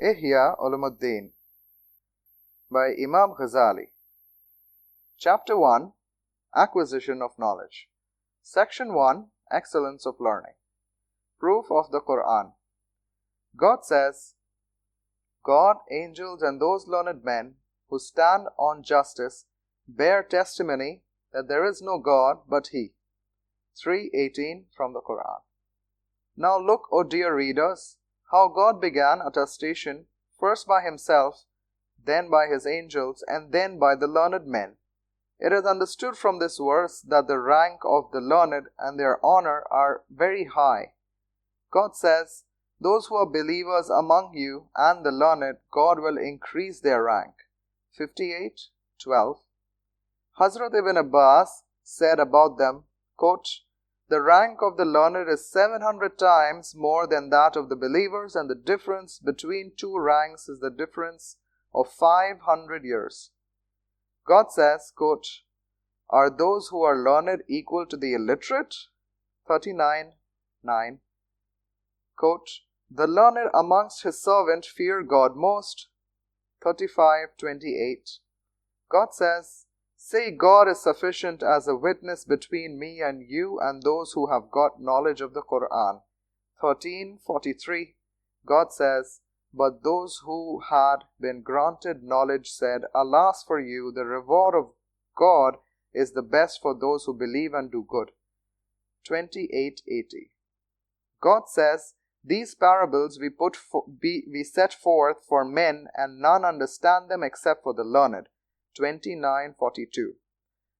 Ihya Ulumuddin by Imam Ghazali. Chapter 1, Acquisition of Knowledge. Section 1, Excellence of Learning. Proof of the Quran. God says, God, angels, and those learned men who stand on justice bear testimony that there is no God but He. 3:18 from the Quran. Now look, O dear readers, how God began attestation first by Himself, then by His angels, and then by the learned men. It is understood from this verse that the rank of the learned and their honor are very high. God says, those who are believers among you and the learned, God will increase their rank. 58:12. Hazrat Ibn Abbas said about them, quote, the rank of the learned is 700 times more than that of the believers, and the difference between two ranks is the difference of 500 years. God says, quote, are those who are learned equal to the illiterate? 39:9. Quote, the learned amongst His servant fear God most. 35:28. God says, say God is sufficient as a witness between me and you and those who have got knowledge of the Quran. 13:43. God says, but those who had been granted knowledge said, alas for you, the reward of God is the best for those who believe and do good. 28:80. God says, these parables we set forth for men, and none understand them except for the learned. 29:42.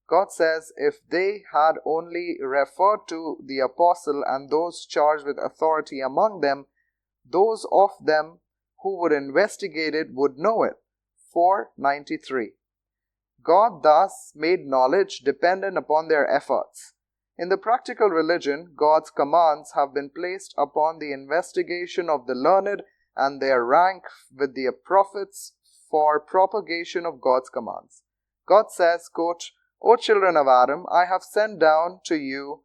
God says, if they had only referred to the apostle and those charged with authority among them, those of them who would investigate it would know it. 4:93. God thus made knowledge dependent upon their efforts. In the practical religion, God's commands have been placed upon the investigation of the learned and their rank with the prophets for propagation of God's commands. God says, quote, O children of Adam, I have sent down to you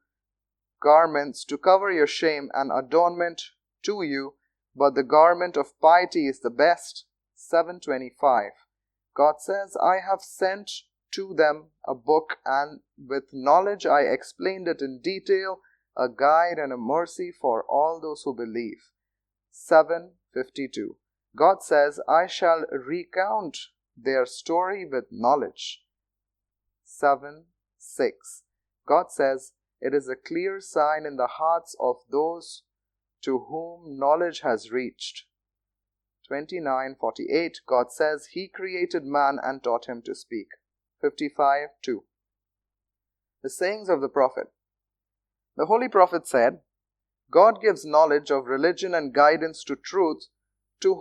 garments to cover your shame and adornment to you, but the garment of piety is the best. 7:25. God says, I have sent to them a book, and with knowledge I explained it in detail, a guide and a mercy for all those who believe. 7:52. God says, I shall recount their story with knowledge. 7:6. God says, it is a clear sign in the hearts of those to whom knowledge has reached. 29:48. God says, He created man and taught him to speak. 55:2. The sayings of the Prophet. The Holy Prophet said, God gives knowledge of religion and guidance to truth to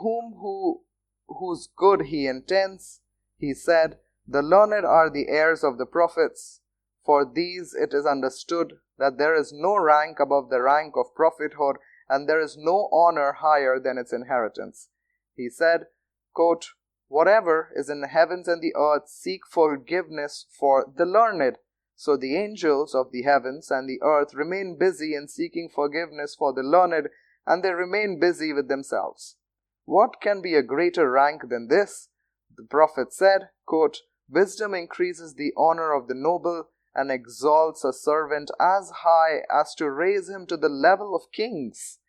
whose good He intends. He said, the learned are the heirs of the prophets. For these it is understood that there is no rank above the rank of prophethood, and there is no honor higher than its inheritance. He said, quote, whatever is in the heavens and the earth seek forgiveness for the learned. So the angels of the heavens and the earth remain busy in seeking forgiveness for the learned, and they remain busy with themselves. What can be a greater rank than this? The Prophet said, quote, wisdom increases the honor of the noble and exalts a servant as high as to raise him to the level of kings.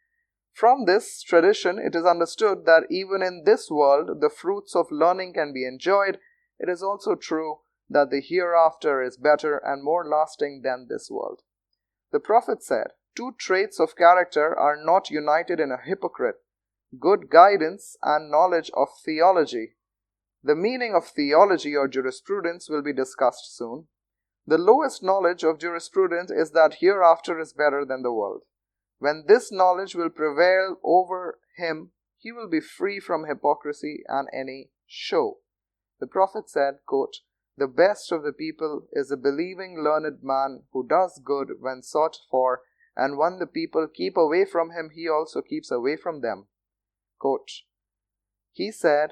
From this tradition, it is understood that even in this world, the fruits of learning can be enjoyed. It is also true that the hereafter is better and more lasting than this world. The Prophet said, two traits of character are not united in a hypocrite: good guidance and knowledge of theology. The meaning of theology or jurisprudence will be discussed soon. The lowest knowledge of jurisprudence is that hereafter is better than the world. When this knowledge will prevail over him, he will be free from hypocrisy and any show. The Prophet said, quote, the best of the people is a believing learned man who does good when sought for, and when the people keep away from him, he also keeps away from them. Quote, he said,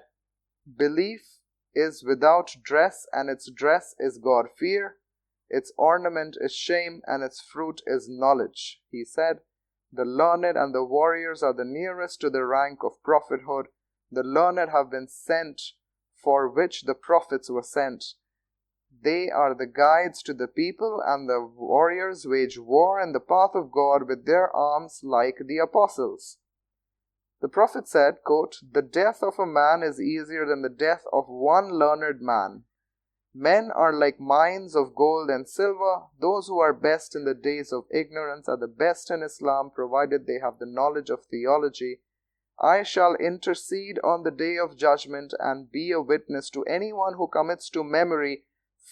belief is without dress, and its dress is God-fear. Its ornament is shame, and its fruit is knowledge. He said, the learned and the warriors are the nearest to the rank of prophethood. The learned have been sent, for which the prophets were sent. They are the guides to the people, and the warriors wage war in the path of God with their arms like the apostles. The Prophet said, quote, "The death of a man is easier than the death of one learned man. Men are like mines of gold and silver. Those who are best in the days of ignorance are the best in Islam, provided they have the knowledge of theology. I shall intercede on the day of judgment and be a witness to anyone who commits to memory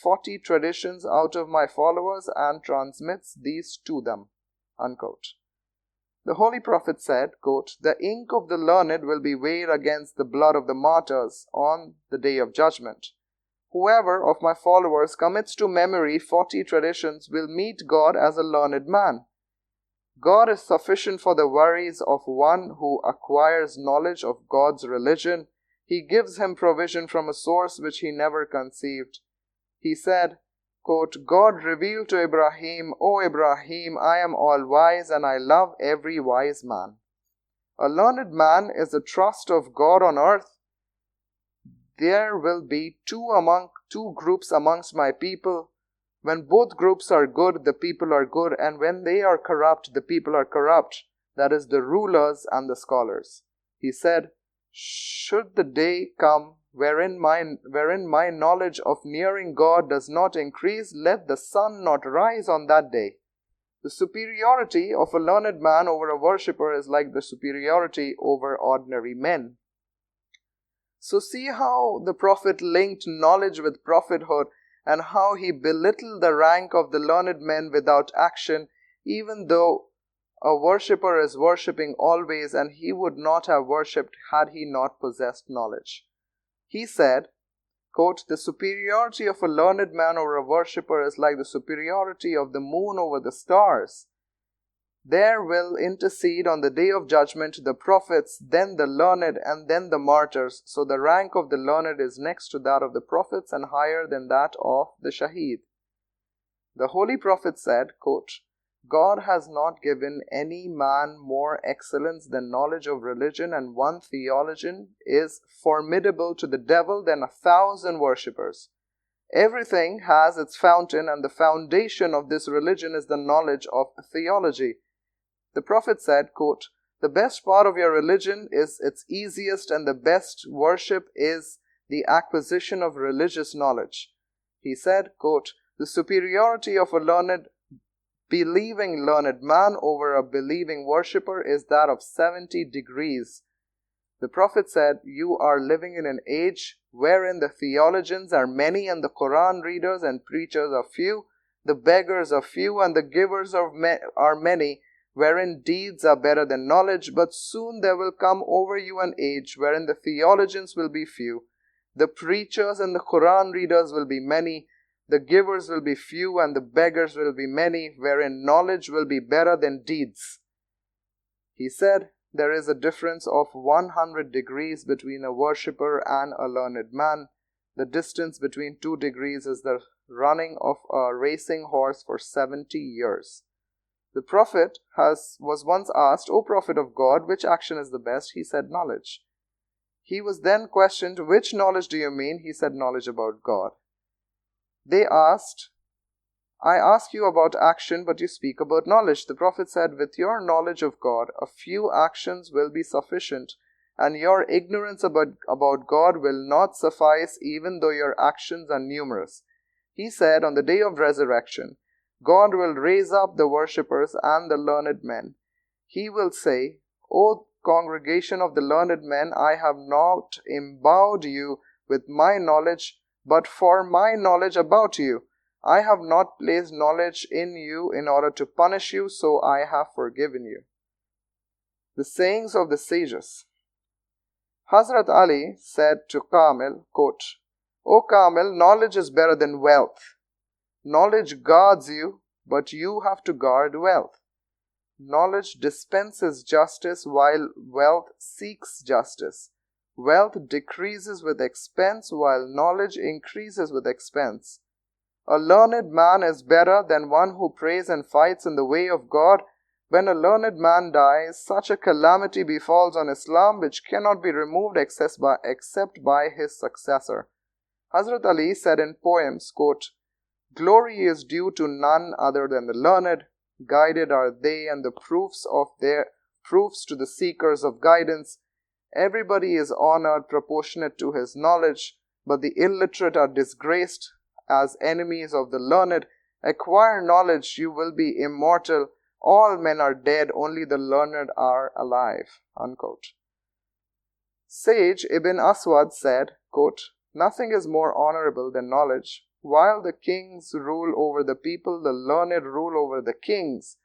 40 traditions out of my followers and transmits these to them." Unquote. The Holy Prophet said, quote, "The ink of the learned will be weighed against the blood of the martyrs on the day of judgment. Whoever of my followers commits to memory 40 traditions will meet God as a learned man. God is sufficient for the worries of one who acquires knowledge of God's religion. He gives him provision from a source which he never conceived. He said, quote, God revealed to Ibrahim, O Ibrahim, I am all wise and I love every wise man. A learned man is the trust of God on earth. There will be two groups amongst my people. When both groups are good, the people are good, and when they are corrupt, the people are corrupt. That is, the rulers and the scholars. He said, should the day come wherein my knowledge of nearing God does not increase, let the sun not rise on that day. The superiority of a learned man over a worshipper is like the superiority over ordinary men. So see how the Prophet linked knowledge with prophethood, and how he belittled the rank of the learned men without action, even though a worshipper is worshipping always, and he would not have worshipped had he not possessed knowledge. He said, quote, the superiority of a learned man over a worshipper is like the superiority of the moon over the stars. There will intercede on the day of judgment the prophets, then the learned, and then the martyrs. So the rank of the learned is next to that of the prophets and higher than that of the shaheed. The Holy Prophet said, quote, God has not given any man more excellence than knowledge of religion, and one theologian is formidable to the devil than 1,000 worshippers. Everything has its fountain, and the foundation of this religion is the knowledge of theology. The Prophet said, quote, the best part of your religion is its easiest, and the best worship is the acquisition of religious knowledge. He said, quote, the superiority of a believing learned man over a believing worshipper is that of 70 degrees. The Prophet said, you are living in an age wherein the theologians are many and the Quran readers and preachers are few, the beggars are few and the givers are many, wherein deeds are better than knowledge, but soon there will come over you an age wherein the theologians will be few, the preachers and the Quran readers will be many, the givers will be few and the beggars will be many, wherein knowledge will be better than deeds. He said, there is a difference of 100 degrees between a worshipper and a learned man. The distance between 2 degrees is the running of a racing horse for 70 years. The Prophet was once asked, O Prophet of God, which action is the best? He said, knowledge. He was then questioned, which knowledge do you mean? He said, knowledge about God. They asked, I ask you about action, but you speak about knowledge. The Prophet said, with your knowledge of God, a few actions will be sufficient, and your ignorance about God will not suffice, even though your actions are numerous. He said, on the day of resurrection, God will raise up the worshippers and the learned men. He will say, O congregation of the learned men, I have not endowed you with my knowledge, but for my knowledge about you. I have not placed knowledge in you in order to punish you, so I have forgiven you. The sayings of the sages. Hazrat Ali said to Kamil, quote, O Kamil, knowledge is better than wealth. Knowledge guards you, but you have to guard wealth. Knowledge dispenses justice, while wealth seeks justice. Wealth decreases with expense, while knowledge increases with expense. A learned man is better than one who prays and fights in the way of God, When a learned man dies, such a calamity befalls on Islam which cannot be removed except by his successor. Hazrat Ali said in poems, quote, "Glory is due to none other than the learned. Guided are they, and the proofs to the seekers of guidance. Everybody is honored proportionate to his knowledge, but the illiterate are disgraced as enemies of the learned. Acquire knowledge, you will be immortal. All men are dead, only the learned are alive." Unquote. Sage Ibn Aswad said, quote, "Nothing is more honorable than knowledge. While the kings rule over the people, the learned rule over the kings."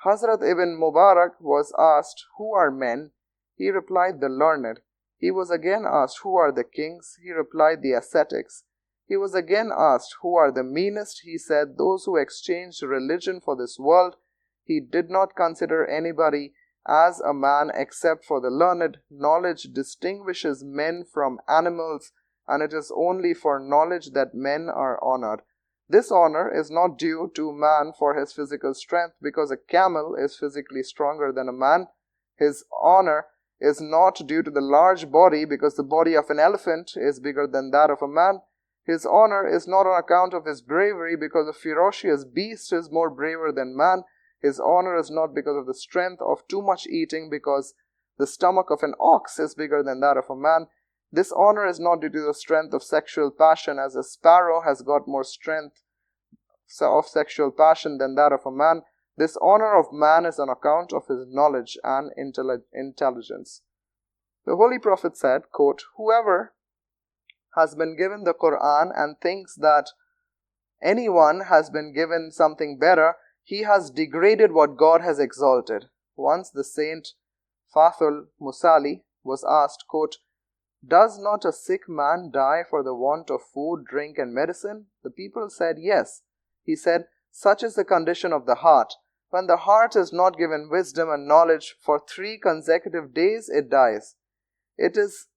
Hazrat Ibn Mubarak was asked, "Who are men?" He replied, "The learned." He was again asked, "Who are the kings?" He replied, "The ascetics." He was again asked, "Who are the meanest?" He said, "Those who exchanged religion for this world." He did not consider anybody as a man except for the learned. Knowledge distinguishes men from animals, and it is only for knowledge that men are honored. This honor is not due to man for his physical strength, because a camel is physically stronger than a man. His honor is not due to the large body, because the body of an elephant is bigger than that of a man. His honor is not on account of his bravery, because a ferocious beast is more braver than man. His honor is not because of the strength of too much eating, because the stomach of an ox is bigger than that of a man. This honor is not due to the strength of sexual passion, as a sparrow has got more strength of sexual passion than that of a man. This honor of man is on account of his knowledge and intelligence. The Holy Prophet said, quote, "Whoever has been given the Quran and thinks that anyone has been given something better, he has degraded what God has exalted." Once the saint Fathul Musali was asked, quote, "Does not a sick man die for the want of food, drink, and medicine?" The people said, "Yes." He said, "Such is the condition of the heart. When the heart is not given wisdom and knowledge for 3 consecutive days, it dies." It is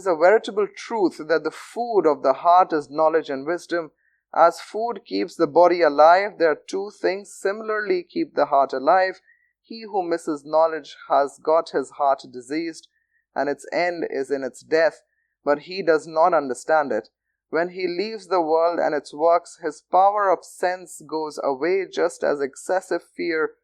a veritable truth that the food of the heart is knowledge and wisdom. As food keeps the body alive, there are 2 things similarly keep the heart alive. He who misses knowledge has got his heart diseased, and its end is in its death, but he does not understand it. When he leaves the world and its works, his power of sense goes away, just as excessive fear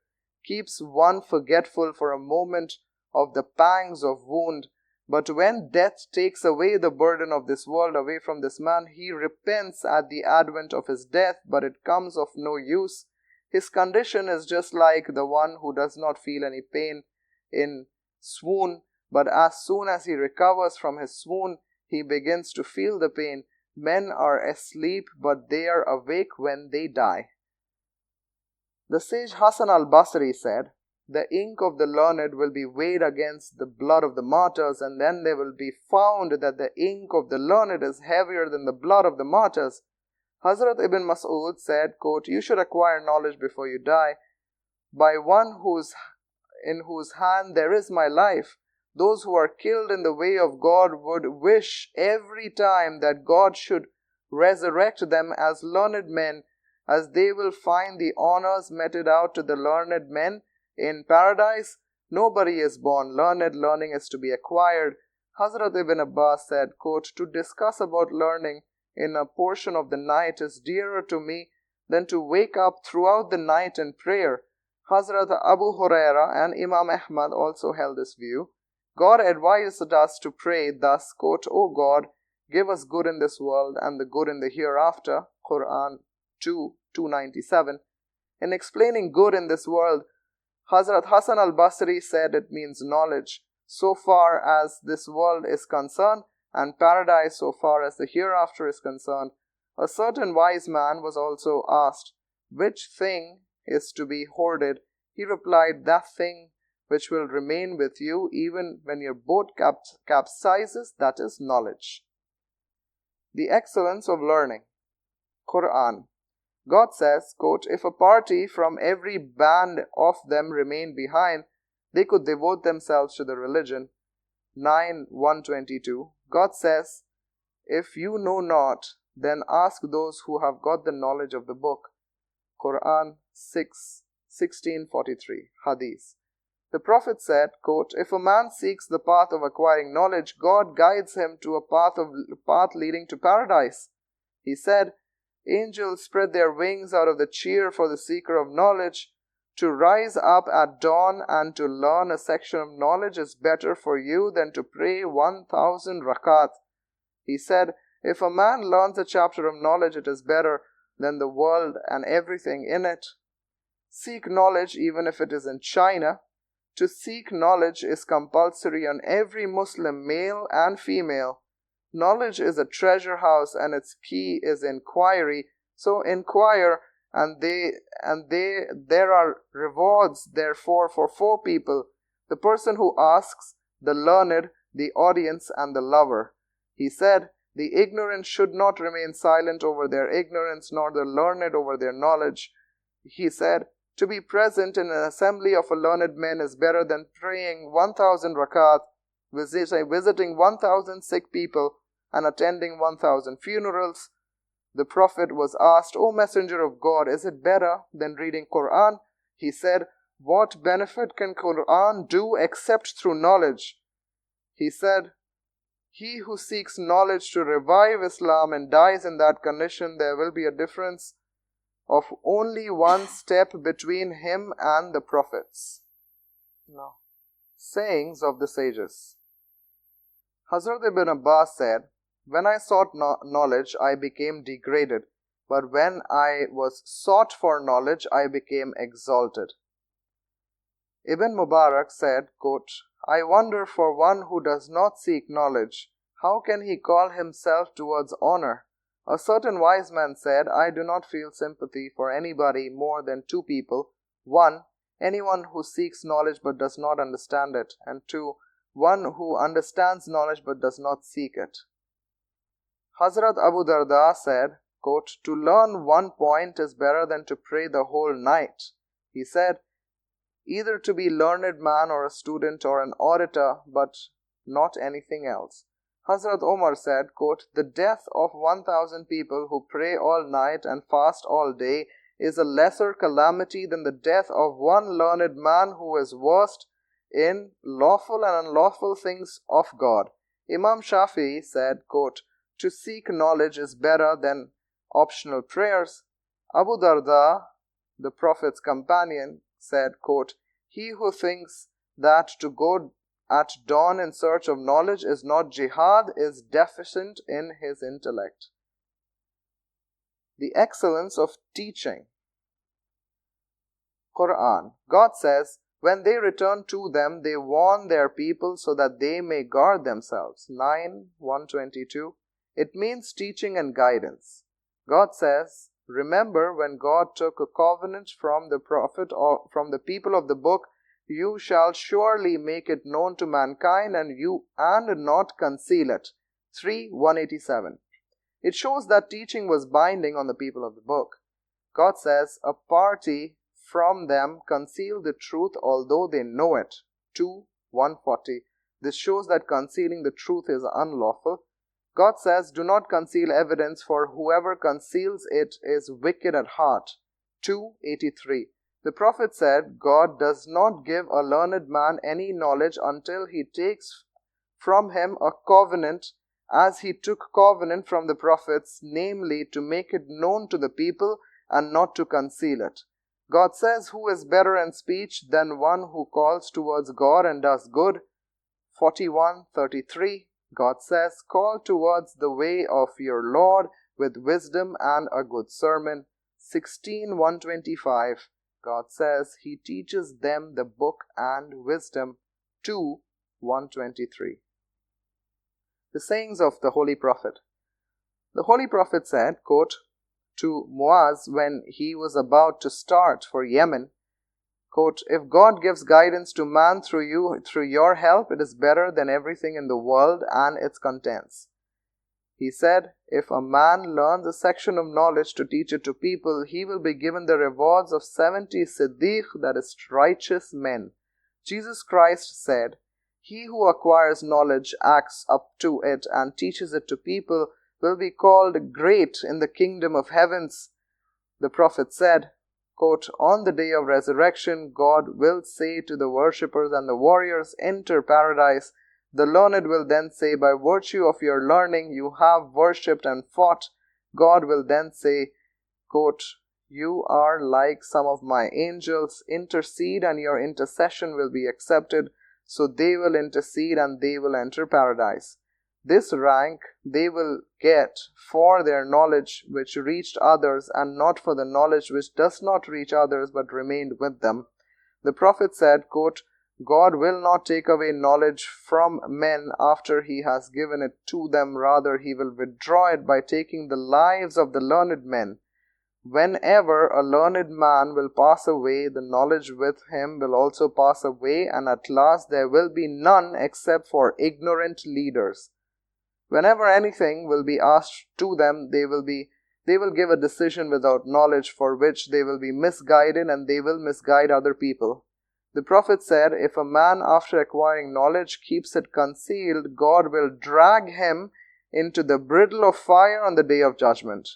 keeps one forgetful for a moment of the pangs of wound. But when death takes away the burden of this world away from this man, he repents at the advent of his death, but it comes of no use. His condition is just like the one who does not feel any pain in swoon, but as soon as he recovers from his swoon, he begins to feel the pain. Men are asleep, but they are awake when they die. The sage Hassan al-Basri said, "The ink of the learned will be weighed against the blood of the martyrs, and then they will be found that the ink of the learned is heavier than the blood of the martyrs." Hazrat Ibn Mas'ud said, quote, "You should acquire knowledge before you die. By one in whose hand there is my life. Those who are killed in the way of God would wish every time that God should resurrect them as learned men, as they will find the honors meted out to the learned men in paradise. Nobody is born learned, learning is to be acquired." Hazrat Ibn Abbas said, quote, "To discuss about learning in a portion of the night is dearer to me than to wake up throughout the night in prayer." Hazrat Abu Huraira and Imam Ahmad also held this view. God advised us to pray thus, quote, "O God, give us good in this world and the good in the hereafter." Quran 2:297. In explaining good in this world, Hazrat Hassan al-Basri said it means knowledge so far as this world is concerned, and paradise so far as the hereafter is concerned. A certain wise man was also asked, "Which thing is to be hoarded?" He replied, "That thing which will remain with you even when your boat capsizes, that is knowledge." The excellence of learning. Quran. God says, quote, "If a party from every band of them remained behind, they could devote themselves to the religion." 9:122. God says, "If you know not, then ask those who have got the knowledge of the book." Quran 6 1643. Hadith. The Prophet said, quote, "If a man seeks the path of acquiring knowledge, God guides him to a path leading to paradise." He said, "Angels spread their wings out of the cheer for the seeker of knowledge. To rise up at dawn and to learn a section of knowledge is better for you than to pray 1,000 rakat." He said, "If a man learns a chapter of knowledge, it is better than the world and everything in it." Seek knowledge even if it is in China. To seek knowledge is compulsory on every Muslim, male and female. Knowledge is a treasure house and its key is inquiry. So inquire, and there are rewards therefore for 4 people: the person who asks, the learned, the audience, and the lover. He said, "The ignorant should not remain silent over their ignorance, nor the learned over their knowledge." He said, "To be present in an assembly of learned men is better than praying 1,000 rakat, visiting 1,000 sick people, and attending 1,000 funerals." The Prophet was asked, "O Messenger of God, is it better than reading Quran?" He said, "What benefit can Quran do except through knowledge?" He said, "He who seeks knowledge to revive Islam and dies in that condition, there will be a difference of only 1 step between him and the prophets." No. Sayings of the sages. Hazrat ibn Abbas said, "When I sought knowledge, I became degraded, but when I was sought for knowledge, I became exalted." Ibn Mubarak said, quote, "I wonder for one who does not seek knowledge, how can he call himself towards honor?" A certain wise man said, "I do not feel sympathy for anybody more than 2 people. 1. Anyone who seeks knowledge but does not understand it. And 2. One who understands knowledge but does not seek it." Hazrat Abu Darda said, quote, "To learn 1 point is better than to pray the whole night." He said, "Either to be learned man or a student or an orator, but not anything else." Hazrat Omar said, quote, "The death of 1,000 people who pray all night and fast all day is a lesser calamity than the death of 1 learned man who is versed in lawful and unlawful things of God." Imam Shafi'i said, quote, "To seek knowledge is better than optional prayers." Abu Darda, the Prophet's companion, said, quote, "He who thinks that to go at dawn in search of knowledge is not jihad is deficient in his intellect." The excellence of teaching. Quran. God says, "When they return to them, they warn their people so that they may guard themselves." 9:122. It means teaching and guidance. God says, "Remember when God took a covenant from the Prophet or from the people of the book, you shall surely make it known to mankind and not conceal it." 3:187. It shows that teaching was binding on the people of the book. God says, "A party from them conceal the truth although they know it." 2:140. This shows that concealing the truth is unlawful. God says, "Do not conceal evidence, for whoever conceals it is wicked at heart." 2:83. The Prophet said, "God does not give a learned man any knowledge until he takes from him a covenant, as he took covenant from the prophets, namely to make it known to the people and not to conceal it." God says, "Who is better in speech than one who calls towards God and does good?" 41:33. God says, "Call towards the way of your Lord with wisdom and a good sermon." 16:125. God says, "He teaches them the book and wisdom." 2:123. The sayings of the Holy Prophet. The Holy Prophet said, quote, to Muaz when he was about to start for Yemen, quote, "If God gives guidance to man through your help, it is better than everything in the world and its contents." He said, "If a man learns a section of knowledge to teach it to people, he will be given the rewards of 70 Siddiq, that is, righteous men." Jesus Christ said, "He who acquires knowledge, acts up to it, and teaches it to people will be called great in the kingdom of heavens." The Prophet said, quote, "On the day of resurrection, God will say to the worshippers and the warriors, 'Enter paradise.' The learned will then say, 'By virtue of your learning, you have worshipped and fought.' God will then say, quote, 'You are like some of my angels. Intercede and your intercession will be accepted.' So they will intercede and they will enter paradise. This rank they will get for their knowledge which reached others, and not for the knowledge which does not reach others but remained with them." The Prophet said, quote, "God will not take away knowledge from men after he has given it to them. Rather, he will withdraw it by taking the lives of the learned men. Whenever a learned man will pass away, the knowledge with him will also pass away, and at last there will be none except for ignorant leaders. Whenever anything will be asked to them, they will give a decision without knowledge, for which they will be misguided, and they will misguide other people." The Prophet said, "If a man after acquiring knowledge keeps it concealed, God will drag him into the bridle of fire on the day of judgment."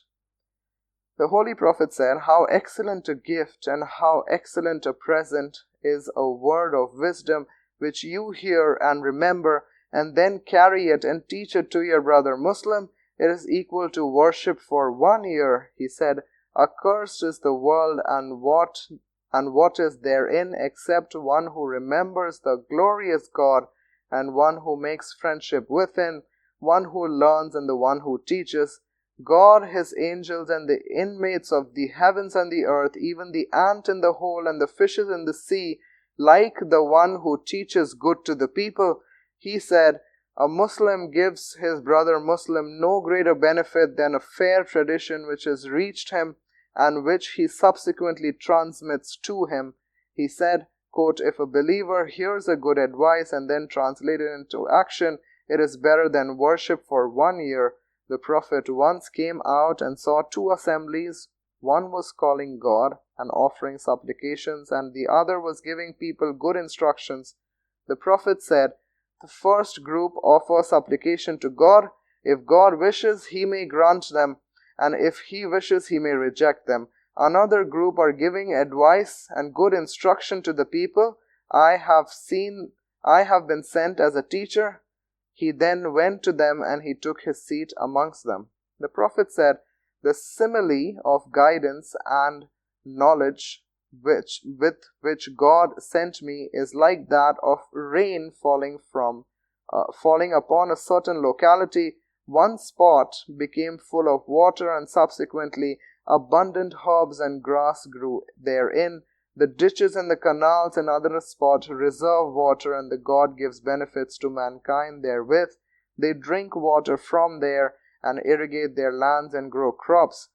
The Holy Prophet said, "How excellent a gift and how excellent a present is a word of wisdom which you hear and remember, and then carry it and teach it to your brother Muslim. It is equal to worship for 1 year." He said, "Accursed is the world and what is therein, except one who remembers the glorious God, and one who makes friendship with him, one who learns and the one who teaches. God, his angels, and the inmates of the heavens and the earth, even the ant in the hole and the fishes in the sea, like the one who teaches good to the people." He said, "A Muslim gives his brother Muslim no greater benefit than a fair tradition which has reached him and which he subsequently transmits to him." He said, quote, "If a believer hears a good advice and then translates it into action, it is better than worship for 1 year. The Prophet once came out and saw 2 assemblies. One was calling God and offering supplications, and the other was giving people good instructions. The Prophet said, 'The first group offer supplication to God. If God wishes, he may grant them, and if he wishes, he may reject them. Another group are giving advice and good instruction to the people. I have been sent as a teacher.' He then went to them and he took his seat amongst them." The Prophet said, "The simile of guidance and knowledge with which God sent me is like that of rain falling upon a certain locality. One spot became full of water, and subsequently abundant herbs and grass grew therein. The ditches and the canals and other spots reserve water, and the God gives benefits to mankind therewith. They drink water from there and irrigate their lands and grow crops.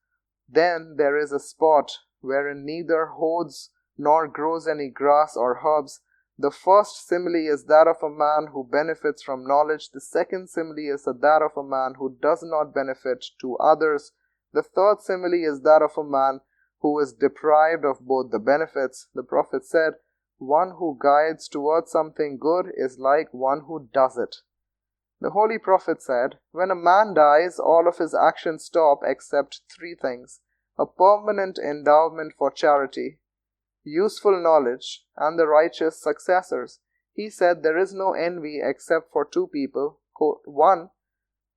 Then there is a spot wherein neither hods nor grows any grass or herbs. The first simile is that of a man who benefits from knowledge. The second simile is that of a man who does not benefit to others. The third simile is that of a man who is deprived of both the benefits." The Prophet said, "One who guides towards something good is like one who does it." The Holy Prophet said, "When a man dies, all of his actions stop except 3 things: a permanent endowment for charity, useful knowledge, and the righteous successors." He said, "There is no envy except for 2 people, quote, one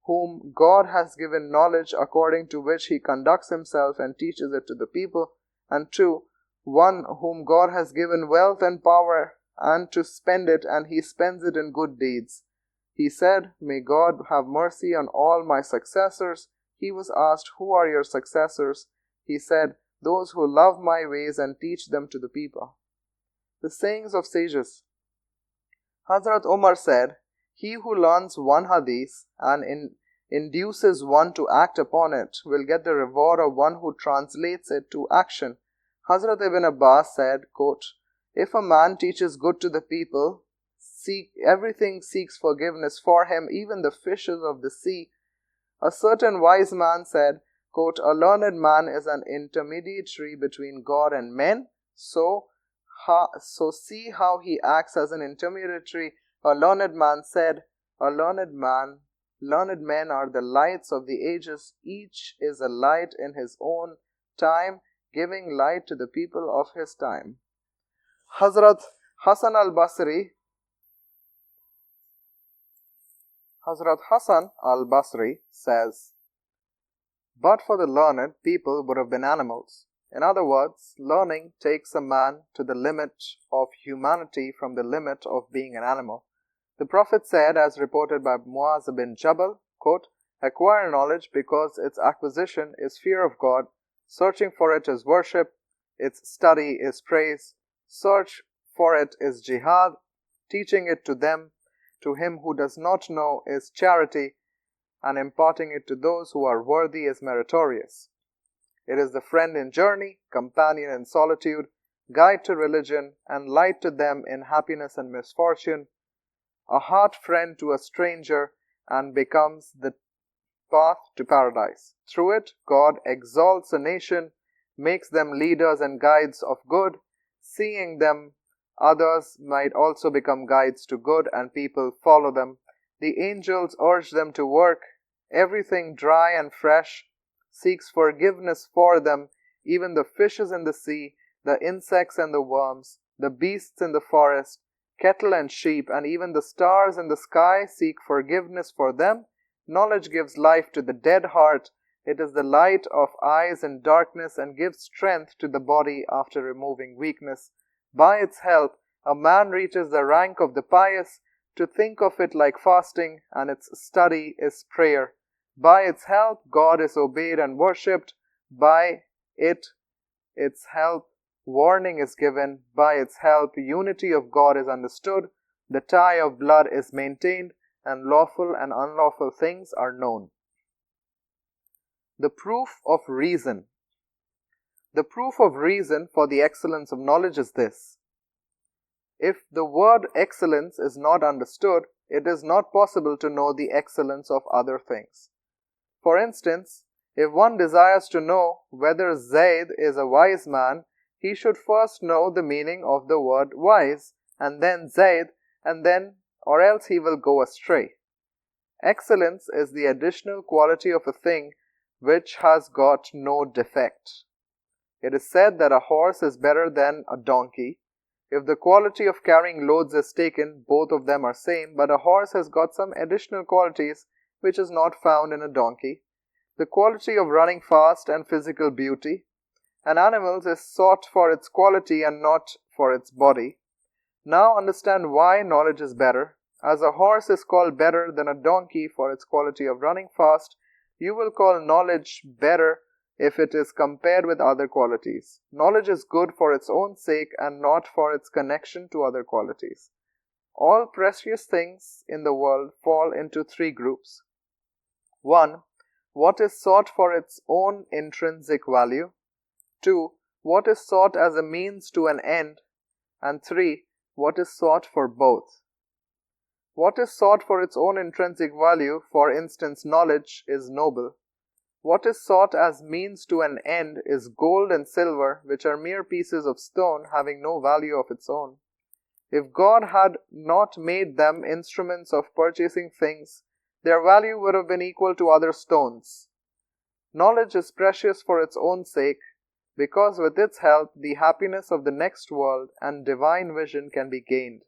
whom God has given knowledge according to which he conducts himself and teaches it to the people, and 2, one whom God has given wealth and power and to spend it, and he spends it in good deeds." He said, "May God have mercy on all my successors." He was asked, "Who are your successors?" He said, "Those who love my ways and teach them to the people." The sayings of sages. Hazrat Umar said, "He who learns one hadith and induces one to act upon it will get the reward of one who translates it to action." Hazrat Ibn Abbas said, quote, "If a man teaches good to the people, everything seeks forgiveness for him, even the fishes of the sea." A certain wise man said, quote, "A learned man is an intermediary between God and men. So see how he acts as an intermediary." A learned man said, Learned men are the lights of the ages. Each is a light in his own time. giving light to the people of his time. Hazrat Hassan al-Basri says, "But for the learned, people would have been animals." In other words, learning takes a man to the limit of humanity from the limit of being an animal. The Prophet said, as reported by Muaz bin Jabal, quote, "Acquire knowledge because its acquisition is fear of God, searching for it is worship, its study is praise, search for it is jihad, teaching it to him who does not know is charity, and imparting it to those who are worthy is meritorious. It is the friend in journey, companion in solitude, guide to religion, and light to them in happiness and misfortune, a heart friend to a stranger, and becomes the path to paradise. Through it, God exalts a nation, makes them leaders and guides of good. Seeing them, others might also become guides to good, and people follow them. The angels urge them to work. Everything dry and fresh seeks forgiveness for them, even the fishes in the sea, the insects and the worms, the beasts in the forest, cattle and sheep, and even the stars in the sky seek forgiveness for them. Knowledge gives life to the dead heart. It is the light of eyes in darkness and gives strength to the body after removing weakness. By its help, a man reaches the rank of the pious. To think of it like fasting, and its study is prayer. By its help, God is obeyed and worshipped. By its help, warning is given. By its help, unity of God is understood. The tie of blood is maintained, and lawful and unlawful things are known." The proof of reason. The proof of reason for the excellence of knowledge is this: if the word excellence is not understood, it is not possible to know the excellence of other things. For instance, if one desires to know whether Zaid is a wise man, he should first know the meaning of the word wise, and then Zaid, or else he will go astray. Excellence is the additional quality of a thing which has got no defect. It is said that a horse is better than a donkey. If the quality of carrying loads is taken, both of them are same, but a horse has got some additional qualities which is not found in a donkey. The quality of running fast and physical beauty. An animal is sought for its quality and not for its body. Now understand why knowledge is better. As a horse is called better than a donkey for its quality of running fast, you will call knowledge better if it is compared with other qualities. Knowledge is good for its own sake and not for its connection to other qualities. All precious things in the world fall into three groups. 1. What is sought for its own intrinsic value. 2. What is sought as a means to an end. And 3. What is sought for both. What is sought for its own intrinsic value, for instance knowledge, is noble. What is sought as means to an end is gold and silver, which are mere pieces of stone having no value of its own. If God had not made them instruments of purchasing things, their value would have been equal to other stones. Knowledge is precious for its own sake, because with its help the happiness of the next world and divine vision can be gained.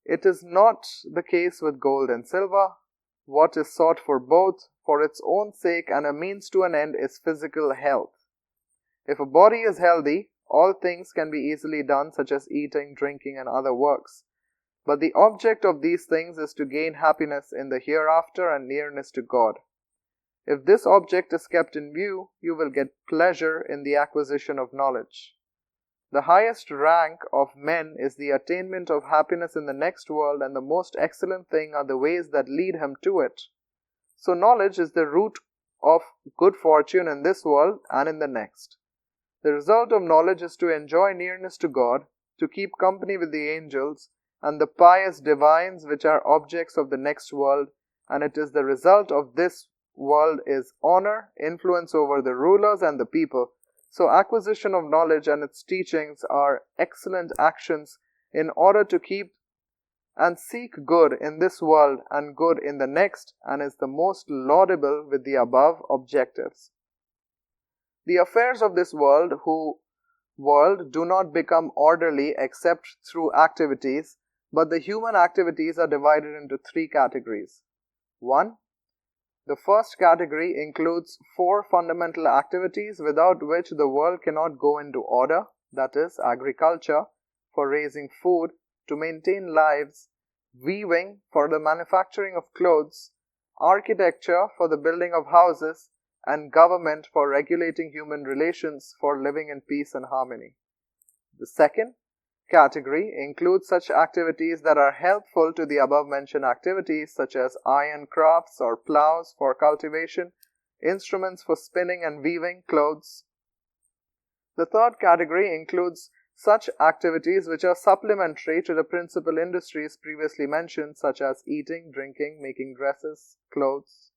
It is not the case with gold and silver. What is sought for both, for its own sake and a means to an end, is physical health. If a body is healthy, all things can be easily done, such as eating, drinking, and other works. But the object of these things is to gain happiness in the hereafter and nearness to God. If this object is kept in view, you will get pleasure in the acquisition of knowledge. The highest rank of men is the attainment of happiness in the next world, and the most excellent thing are the ways that lead him to it. So knowledge is the root of good fortune in this world and in the next. The result of knowledge is to enjoy nearness to God, to keep company with the angels and the pious divines, which are objects of the next world, and it is the result of this world is honor, influence over the rulers and the people. So acquisition of knowledge and its teachings are excellent actions in order to keep and seek good in this world and good in the next, and is the most laudable with the above objectives. The affairs of this world do not become orderly except through activities, but the human activities are divided into three categories. 1. The first category includes 4 fundamental activities without which the world cannot go into order, that is, agriculture for raising food, to maintain lives, weaving for the manufacturing of clothes, architecture for the building of houses, and government for regulating human relations for living in peace and harmony. The second category includes such activities that are helpful to the above-mentioned activities, such as iron crafts or plows for cultivation, instruments for spinning and weaving clothes. The third category includes such activities which are supplementary to the principal industries previously mentioned, such as eating, drinking, making dresses, clothes.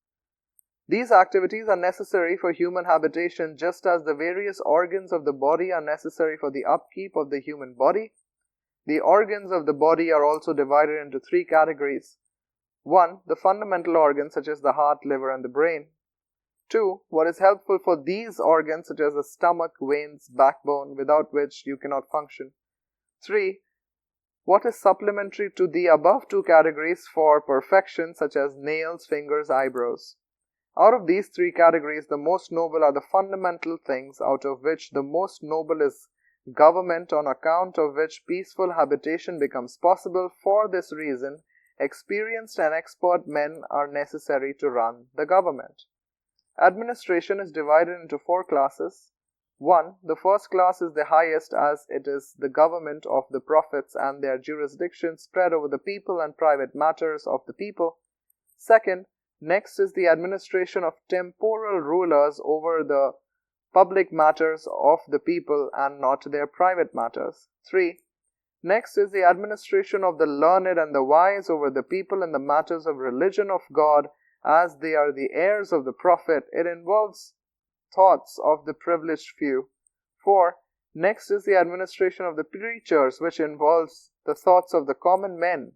These activities are necessary for human habitation, just as the various organs of the body are necessary for the upkeep of the human body. The organs of the body are also divided into 3 categories. 1. The fundamental organs such as the heart, liver, and the brain. 2. What is helpful for these organs such as the stomach, veins, backbone, without which you cannot function. 3. What is supplementary to the above 2 categories for perfection, such as nails, fingers, eyebrows. Out of these 3 categories, the most noble are the fundamental things, out of which the most noble is government, on account of which peaceful habitation becomes possible. For this reason, experienced and expert men are necessary to run the government. Administration is divided into 4 classes. 1. The first class is the highest, as it is the government of the prophets and their jurisdiction spread over the people and private matters of the people. 2. Next is the administration of temporal rulers over the public matters of the people and not their private matters. 3. Next is the administration of the learned and the wise over the people in the matters of religion of God, as they are the heirs of the prophet. It involves thoughts of the privileged few. 4. Next is the administration of the preachers, which involves the thoughts of the common men.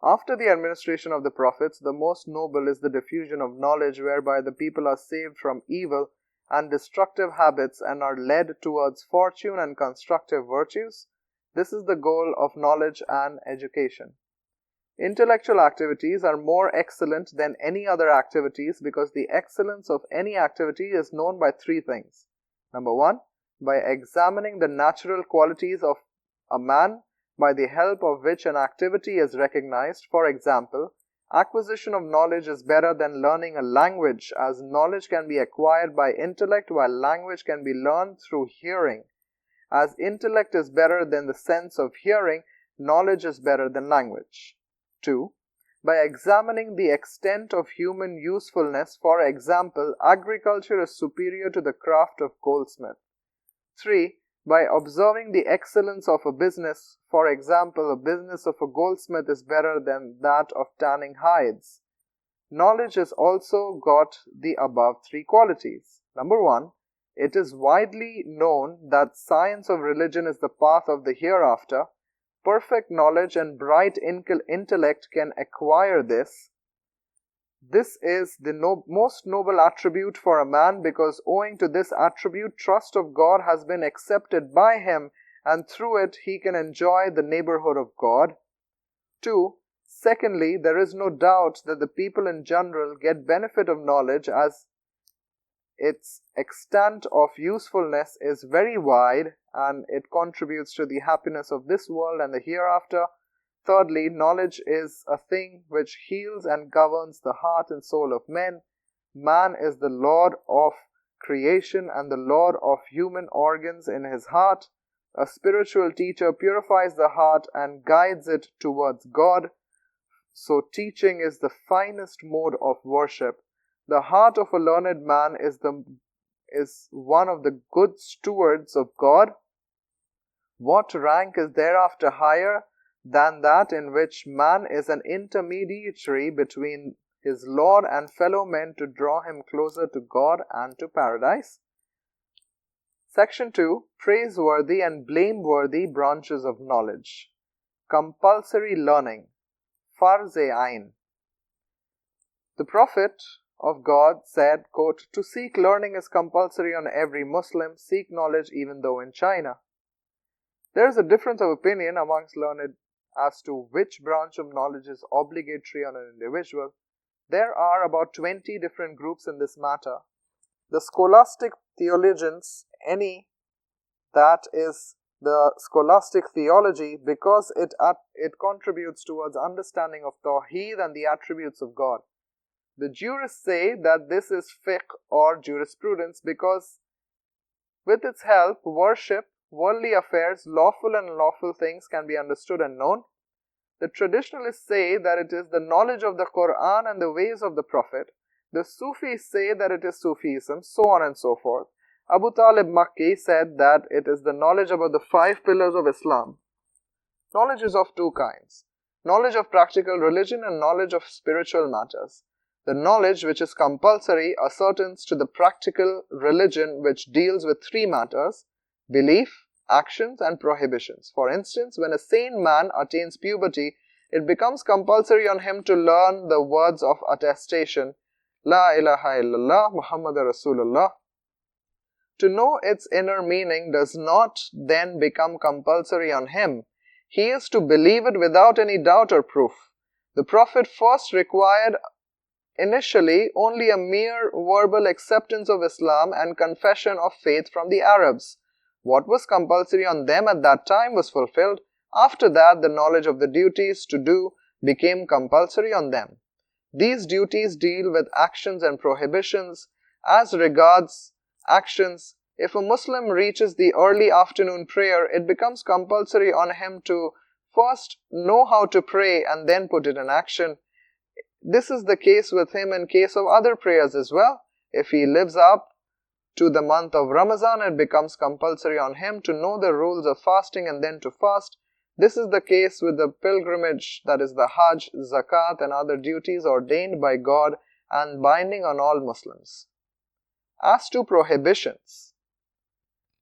After the administration of the prophets, the most noble is the diffusion of knowledge, whereby the people are saved from evil and destructive habits and are led towards fortune and constructive virtues. This is the goal of knowledge and education. Intellectual activities are more excellent than any other activities because the excellence of any activity is known by 3 things. Number 1, by examining the natural qualities of a man, by the help of which an activity is recognized. For example, acquisition of knowledge is better than learning a language, as knowledge can be acquired by intellect while language can be learned through hearing. As intellect is better than the sense of hearing, knowledge is better than language. 2. By examining the extent of human usefulness. For example, agriculture is superior to the craft of goldsmith. 3. By observing the excellence of a business. For example, a business of a goldsmith is better than that of tanning hides. Knowledge has also got the above 3 qualities. Number 1, it is widely known that science of religion is the path of the hereafter. Perfect knowledge and bright intellect can acquire this. This is the most noble attribute for a man, because owing to this attribute, trust of God has been accepted by him, and through it he can enjoy the neighborhood of God. 2. Secondly, there is no doubt that the people in general get benefit of knowledge, as its extent of usefulness is very wide and it contributes to the happiness of this world and the hereafter. Thirdly, knowledge is a thing which heals and governs the heart and soul of men. Man is the lord of creation and the lord of human organs in his heart. A spiritual teacher purifies the heart and guides it towards God. So teaching is the finest mode of worship. The heart of a learned man is one of the good stewards of God. What rank is thereafter higher than that in which man is an intermediary between his Lord and fellow men to draw him closer to God and to paradise? Section 2. Praiseworthy and blameworthy branches of knowledge. Compulsory learning. Farz-e-Ain. The Prophet of God said, quote, "To seek learning is compulsory on every Muslim. Seek knowledge even though in China." There is a difference of opinion amongst learned as to which branch of knowledge is obligatory on an individual. There are about 20 different groups in this matter. The scholastic theologians, that is the scholastic theology, because it contributes towards understanding of Tawheed and the attributes of God. The jurists say that this is fiqh or jurisprudence because with its help, worship, worldly affairs, lawful and unlawful things can be understood and known. The traditionalists say that it is the knowledge of the Quran and the ways of the Prophet. The Sufis say that it is Sufism, so on and so forth. Abu Talib Makki said that it is the knowledge about the 5 pillars of Islam. Knowledge is of 2 kinds. Knowledge of practical religion and knowledge of spiritual matters. The knowledge which is compulsory ascertains to the practical religion which deals with 3 matters: belief, actions and prohibitions. For instance, when a sane man attains puberty, it becomes compulsory on him to learn the words of attestation, La ilaha illallah Muhammadur Rasulullah. To know its inner meaning does not then become compulsory on him. He is to believe it without any doubt or proof. The Prophet first required initially only a mere verbal acceptance of Islam and confession of faith from the Arabs. What was compulsory on them at that time was fulfilled. After that, the knowledge of the duties to do became compulsory on them. These duties deal with actions and prohibitions. As regards actions, if a Muslim reaches the early afternoon prayer, it becomes compulsory on him to first know how to pray and then put it in action. This is the case with him in case of other prayers as well. If he lives up to the month of Ramadan, it becomes compulsory on him to know the rules of fasting and then to fast. This is the case with the pilgrimage, that is the Hajj, Zakat and other duties ordained by God and binding on all Muslims. As to prohibitions,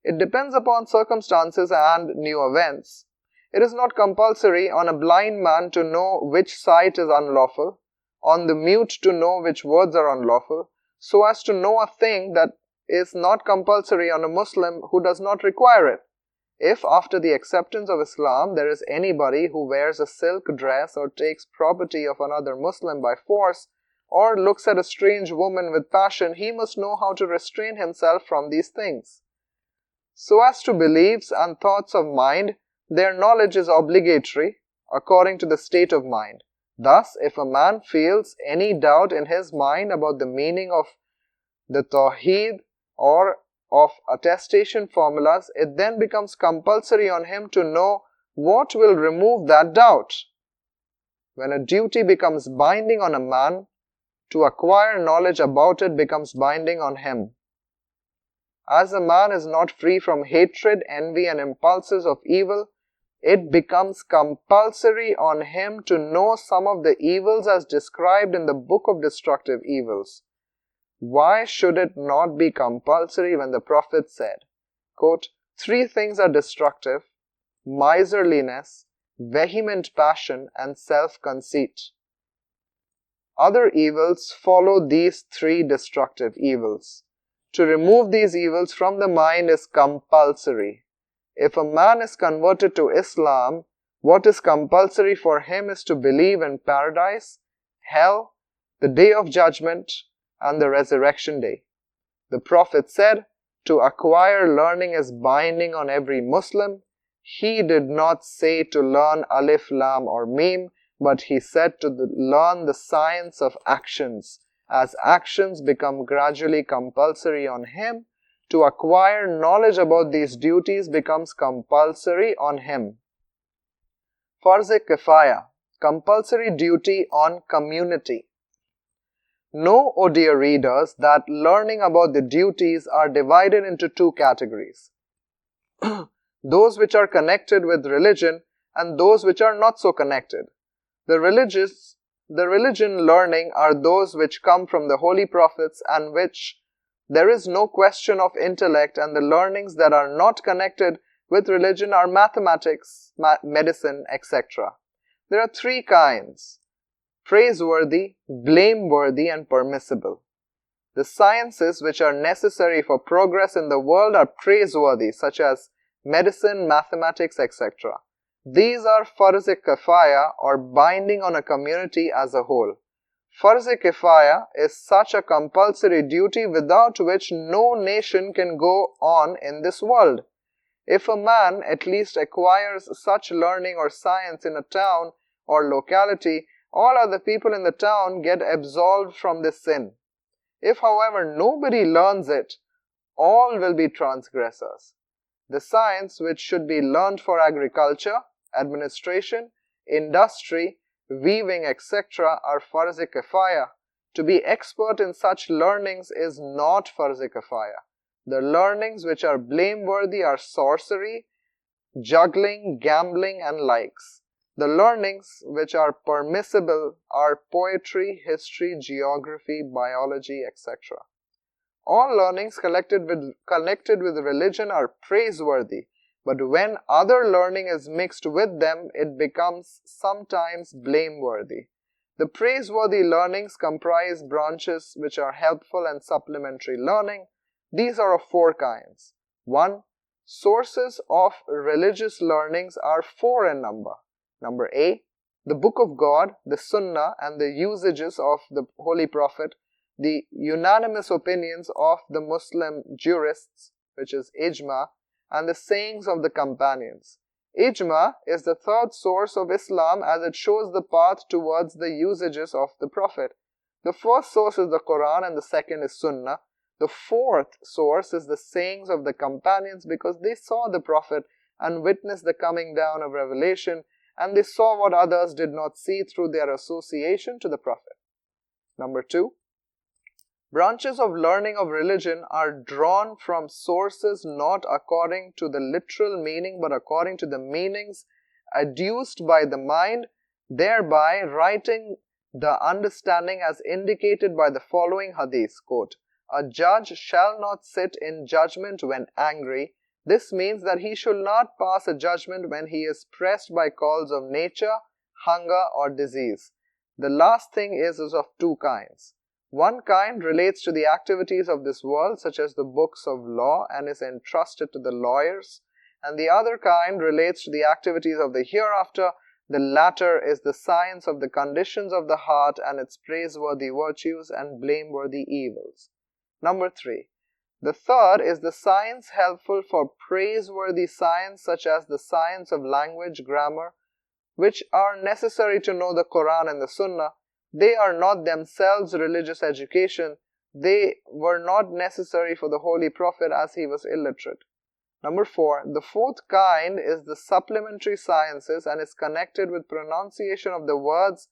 it depends upon circumstances and new events. It is not compulsory on a blind man to know which sight is unlawful, on the mute to know which words are unlawful, so as to know a thing that is not compulsory on a Muslim who does not require it. If after the acceptance of Islam there is anybody who wears a silk dress or takes property of another Muslim by force or looks at a strange woman with passion, he must know how to restrain himself from these things. So as to beliefs and thoughts of mind, their knowledge is obligatory according to the state of mind. Thus, if a man feels any doubt in his mind about the meaning of the Tawheed or of attestation formulas, it then becomes compulsory on him to know what will remove that doubt. When a duty becomes binding on a man, to acquire knowledge about it becomes binding on him. As a man is not free from hatred, envy and impulses of evil, it becomes compulsory on him to know some of the evils as described in the Book of Destructive Evils. Why should it not be compulsory when the Prophet said, quote, 3 things are destructive: miserliness, vehement passion, and self-conceit. Other evils follow these 3 destructive evils. To remove these evils from the mind is compulsory. If a man is converted to Islam, what is compulsory for him is to believe in paradise, hell, the day of judgment, and the resurrection day. The Prophet said, to acquire learning is binding on every Muslim. He did not say to learn Alif, Lam or Mim, but he said to learn the science of actions. As actions become gradually compulsory on him, to acquire knowledge about these duties becomes compulsory on him. Farz-e-Kifaya, compulsory duty on community. Know, O dear readers, that learning about the duties are divided into 2 categories. Those which are connected with religion and those which are not so connected. The religion learning are those which come from the holy prophets and which there is no question of intellect, and the learnings that are not connected with religion are mathematics, medicine, etc. There are 3 kinds: praiseworthy, blameworthy and permissible. The sciences which are necessary for progress in the world are praiseworthy, such as medicine, mathematics, etc. These are farz-e-kifaya, or binding on a community as a whole. Farz-e-kifaya is such a compulsory duty without which no nation can go on in this world. If a man at least acquires such learning or science in a town or locality, all other people in the town get absolved from this sin. If, however, nobody learns it, all will be transgressors. The science which should be learned for agriculture, administration, industry, weaving, etc. are farz-e-kifaya. To be expert in such learnings is not farz-e-kifaya. The learnings which are blameworthy are sorcery, juggling, gambling, and likes. The learnings which are permissible are poetry, history, geography, biology, etc. All learnings connected with religion are praiseworthy, but when other learning is mixed with them, it becomes sometimes blameworthy. The praiseworthy learnings comprise branches which are helpful and supplementary learning. These are of four kinds. 1. Sources of religious learnings are four in number. Number A, the Book of God, the Sunnah, and the usages of the Holy Prophet, the unanimous opinions of the Muslim jurists, which is ijma, and the sayings of the companions. Ijma is the third source of Islam as it shows the path towards the usages of the Prophet. The first source is the Quran and the second is Sunnah. The fourth source is the sayings of the companions because they saw the Prophet and witnessed the coming down of revelation, and they saw what others did not see through their association to the Prophet. Number 2. Branches of learning of religion are drawn from sources not according to the literal meaning but according to the meanings adduced by the mind, thereby writing the understanding as indicated by the following hadith, quote, "A judge shall not sit in judgment when angry." This means that he should not pass a judgment when he is pressed by calls of nature, hunger, or disease. The last thing is of two kinds. One kind relates to the activities of this world, such as the books of law, and is entrusted to the lawyers, and the other kind relates to the activities of the hereafter. The latter is the science of the conditions of the heart and its praiseworthy virtues and blameworthy evils. Number 3. The third is the science helpful for praiseworthy science, such as the science of language, grammar, which are necessary to know the Quran and the Sunnah. They are not themselves religious education. They were not necessary for the Holy Prophet as he was illiterate. Number 4. The fourth kind is the supplementary sciences and is connected with pronunciation of the words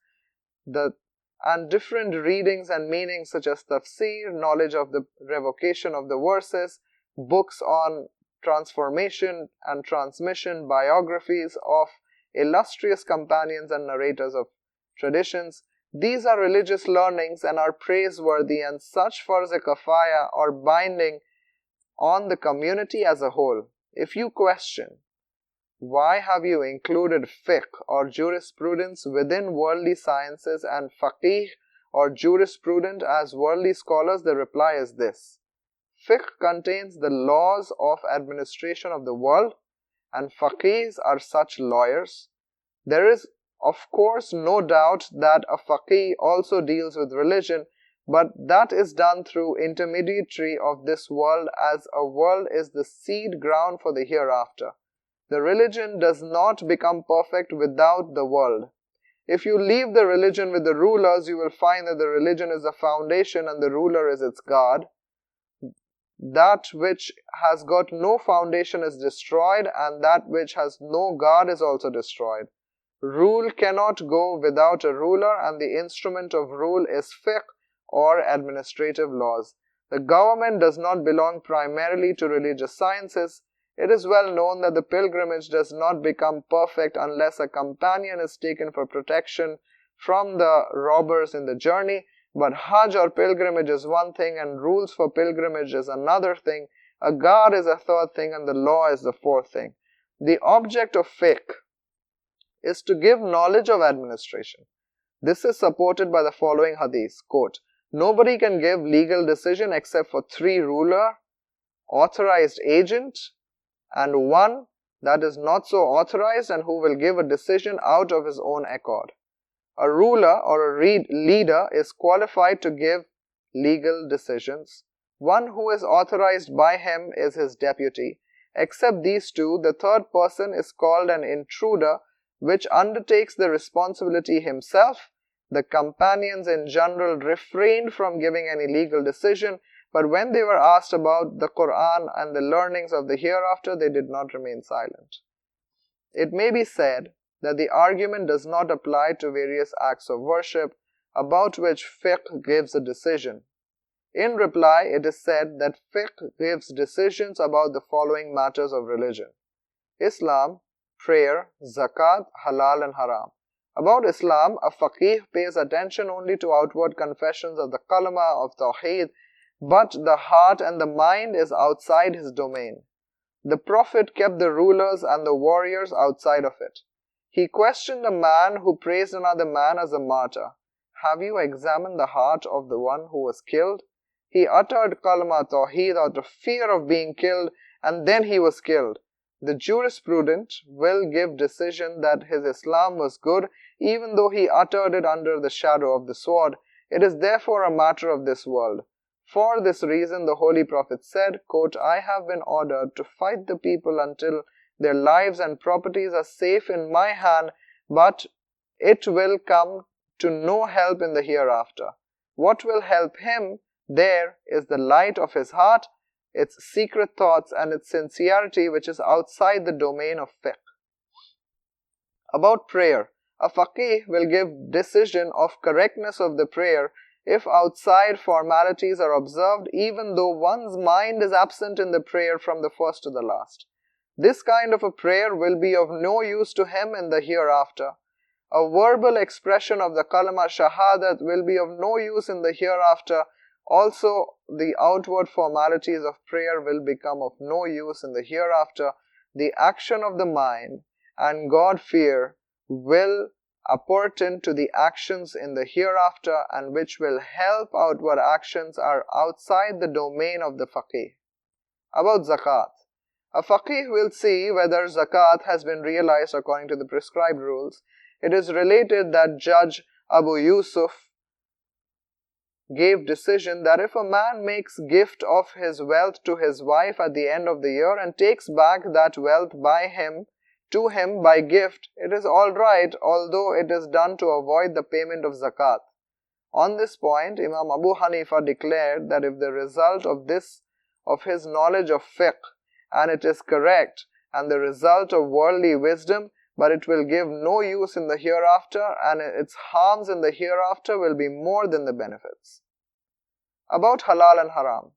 and different readings and meanings such as tafsir, knowledge of the revocation of the verses, books on transformation and transmission, biographies of illustrious companions and narrators of traditions. These are religious learnings and are praiseworthy, and such farz-e-kifaya or binding on the community as a whole. If you question, why have you included fiqh or jurisprudence within worldly sciences and faqih or jurisprudent as worldly scholars? The reply is this. Fiqh contains the laws of administration of the world, and faqihs are such lawyers. There is, of course, no doubt that a faqih also deals with religion, but that is done through intermediary of this world, as a world is the seed ground for the hereafter. The religion does not become perfect without the world. If you leave the religion with the rulers, you will find that the religion is the foundation and the ruler is its god. That which has got no foundation is destroyed, and that which has no god is also destroyed. Rule cannot go without a ruler, and the instrument of rule is fiqh or administrative laws. The government does not belong primarily to religious sciences. It is well known that the pilgrimage does not become perfect unless a companion is taken for protection from the robbers in the journey, but Hajj or pilgrimage is one thing and rules for pilgrimage is another thing, a guard is a third thing, and the law is the fourth thing. The object of fiqh is to give knowledge of administration. This is supported by the following hadith, quote, Nobody can give legal decision except for 3 ruler, authorized agent, and 1 that is not so authorized and who will give a decision out of his own accord. A ruler or a leader is qualified to give legal decisions. One who is authorized by him is his deputy. Except these 2, the 3rd person is called an intruder, which undertakes the responsibility himself. The companions in general refrained from giving any legal decision, but when they were asked about the Quran and the learnings of the hereafter, they did not remain silent. It may be said that the argument does not apply to various acts of worship about which fiqh gives a decision. In reply, it is said that fiqh gives decisions about the following matters of religion: Islam, prayer, zakat, halal and haram. About Islam, a faqih pays attention only to outward confessions of the kalima of tawheed, but the heart and the mind is outside his domain. The Prophet kept the rulers and the warriors outside of it. He questioned a man who praised another man as a martyr. Have you examined the heart of the one who was killed? He uttered kalima tawheed out of fear of being killed, and then he was killed. The jurisprudent will give decision that his Islam was good, even though he uttered it under the shadow of the sword. It is therefore a matter of this world. For this reason the Holy Prophet said, quote, I have been ordered to fight the people until their lives and properties are safe in my hand, but it will come to no help in the hereafter. What will help him there is the light of his heart, its secret thoughts and its sincerity, which is outside the domain of fiqh. About prayer, a faqih will give decision of correctness of the prayer if outside formalities are observed, even though one's mind is absent in the prayer from the first to the last. This kind of a prayer will be of no use to him in the hereafter. A verbal expression of the kalima shahadat will be of no use in the hereafter. Also, the outward formalities of prayer will become of no use in the hereafter. The action of the mind and God-fear will appertain to the actions in the hereafter, and which will help outward actions are outside the domain of the faqih. About zakat, a faqih will see whether zakat has been realized according to the prescribed rules. It is related that Judge Abu Yusuf gave decision that if a man makes gift of his wealth to his wife at the end of the year and takes back that wealth to him by gift, it is all right, although it is done to avoid the payment of zakat. On this point, Imam Abu Hanifa declared that if the result of his knowledge of fiqh, and it is correct, and the result of worldly wisdom, but it will give no use in the hereafter, and its harms in the hereafter will be more than the benefits. About halal and haram,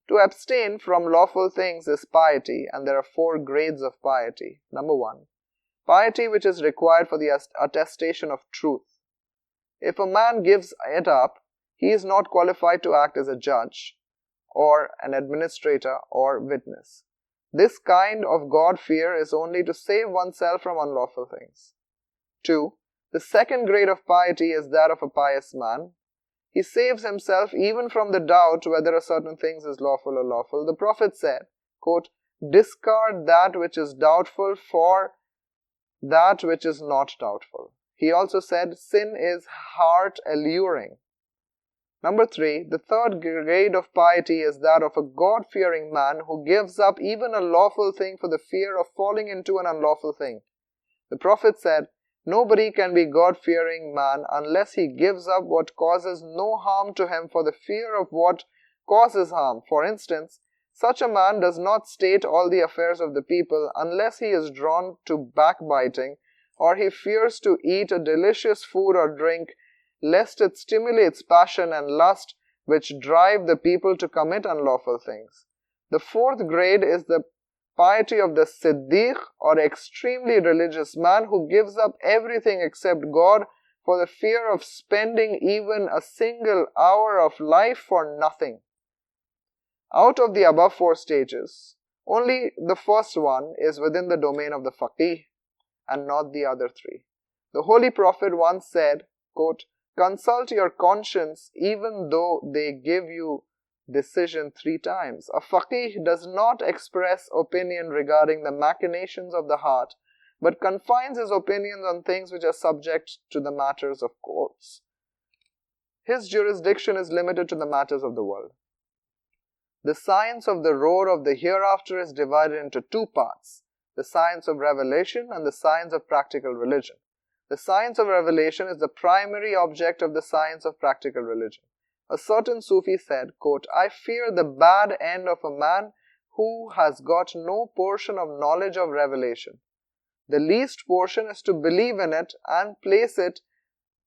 to abstain from lawful things is piety, and there are 4 grades of piety. Number 1, piety which is required for the attestation of truth. If a man gives it up, he is not qualified to act as a judge, or an administrator, or witness. This kind of God-fear is only to save oneself from unlawful things. 2. The second grade of piety is that of a pious man. He saves himself even from the doubt whether a certain thing is lawful or lawful. The Prophet said, quote, discard that which is doubtful for that which is not doubtful. He also said, sin is heart alluring. Number 3, the third grade of piety is that of a God-fearing man who gives up even a lawful thing for the fear of falling into an unlawful thing. The Prophet said, nobody can be God-fearing man unless he gives up what causes no harm to him for the fear of what causes harm. For instance, such a man does not state all the affairs of the people unless he is drawn to backbiting, or he fears to eat a delicious food or drink, lest it stimulates passion and lust, which drive the people to commit unlawful things. The 4th grade is the piety of the Siddiq, or extremely religious man who gives up everything except God for the fear of spending even a single hour of life for nothing. Out of the above 4 stages, only the first one is within the domain of the faqih and not the other 3. The Holy Prophet once said, quote, Consult your conscience even though they give you decision 3 times. A faqih does not express opinion regarding the machinations of the heart, but confines his opinions on things which are subject to the matters of courts. His jurisdiction is limited to the matters of the world. The science of the road of the hereafter is divided into 2 parts, the science of revelation and the science of practical religion. The science of revelation is the primary object of the science of practical religion. A certain Sufi said, quote, "I fear the bad end of a man who has got no portion of knowledge of revelation. The least portion is to believe in it and place it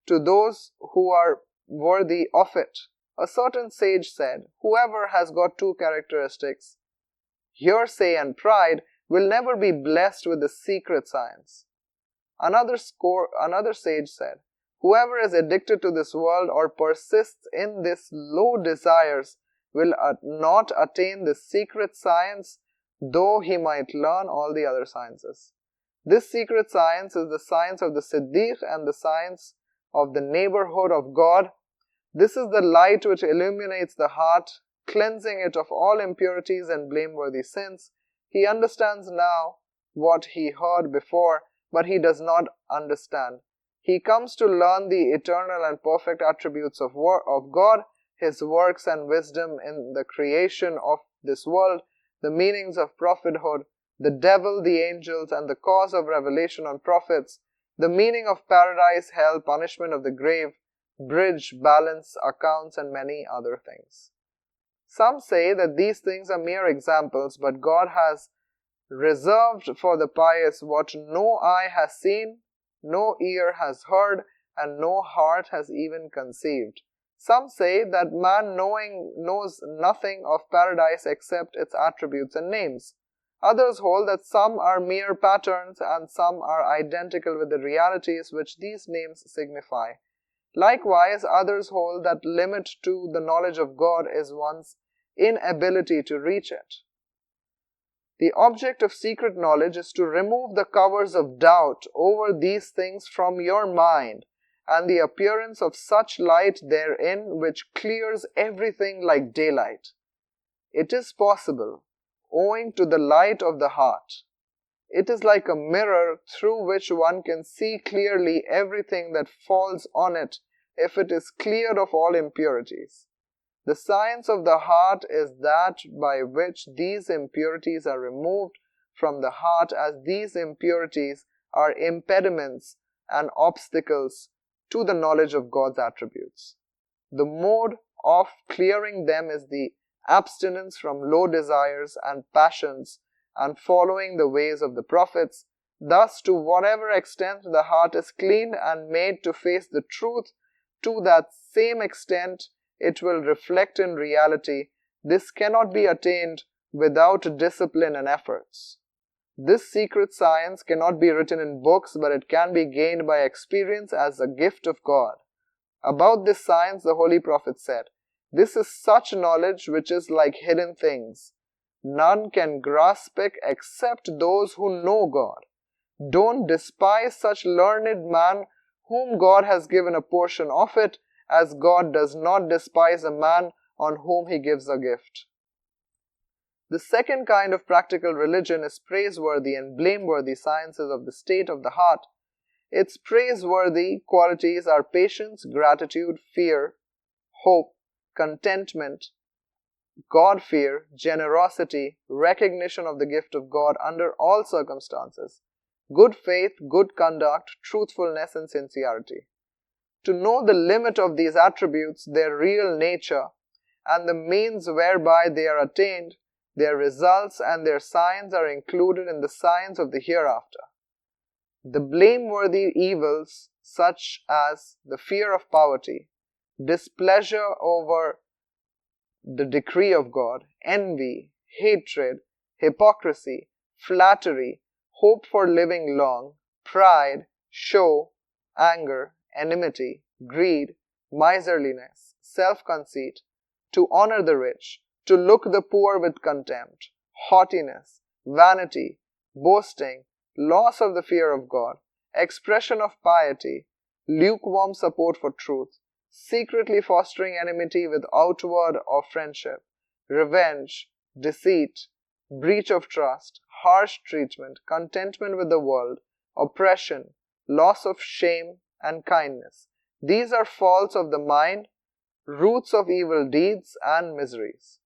to those who are worthy of it." A certain sage said, "Whoever has got 2 characteristics, hearsay and pride, will never be blessed with the secret science." Another sage said, "Whoever is addicted to this world or persists in this low desires will not attain the secret science, though he might learn all the other sciences." This secret science is the science of the Siddiq and the science of the neighborhood of God. This is the light which illuminates the heart, cleansing it of all impurities and blameworthy sins. He understands now what he heard before, but he does not understand. He comes to learn the eternal and perfect attributes of God, His works and wisdom in the creation of this world, the meanings of prophethood, the devil, the angels, and the cause of revelation on prophets, the meaning of paradise, hell, punishment of the grave, bridge, balance, accounts, and many other things. Some say that these things are mere examples, but God has reserved for the pious what no eye has seen, no ear has heard, and no heart has even conceived. Some say that man knows nothing of paradise except its attributes and names. Others hold that some are mere patterns and some are identical with the realities which these names signify. Likewise, others hold that limit to the knowledge of God is one's inability to reach it. The object of secret knowledge is to remove the covers of doubt over these things from your mind, and the appearance of such light therein which clears everything like daylight. It is possible, owing to the light of the heart. It is like a mirror through which one can see clearly everything that falls on it if it is cleared of all impurities. The science of the heart is that by which these impurities are removed from the heart, as these impurities are impediments and obstacles to the knowledge of God's attributes. The mode of clearing them is the abstinence from low desires and passions and following the ways of the prophets. Thus, to whatever extent the heart is cleaned and made to face the truth, to that same extent it will reflect in reality. This cannot be attained without discipline and efforts. This secret science cannot be written in books, but it can be gained by experience as a gift of God. About this science, the Holy Prophet said, "This is such knowledge which is like hidden things. None can grasp it except those who know God. Don't despise such learned man whom God has given a portion of it, as God does not despise a man on whom He gives a gift." The second kind of practical religion is praiseworthy and blameworthy sciences of the state of the heart. Its praiseworthy qualities are patience, gratitude, fear, hope, contentment, God-fear, generosity, recognition of the gift of God under all circumstances, good faith, good conduct, truthfulness, and sincerity. To know the limit of these attributes, their real nature, and the means whereby they are attained, their results and their signs are included in the science of the hereafter. The blameworthy evils, such as the fear of poverty, displeasure over the decree of God, envy, hatred, hypocrisy, flattery, hope for living long, pride, show, anger, enmity, greed, miserliness, self-conceit, to honor the rich, to look the poor with contempt, haughtiness, vanity, boasting, loss of the fear of God, expression of piety, lukewarm support for truth, secretly fostering enmity with outward or friendship, revenge, deceit, breach of trust, harsh treatment, contentment with the world, oppression, loss of shame and kindness. These are faults of the mind, roots of evil deeds and miseries.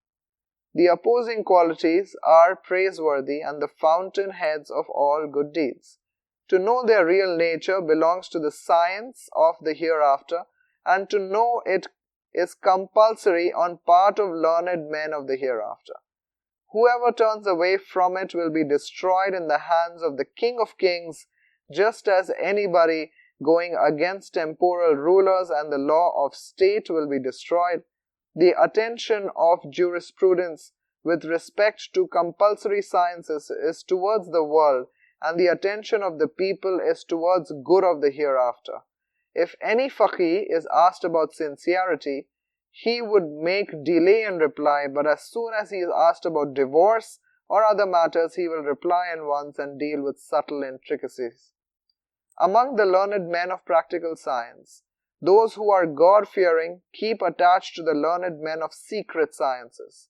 The opposing qualities are praiseworthy and the fountain heads of all good deeds. To know their real nature belongs to the science of the hereafter, and to know it is compulsory on part of learned men of the hereafter. Whoever turns away from it will be destroyed in the hands of the King of Kings, just as anybody going against temporal rulers and the law of state will be destroyed. The attention of jurisprudence with respect to compulsory sciences is towards the world, and the attention of the people is towards good of the hereafter. If any faqih is asked about sincerity, he would make delay in reply, but as soon as he is asked about divorce or other matters, he will reply at once and deal with subtle intricacies. Among the learned men of practical science, those who are God-fearing keep attached to the learned men of secret sciences.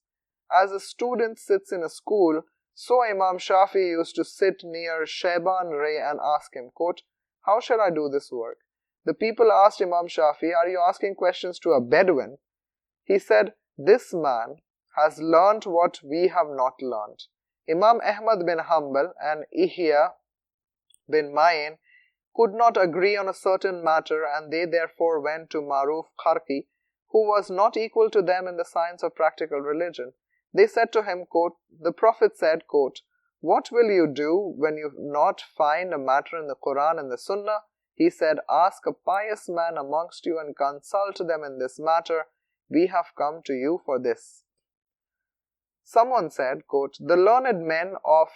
As a student sits in a school, so Imam Shafi used to sit near Shayban Ray and ask him, quote, "How shall I do this work?" The people asked Imam Shafi, "Are you asking questions to a Bedouin?" He said, "This man has learnt what we have not learnt." Imam Ahmad bin Hanbal and Ihya bin Ma'in could not agree on a certain matter, and they therefore went to Maruf Kharki, who was not equal to them in the science of practical religion. They said to him, quote, "The Prophet said, quote, 'What will you do when you not find a matter in the Quran and the Sunnah?' He said, 'Ask a pious man amongst you and consult them in this matter. We have come to you for this.'" Someone said, quote, "The learned men of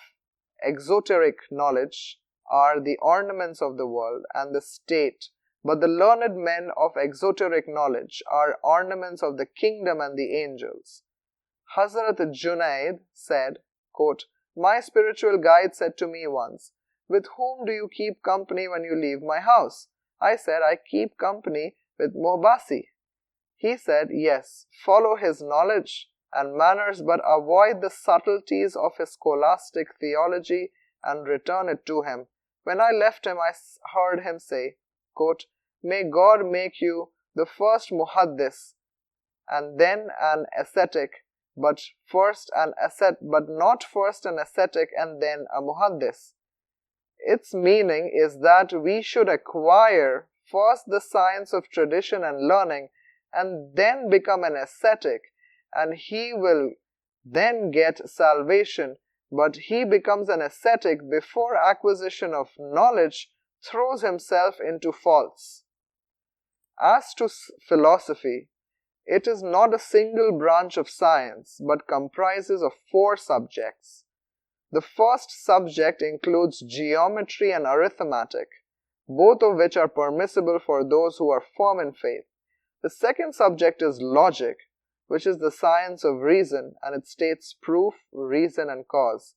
exoteric knowledge are the ornaments of the world and the state, but the learned men of exoteric knowledge are ornaments of the kingdom and the angels." Hazrat Junaid said, quote, "My spiritual guide said to me once, 'With whom do you keep company when you leave my house?' I said, 'I keep company with Mohbasi.' He said, 'Yes, follow his knowledge and manners, but avoid the subtleties of his scholastic theology and return it to him.' When I left him, I heard him say, quote, 'May God make you the first muhaddis and then an ascetic, but not first an ascetic and then a muhaddis.' Its meaning is that we should acquire first the science of tradition and learning and then become an ascetic, and he will then get salvation. But he becomes an ascetic before acquisition of knowledge throws himself into faults. As to philosophy, it is not a single branch of science, but comprises of 4 subjects. The first subject includes geometry and arithmetic, both of which are permissible for those who are firm in faith. The second subject is logic, which is the science of reason, and it states proof, reason, and cause.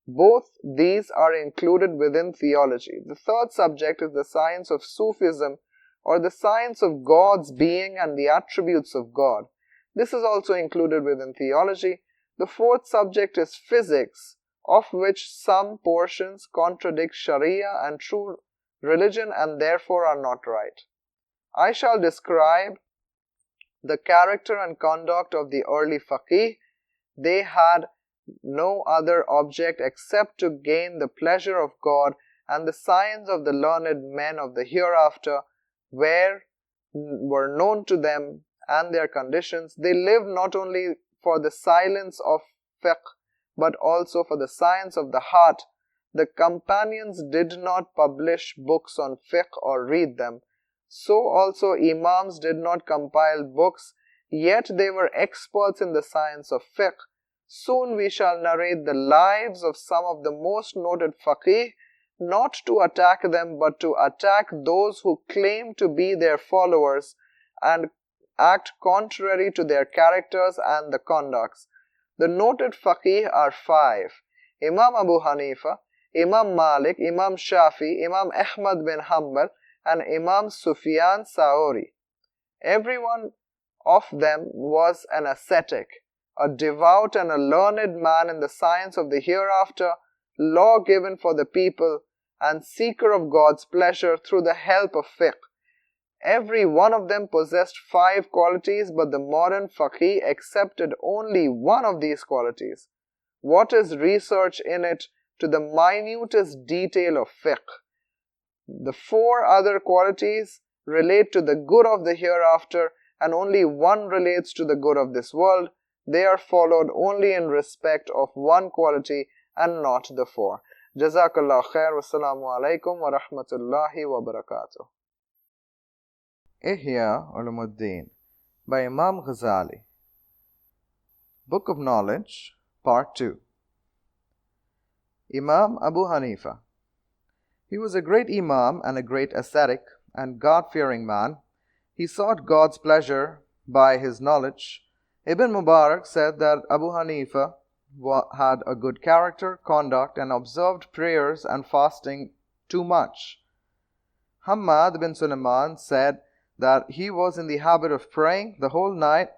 Both these are included within theology. The third subject is the science of Sufism, or the science of God's being and the attributes of God. This is also included within theology. The fourth subject is physics, of which some portions contradict Sharia and true religion and therefore are not right. I shall describe the character and conduct of the early faqih. They had no other object except to gain the pleasure of God, and the signs of the learned men of the hereafter were known to them and their conditions. They lived not only for the silence of fiqh, but also for the science of the heart. The companions did not publish books on fiqh or read them. So also imams did not compile books, yet they were experts in the science of fiqh. Soon we shall narrate the lives of some of the most noted faqih, not to attack them, but to attack those who claim to be their followers and act contrary to their characters and the conducts. The noted faqih are 5: Imam Abu Hanifa, Imam Malik, Imam Shafi, Imam Ahmad bin Hanbal, and Imam Sufyan Sauri. Every one of them was an ascetic, a devout and a learned man in the science of the hereafter, law given for the people, and seeker of God's pleasure through the help of fiqh. Every one of them possessed 5 qualities, but the modern faqih accepted only one of these qualities. What is research in it to the minutest detail of fiqh? The 4 other qualities relate to the good of the hereafter, and only one relates to the good of this world. They are followed only in respect of one quality and not the 4. Jazakallah khair. Wassalamu alaikum wa rahmatullahi wa barakatuh. Ihya Ulumuddin by Imam Ghazali. Book of Knowledge, Part 2. Imam Abu Hanifa. He was a great Imam and a great ascetic and God-fearing man. He sought God's pleasure by his knowledge. Ibn Mubarak said that Abu Hanifa had a good character, conduct, and observed prayers and fasting too much. Hammad bin Sulaiman said that he was in the habit of praying the whole night,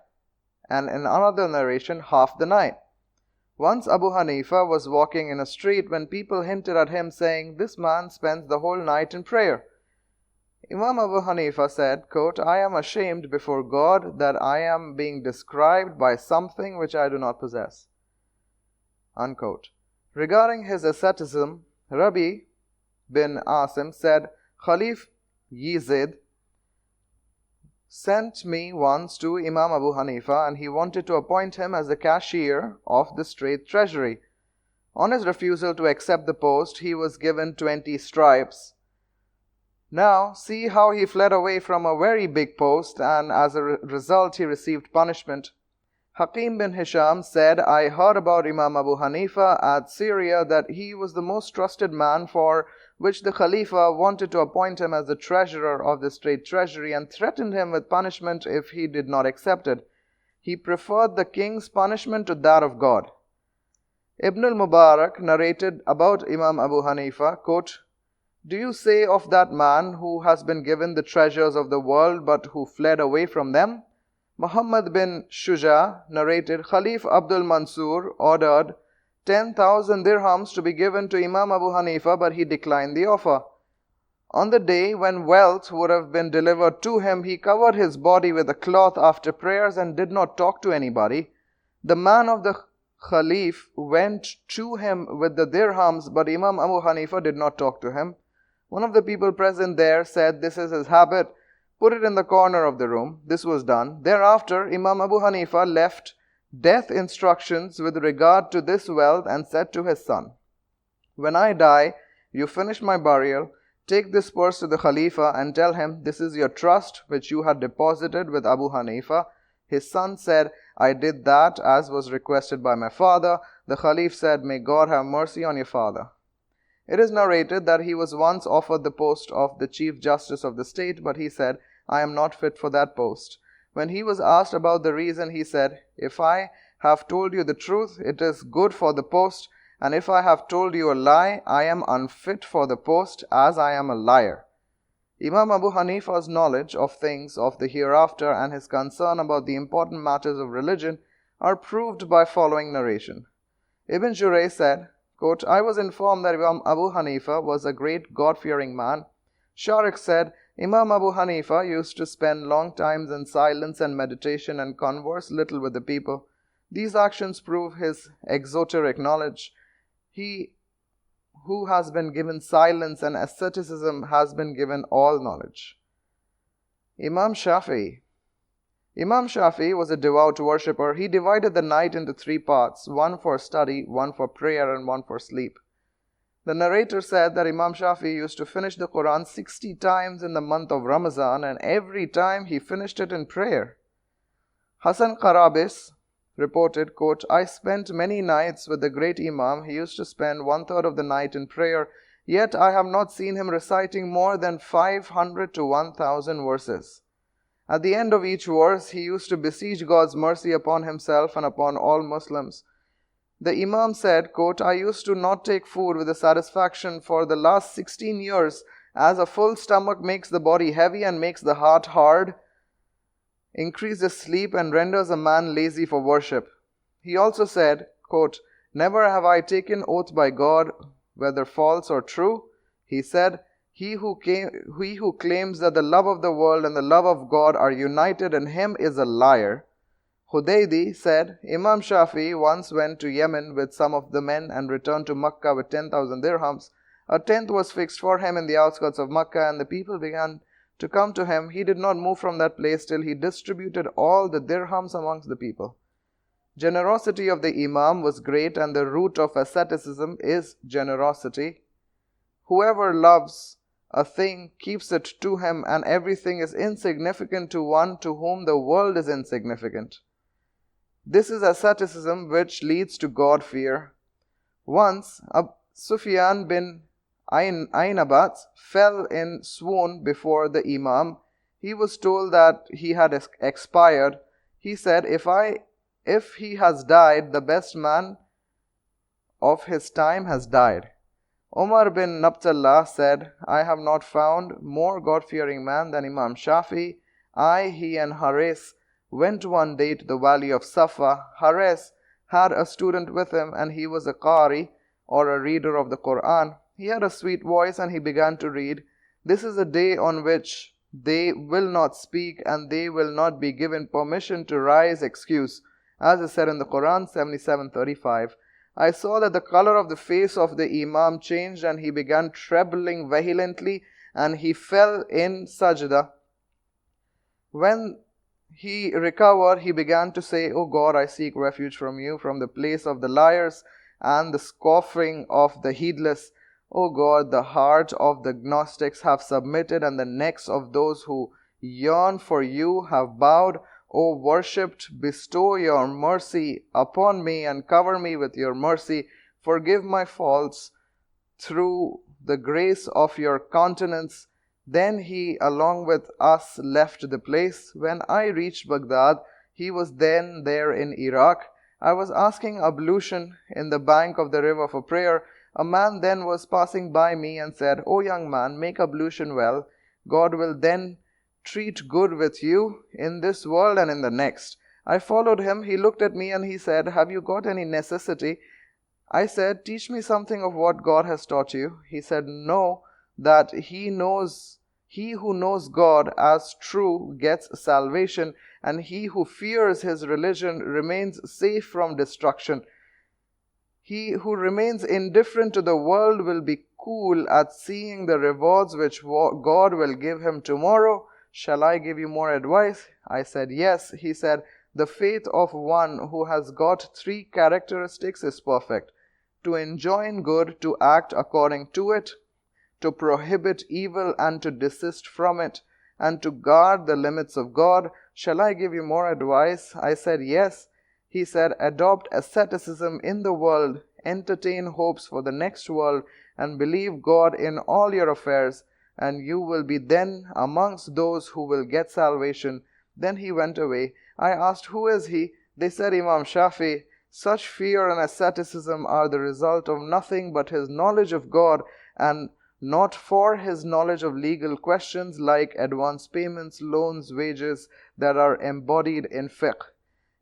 and in another narration, half the night. Once Abu Hanifa was walking in a street when people hinted at him, saying, "This man spends the whole night in prayer." Imam Abu Hanifa said, quote, "I am ashamed before God that I am being described by something which I do not possess." Unquote. Regarding his asceticism, Rabi bin Asim said, "Khalif Yazid sent me once to Imam Abu Hanifa, and he wanted to appoint him as the cashier of the state treasury. On his refusal to accept the post, he was given 20 stripes. Now, see how he fled away from a very big post, and as a result he received punishment." Hakim bin Hisham said, "I heard about Imam Abu Hanifa at Syria that he was the most trusted man, for which the Khalifa wanted to appoint him as the treasurer of the state treasury and threatened him with punishment if he did not accept it. He preferred the king's punishment to that of God." Ibn al-Mubarak narrated about Imam Abu Hanifa, quote, "Do you say of that man who has been given the treasures of the world but who fled away from them?" Muhammad bin Shuja narrated, "Khalif Abdul Mansur ordered 10,000 dirhams to be given to Imam Abu Hanifa, but he declined the offer. On the day when wealth would have been delivered to him, he covered his body with a cloth after prayers and did not talk to anybody. The man of the Khalif went to him with the dirhams, but Imam Abu Hanifa did not talk to him. One of the people present there said, 'This is his habit. Put it in the corner of the room.' This was done. Thereafter, Imam Abu Hanifa left death instructions with regard to this wealth and said to his son, 'When I die, you finish my burial, take this purse to the Khalifa and tell him, this is your trust which you had deposited with Abu Hanifa.' His son said, 'I did that as was requested by my father.' The Khalif said, 'May God have mercy on your father.' It is narrated that he was once offered the post of the Chief Justice of the state, but he said, 'I am not fit for that post.' When he was asked about the reason, he said, 'If I have told you the truth, it is good for the post, and if I have told you a lie, I am unfit for the post, as I am a liar.'" Imam Abu Hanifa's knowledge of things of the hereafter and his concern about the important matters of religion are proved by following narration. Ibn Jurayj said, quote, "I was informed that Imam Abu Hanifa was a great God-fearing man." Sharik said, "Imam Abu Hanifa used to spend long times in silence and meditation and converse little with the people. These actions prove his exoteric knowledge. He who has been given silence and asceticism has been given all knowledge." Imam Shafi'i. Imam Shafi'i was a devout worshipper. He divided the night into 3 parts, one for study, one for prayer, and one for sleep. The narrator said that Imam Shafi'i used to finish the Quran 60 times in the month of Ramadan, and every time he finished it in prayer. Hasan Qarabis reported, quote, "I spent many nights with the great Imam. He used to spend 1/3 of the night in prayer, yet I have not seen him reciting more than 500 to 1,000 verses. At the end of each verse, he used to beseech God's mercy upon himself and upon all Muslims. The Imam said, quote, "I used to not take food with the satisfaction for the last 16 years, As a full stomach makes the body heavy and makes the heart hard, increases sleep and renders a man lazy for worship. He also said, quote, "Never have I taken oath by God, whether false or true." He said, he who claims that the love of the world and the love of God are united in him is a liar. Hudaydi said, Imam Shafi once went to Yemen with some of the men and returned to Makkah with 10,000 dirhams. A tent was fixed for him in the outskirts of Makkah, and the people began to come to him. He did not move from that place till he distributed all the dirhams amongst the people. Generosity of the Imam was great, and the root of asceticism is generosity. Whoever loves a thing keeps it to him, and everything is insignificant to one to whom the world is insignificant. This is asceticism which leads to God-fear. Once, Sufyan bin Ainabat fell in swoon before the Imam. He was told that he had expired. He said, if he has died, the best man of his time has died. Omar bin Nabtallah said, I have not found more God-fearing man than Imam Shafi. He and Haris went one day to the valley of Safa. Haris had a student with him, and he was a Qari, or a reader of the Quran. He had a sweet voice, and he began to read. This is a day on which they will not speak, and they will not be given permission to raise excuse, as is said in the Quran 77:35. I saw that the color of the face of the Imam changed, and he began trembling vehemently, and he fell in sajda. When he recovered, he began to say, O God, I seek refuge from you, from the place of the liars and the scoffing of the heedless. O God, the heart of the Gnostics have submitted, and the necks of those who yearn for you have bowed. O worshipped, bestow your mercy upon me and cover me with your mercy. Forgive my faults through the grace of your countenance. Then he, along with us, left the place. When I reached Baghdad, he was then there in Iraq. I was asking ablution in the bank of the river for prayer. A man then was passing by me and said, O young man, make ablution well. God will then treat good with you in this world and in the next. I followed him. He looked at me and he said, Have you got any necessity? I said, Teach me something of what God has taught you. He said, Know that he who knows God as true gets salvation, and he who fears his religion remains safe from destruction. He who remains indifferent to the world will be cool at seeing the rewards which God will give him tomorrow. Shall I give you more advice? I said, Yes. He said, The faith of one who has got 3 characteristics is perfect: to enjoin good, to act according to it, to prohibit evil and to desist from it, and to guard the limits of God. Shall I give you more advice? I said, Yes. He said, Adopt asceticism in the world, entertain hopes for the next world, and believe God in all your affairs, and you will be then amongst those who will get salvation. Then he went away. I asked, Who is he? They said, Imam Shafi. Such fear and asceticism are the result of nothing but his knowledge of God, and not for his knowledge of legal questions like advance payments, loans, wages that are embodied in fiqh.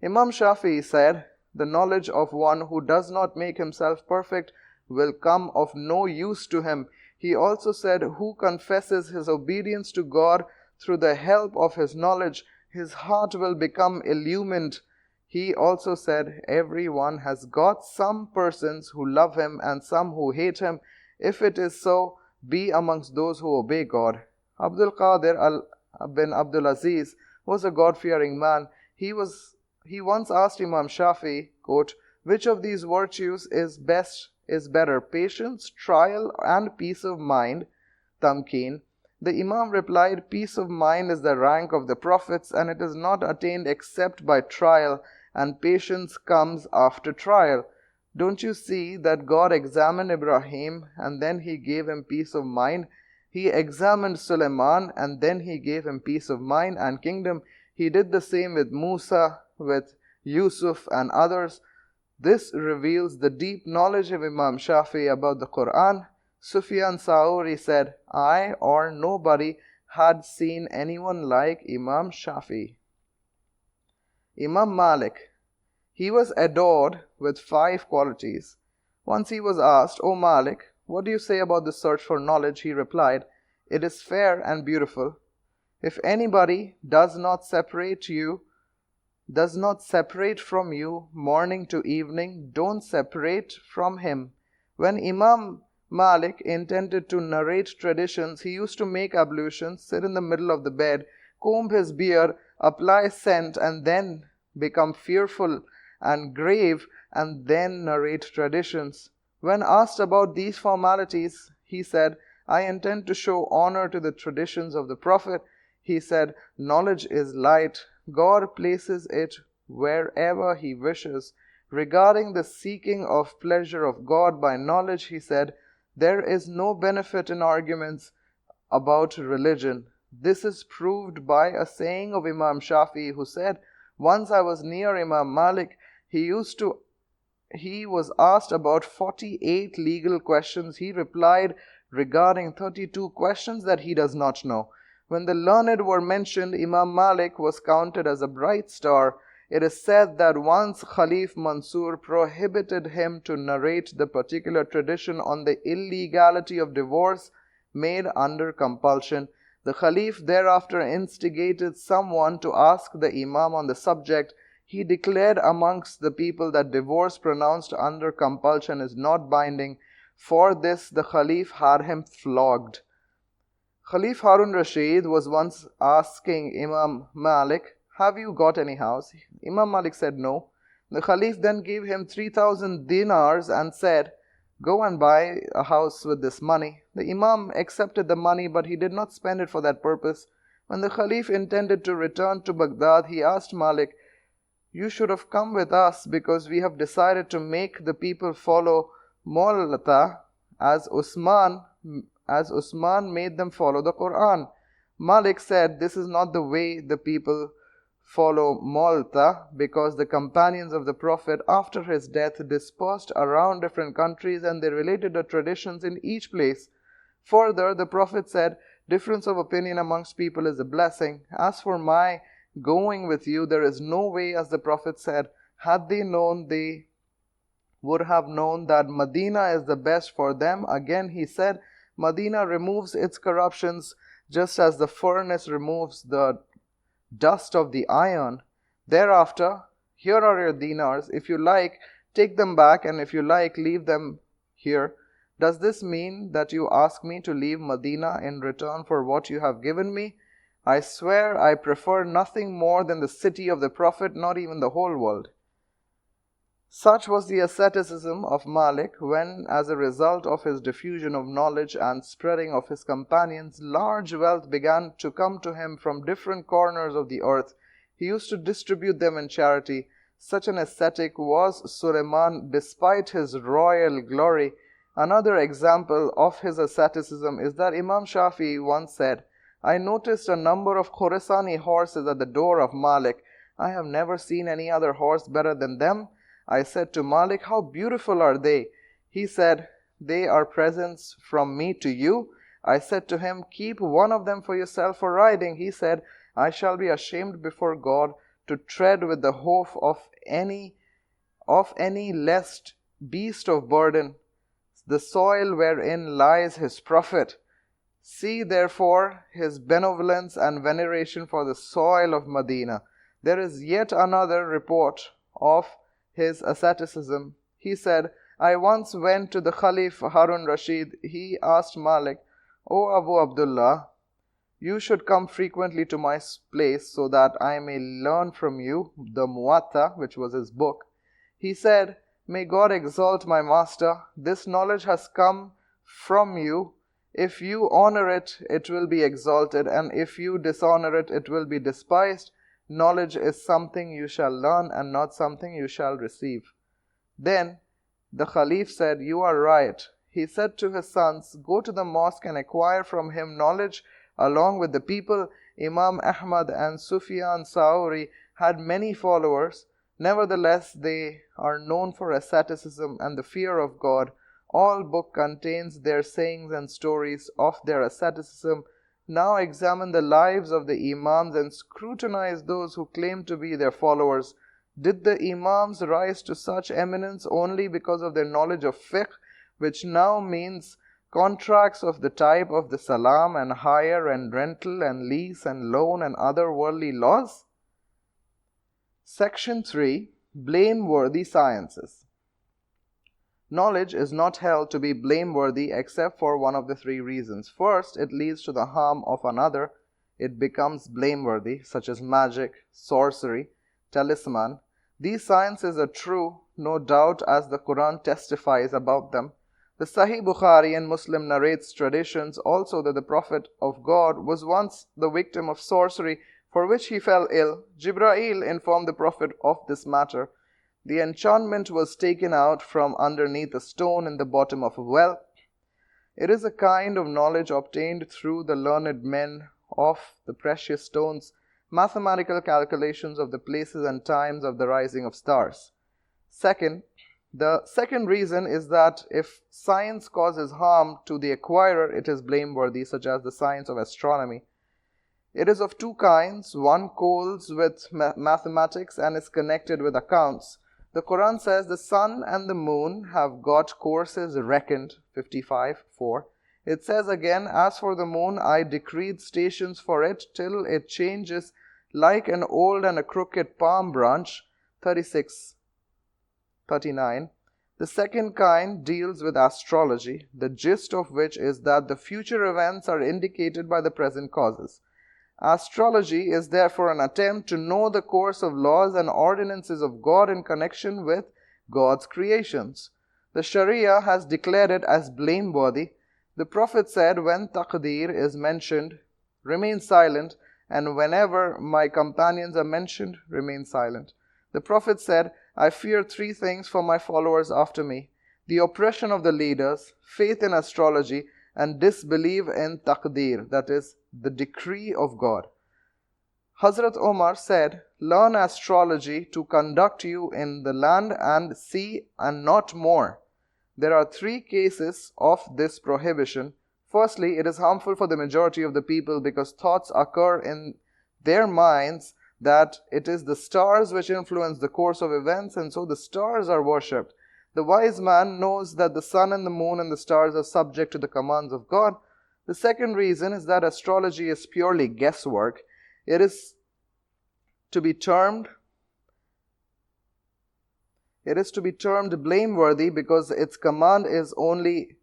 Imam Shafi said, The knowledge of one who does not make himself perfect will come of no use to him. He also said, Who confesses his obedience to God through the help of his knowledge, his heart will become illumined. He also said, Everyone has got some persons who love him and some who hate him. If it is so, be amongst those who obey God. Abdul Qadir bin Abdul Aziz was a God-fearing man. He once asked Imam Shafi, quote, Which of these virtues is better, patience, trial, and peace of mind? Tamkeen. The Imam replied, Peace of mind is the rank of the prophets, and it is not attained except by trial, and patience comes after trial. Don't you see that God examined Ibrahim, and then he gave him peace of mind? He examined Suleiman, and then he gave him peace of mind and kingdom. He did the same with Musa, with Yusuf, and others. This reveals the deep knowledge of Imam Shafi about the Quran. Sufyan Sauri said, I or nobody had seen anyone like Imam Shafi. Imam Malik, he was adored with 5 qualities. Once he was asked, O Malik, what do you say about the search for knowledge? He replied, it is fair and beautiful. If anybody does not separate from you morning to evening, don't separate from him. When Imam Malik intended to narrate traditions, he used to make ablutions, sit in the middle of the bed, comb his beard, apply scent, and then become fearful and grave, and then narrate traditions. When asked about these formalities, he said, I intend to show honor to the traditions of the Prophet. He said, knowledge is light. God places it wherever He wishes. Regarding the seeking of pleasure of God by knowledge, he said, there is no benefit in arguments about religion. This is proved by a saying of Imam Shafi, who said, once I was near Imam Malik. He was asked about 48 legal questions. He replied regarding 32 questions that he does not know. When the learned were mentioned, Imam Malik was counted as a bright star. It is said that once Khalif Mansur prohibited him to narrate the particular tradition on the illegality of divorce made under compulsion. The Khalif thereafter instigated someone to ask the Imam on the subject. He declared amongst the people that divorce pronounced under compulsion is not binding. For this, the Khalif had him flogged. Khalif Harun Rashid was once asking Imam Malik, have you got any house? Imam Malik said no. The Khalif then gave him 3,000 dinars and said, go and buy a house with this money. The Imam accepted the money, but he did not spend it for that purpose. When the Khalif intended to return to Baghdad, he asked Malik, you should have come with us because we have decided to make the people follow Mawlata as Usman made them follow the Quran. Malik said, this is not the way the people follow Mawlata, because the companions of the Prophet after his death dispersed around different countries and they related the traditions in each place. Further, the Prophet said, difference of opinion amongst people is a blessing. As for my going with you, there is no way, as the Prophet said, had they known, they would have known that Medina is the best for them. Again he said, Medina removes its corruptions just as the furnace removes the dust of the iron. Thereafter, here are your dinars. If you like, take them back, and if you like, leave them here. Does this mean that you ask me to leave Medina in return for what you have given me? I swear I prefer nothing more than the city of the Prophet, not even the whole world. Such was the asceticism of Malik when, as a result of his diffusion of knowledge and spreading of his companions, large wealth began to come to him from different corners of the earth. He used to distribute them in charity. Such an ascetic was Suleiman despite his royal glory. Another example of his asceticism is that Imam Shafi once said, I noticed a number of Khorasani horses at the door of Malik. I have never seen any other horse better than them. I said to Malik, how beautiful are they? He said, they are presents from me to you. I said to him, keep one of them for yourself for riding. He said, I shall be ashamed before God to tread with the hoof of any lest beast of burden the soil wherein lies his Prophet. See therefore his benevolence and veneration for the soil of Medina. There is yet another report of his asceticism. He said, I once went to the Khalif Harun Rashid. He asked Malik, O Abu Abdullah, you should come frequently to my place so that I may learn from you the Muwatta, which was his book. He said, may God exalt my master. This knowledge has come from you. If you honor it, it will be exalted, and if you dishonor it, it will be despised. Knowledge is something you shall learn and not something you shall receive. Then the Khalif said, you are right. He said to his sons, go to the mosque and acquire from him knowledge along with the people. Imam Ahmad and Sufyan Sauri had many followers. Nevertheless, they are known for asceticism and the fear of God. All book contains their sayings and stories of their asceticism. Now examine the lives of the Imams and scrutinize those who claim to be their followers. Did the Imams rise to such eminence only because of their knowledge of fiqh, which now means contracts of the type of the salam and hire and rental and lease and loan and other worldly laws? Section 3. Blameworthy sciences. Knowledge is not held to be blameworthy except for one of the three reasons. First, it leads to the harm of another. It becomes blameworthy, such as magic, sorcery, talisman. These sciences are true, no doubt, as the Quran testifies about them. The Sahih Bukhari and Muslim narrates traditions also that the Prophet of God was once the victim of sorcery, for which he fell ill. Jibreel informed the Prophet of this matter. The enchantment was taken out from underneath a stone in the bottom of a well. It is a kind of knowledge obtained through the learned men of the precious stones, mathematical calculations of the places and times of the rising of stars. The second reason is that if science causes harm to the acquirer, it is blameworthy, such as the science of astronomy. It is of two kinds. One calls with mathematics and is connected with accounts. The Quran says the sun and the moon have got courses reckoned, 55:4. It says again, as for the moon, I decreed stations for it till it changes like an old and a crooked palm branch, 36:39. The second kind deals with astrology, the gist of which is that the future events are indicated by the present causes. Astrology is therefore an attempt to know the course of laws and ordinances of God in connection with God's creations. The Sharia has declared it as blameworthy. The Prophet said, when taqdeer is mentioned, remain silent, and whenever my companions are mentioned, remain silent. The Prophet said, I fear three things for my followers after me: the oppression of the leaders, faith in astrology, and disbelief in taqdeer, that is, the decree of God. Hazrat Omar said, learn astrology to conduct you in the land and sea and not more. There are three cases of this prohibition. Firstly, it is harmful for the majority of the people because thoughts occur in their minds that it is the stars which influence the course of events, and so the stars are worshipped. The wise man knows that the sun and the moon and the stars are subject to the commands of God. The second reason is that astrology is purely guesswork. It is to be termed blameworthy because its command is only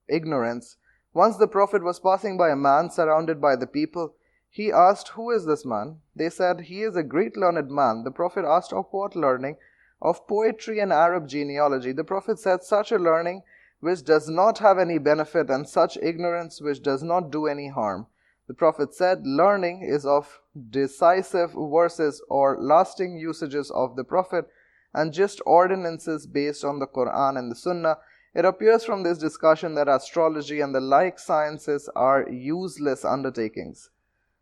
ignorance. Once the Prophet was passing by a man surrounded by the people. He asked, who is this man? They said, he is a great learned man. The Prophet asked, of what learning? Of poetry and Arab genealogy. The Prophet said, such a learning which does not have any benefit and such ignorance which does not do any harm. The Prophet said, learning is of decisive verses or lasting usages of the Prophet and just ordinances based on the Quran and the Sunnah. It appears from this discussion that astrology and the like sciences are useless undertakings.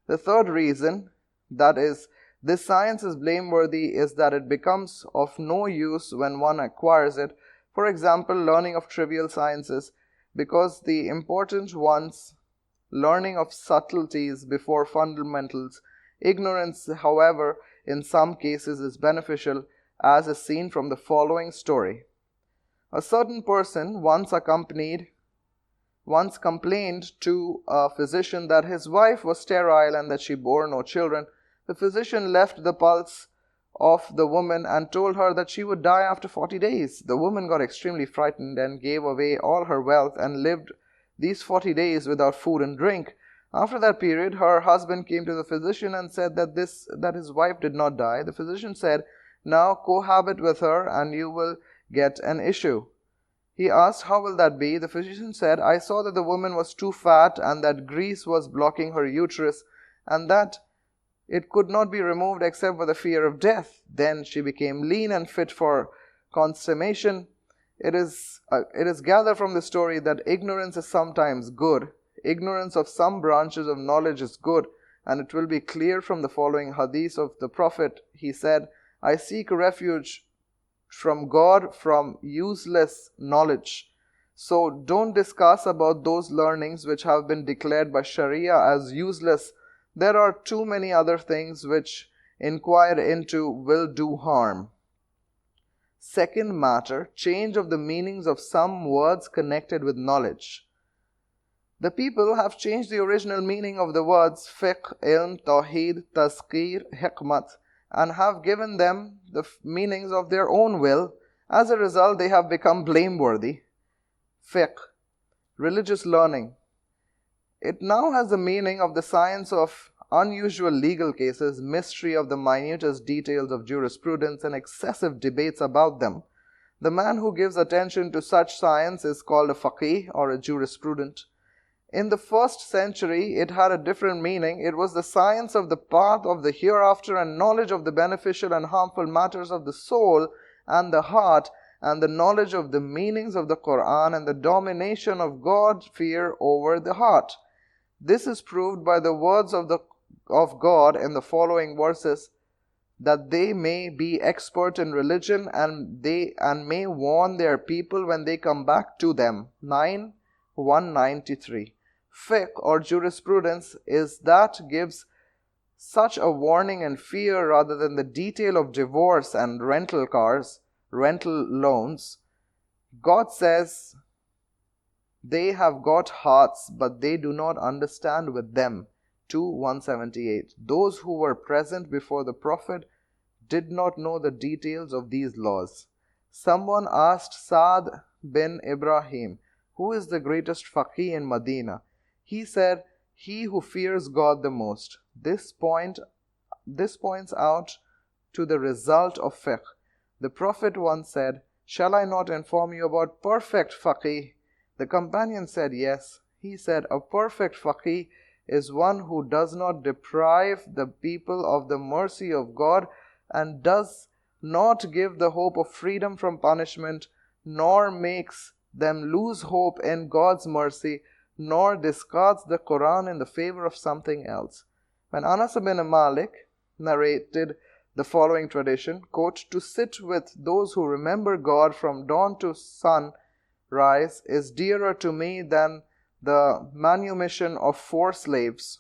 The third reason, that is, this science is blameworthy, is that it becomes of no use when one acquires it. For example, learning of trivial sciences, because the important ones, learning of subtleties before fundamentals. Ignorance, however, in some cases is beneficial, as is seen from the following story. A certain person once complained to a physician that his wife was sterile and that she bore no children. The physician left the pulse of the woman and told her that she would die after 40 days. The woman got extremely frightened and gave away all her wealth and lived these 40 days without food and drink. After that period, her husband came to the physician and said that his wife did not die. The physician said, now cohabit with her and you will get an issue. He asked, how will that be? The physician said, I saw that the woman was too fat and that grease was blocking her uterus and that it could not be removed except for the fear of death. Then she became lean and fit for consummation. It is gathered from the story that ignorance is sometimes good. Ignorance of some branches of knowledge is good, and it will be clear from the following hadith of the Prophet. He said, I seek refuge from God from useless knowledge. So don't discuss about those learnings which have been declared by Sharia as useless. There are too many other things which inquire into will do harm. Second matter, change of the meanings of some words connected with knowledge. The people have changed the original meaning of the words fiqh, ilm, tawheed, tazkir, hikmat, and have given them the meanings of their own will. As a result, they have become blameworthy. Fiqh, religious learning. It now has the meaning of the science of unusual legal cases, mystery of the minutest details of jurisprudence, and excessive debates about them. The man who gives attention to such science is called a faqih or a jurisprudent. In the first century, it had a different meaning. It was the science of the path of the hereafter and knowledge of the beneficial and harmful matters of the soul and the heart, and the knowledge of the meanings of the Quran and the domination of God's fear over the heart. This is proved by the words of God in the following verses, that they may be expert in religion and may warn their people when they come back to them. 9:193. Fiqh or jurisprudence is that gives such a warning and fear rather than the detail of divorce and rental cars, rental loans. God says, they have got hearts, but they do not understand with them. 2:178. Those who were present before the Prophet did not know the details of these laws. Someone asked Saad bin Ibrahim, who is the greatest faqih in Medina? He said, he who fears God the most. This points out to the result of fiqh. The Prophet once said, shall I not inform you about perfect faqih? The companion said, yes. He said, a perfect faqih is one who does not deprive the people of the mercy of God and does not give the hope of freedom from punishment, nor makes them lose hope in God's mercy, nor discards the Quran in the favor of something else. When Anas bin Malik narrated the following tradition, quote, to sit with those who remember God from dawn to sunrise is dearer to me than the manumission of 4 slaves.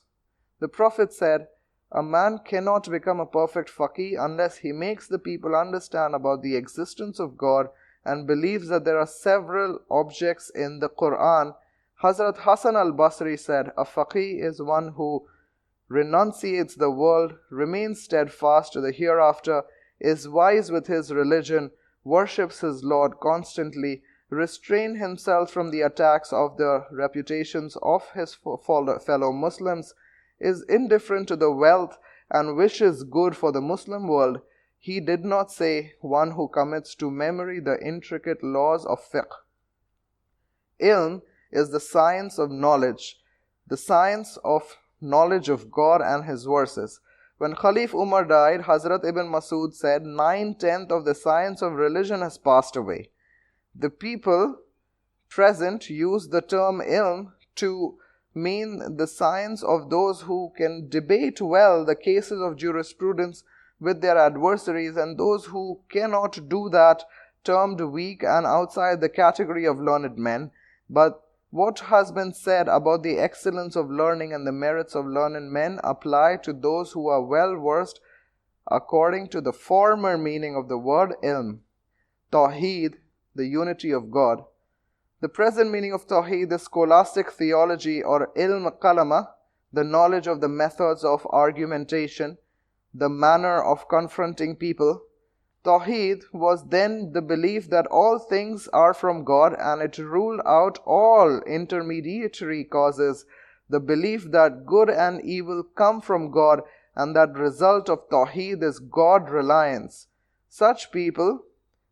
The Prophet said, a man cannot become a perfect faqih unless he makes the people understand about the existence of God and believes that there are several objects in the Quran. Hazrat Hassan al-Basri said, a faqih is one who renunciates the world, remains steadfast to the hereafter, is wise with his religion, worships his Lord constantly, restrains himself from the attacks of the reputations of his fellow Muslims, is indifferent to the wealth and wishes good for the Muslim world. He did not say one who commits to memory the intricate laws of fiqh. Ilm is the science of knowledge, the science of knowledge of God and His verses. When Khalif Umar died, Hazrat Ibn Masud said, 9/10 of the science of religion has passed away. The people present use the term ilm to mean the science of those who can debate well the cases of jurisprudence with their adversaries, and those who cannot do that termed weak and outside the category of learned men. But what has been said about the excellence of learning and the merits of learned men apply to those who are well versed according to the former meaning of the word ilm. Tawheed, the unity of God. The present meaning of Tawheed is scholastic theology or ilm kalama, the knowledge of the methods of argumentation, the manner of confronting people. Tawheed was then the belief that all things are from God, and it ruled out all intermediary causes, the belief that good and evil come from God, and that result of Tawheed is God reliance. Such people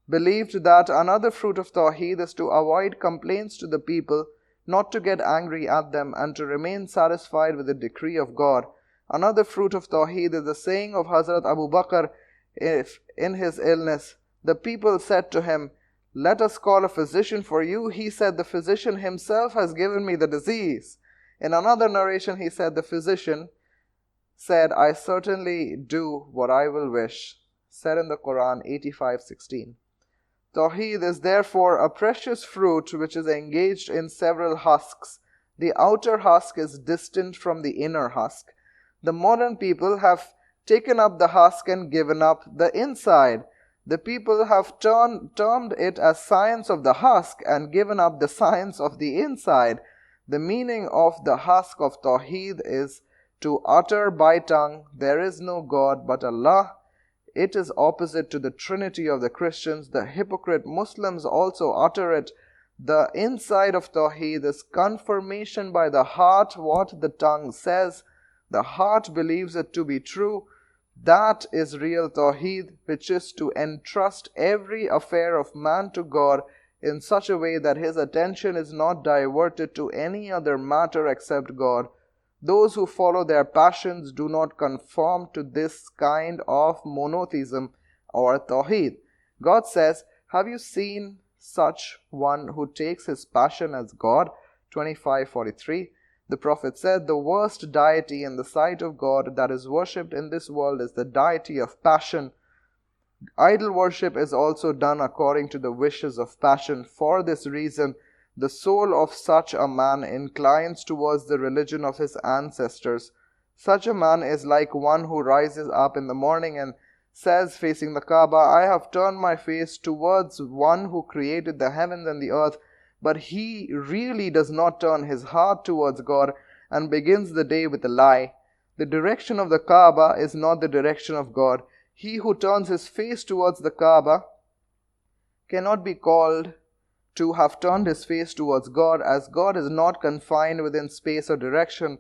believed that another fruit of Tawheed is to avoid complaints to the people, not to get angry at them, and to remain satisfied with the decree of God. Another fruit of Tawheed is the saying of Hazrat Abu Bakr if in his illness the people said to him, let us call a physician for you. He said, the physician himself has given me the disease. In another narration he said, the physician said, I certainly do what I will wish. Said in the Quran 85:16. Tawheed is therefore a precious fruit which is engaged in several husks. The outer husk is distant from the inner husk. The modern people have taken up the husk and given up the inside. The people have termed it as science of the husk and given up the science of the inside. The meaning of the husk of Tawheed is to utter by tongue, there is no God but Allah. It is opposite to the Trinity of the Christians. The hypocrite Muslims also utter it. The inside of Tawheed is confirmation by the heart what the tongue says. The heart believes it to be true. That is real Tawheed, which is to entrust every affair of man to God in such a way that his attention is not diverted to any other matter except God. Those who follow their passions do not conform to this kind of monotheism or Tawheed. God says, have you seen such one who takes his passion as God? 25:43. The Prophet said, the worst deity in the sight of God that is worshipped in this world is the deity of passion. Idol worship is also done according to the wishes of passion. For this reason, the soul of such a man inclines towards the religion of his ancestors. Such a man is like one who rises up in the morning and says, facing the Kaaba, I have turned my face towards one who created the heavens and the earth, but he really does not turn his heart towards God and begins the day with a lie. The direction of the Kaaba is not the direction of God. He who turns his face towards the Kaaba cannot be called to have turned his face towards God, as God is not confined within space or direction.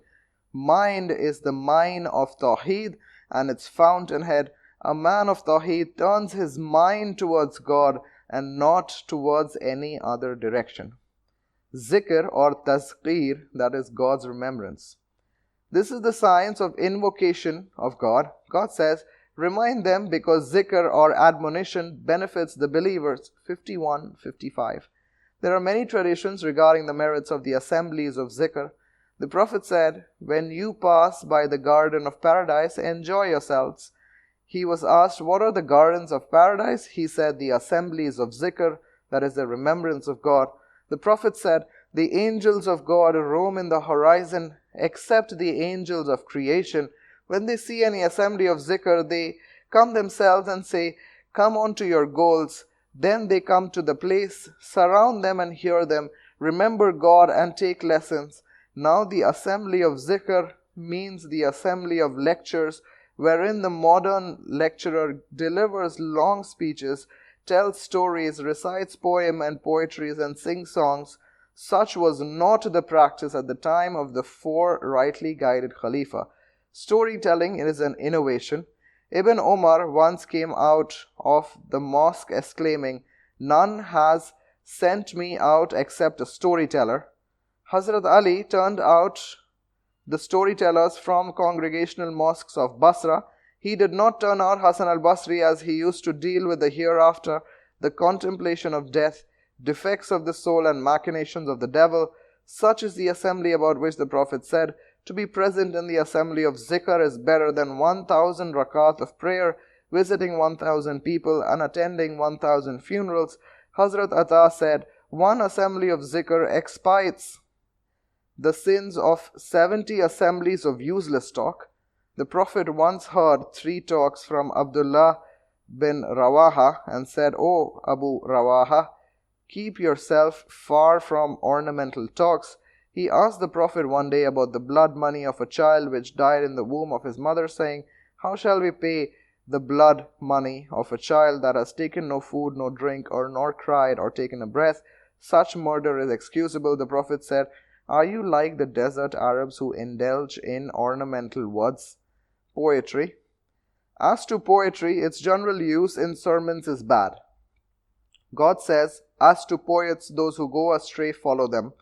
Mind is the mine of Tawheed and its fountainhead. A man of Tawheed turns his mind towards God and not towards any other direction. Zikr or tazkir, that is God's remembrance. This is the science of invocation of God. God says, remind them because zikr or admonition benefits the believers. 51:55. There are many traditions regarding the merits of the assemblies of zikr. The Prophet said, when you pass by the garden of paradise, enjoy yourselves. He was asked, what are the gardens of paradise? He said, the assemblies of zikr, that is the remembrance of God. The Prophet said, the angels of God roam in the horizon except the angels of creation. When they see any assembly of zikr, they come themselves and say, come on to your goals. Then they come to the place, surround them and hear them, remember God and take lessons. Now the assembly of zikr means the assembly of lectures, wherein the modern lecturer delivers long speeches, tells stories, recites poems and poetries, and sings songs. Such was not the practice at the time of the four rightly guided Khalifa. Storytelling is an innovation. Ibn Omar once came out of the mosque exclaiming, none has sent me out except a storyteller. Hazrat Ali turned out the storytellers from congregational mosques of Basra. He did not turn out Hasan al-Basri, as he used to deal with the hereafter, the contemplation of death, defects of the soul and machinations of the devil. Such is the assembly about which the Prophet said, to be present in the assembly of zikr is better than 1,000 rakat of prayer, visiting 1,000 people and attending 1,000 funerals. Hazrat Atta said, one assembly of zikr expiates the sins of 70 assemblies of useless talk. The Prophet once heard 3 talks from Abdullah bin Rawaha and said, O Abu Rawaha, keep yourself far from ornamental talks. He asked the Prophet one day about the blood money of a child which died in the womb of his mother, saying, how shall we pay the blood money of a child that has taken no food, no drink, or nor cried, or taken a breath? Such murder is excusable. The Prophet said, are you like the desert Arabs who indulge in ornamental words? Poetry. As to poetry, its general use in sermons is bad. God says, as to poets, those who go astray follow them.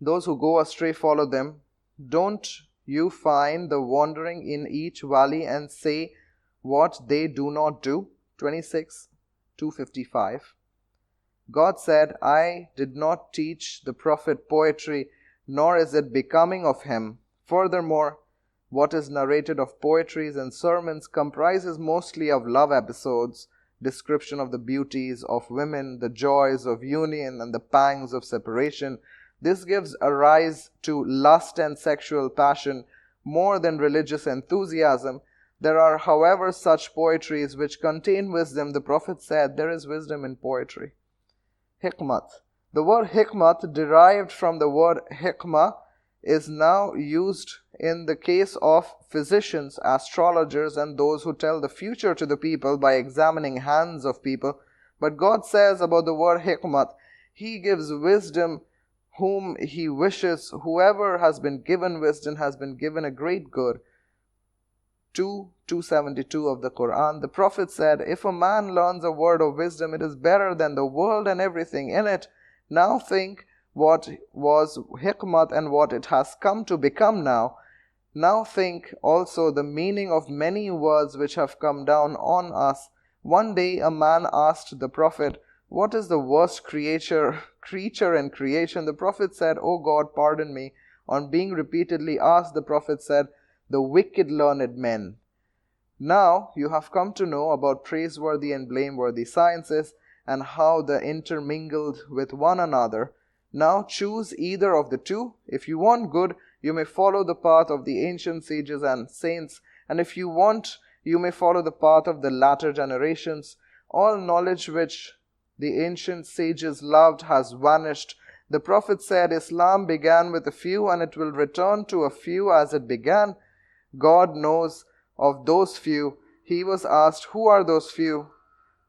Those who go astray follow them. Don't you find the wandering in each valley and say what they do not do? 26:255. God said, I did not teach the Prophet poetry, nor is it becoming of him. Furthermore, what is narrated of poetries and sermons comprises mostly of love episodes, description of the beauties of women, the joys of union, and the pangs of separation. This gives a rise to lust and sexual passion more than religious enthusiasm. There are, however, such poetries which contain wisdom. The Prophet said, there is wisdom in poetry. Hikmat. The word hikmat, derived from the word hikmah, is now used in the case of physicians, astrologers, and those who tell the future to the people by examining hands of people. But God says about the word hikmat, He gives wisdom whom He wishes. Whoever has been given wisdom has been given a great good. 272 of the Quran. The Prophet said, if a man learns a word of wisdom, it is better than the world and everything in it. Now think what was hikmat and what it has come to become now. Now think also the meaning of many words which have come down on us. One day a man asked the Prophet, what is the worst creature in creation? The Prophet said, O God, pardon me. On being repeatedly asked, the Prophet said, the wicked learned men. Now you have come to know about praiseworthy and blameworthy sciences and how they intermingled with one another. Now choose either of the two. If you want good, you may follow the path of the ancient sages and saints, and if you want, you may follow the path of the latter generations. All knowledge which the ancient sages loved has vanished. The Prophet said, Islam began with a few and it will return to a few as it began. God knows of those few. He was asked, who are those few?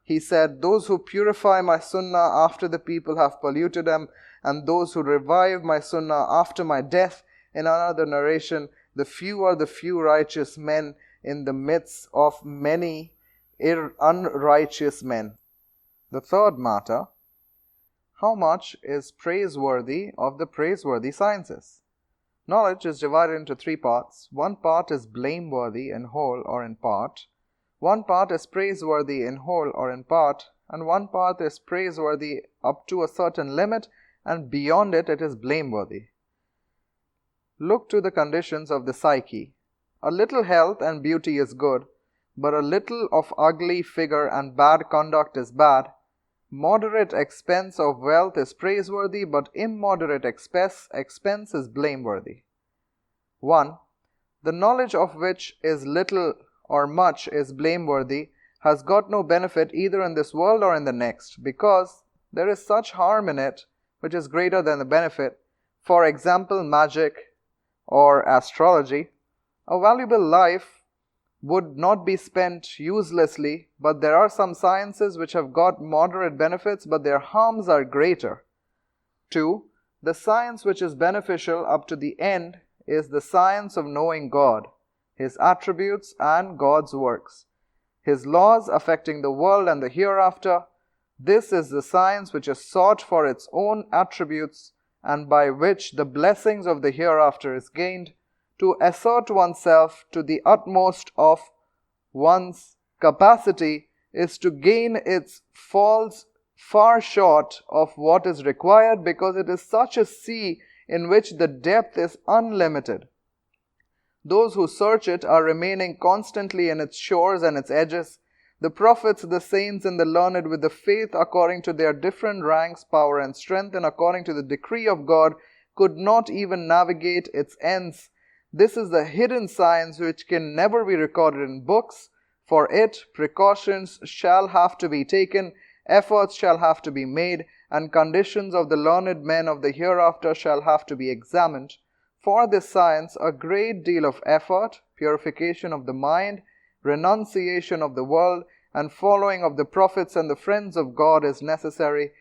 He said, those who purify my sunnah after the people have polluted them, and those who revive my sunnah after my death. In another narration, the few are the few righteous men in the midst of many unrighteous men. The third matter, how much is praiseworthy of the praiseworthy sciences? Knowledge is divided into three parts. One part is blameworthy in whole or in part. One part is praiseworthy in whole or in part. And one part is praiseworthy up to a certain limit, and beyond it, it is blameworthy. Look to the conditions of the psyche. A little health and beauty is good, but a little of ugly figure and bad conduct is bad. Moderate expense of wealth is praiseworthy, but immoderate expense is blameworthy. 1. The knowledge of which is little or much is blameworthy has got no benefit either in this world or in the next, because there is such harm in it which is greater than the benefit. For example, magic or astrology. A valuable life would not be spent uselessly, but there are some sciences which have got moderate benefits, but their harms are greater. 2. The science which is beneficial up to the end is the science of knowing God, His attributes and God's works, His laws affecting the world and the hereafter. This is the science which is sought for its own attributes and by which the blessings of the hereafter is gained. To assert oneself to the utmost of one's capacity is to gain its falls far short of what is required, because it is such a sea in which the depth is unlimited. Those who search it are remaining constantly in its shores and its edges. The prophets, the saints, and the learned with the faith according to their different ranks, power, and strength, and according to the decree of God, could not even navigate its ends. This is the hidden science which can never be recorded in books. For it, precautions shall have to be taken, efforts shall have to be made, and conditions of the learned men of the hereafter shall have to be examined. For this science, a great deal of effort, purification of the mind, renunciation of the world, and following of the prophets and the friends of God is necessary.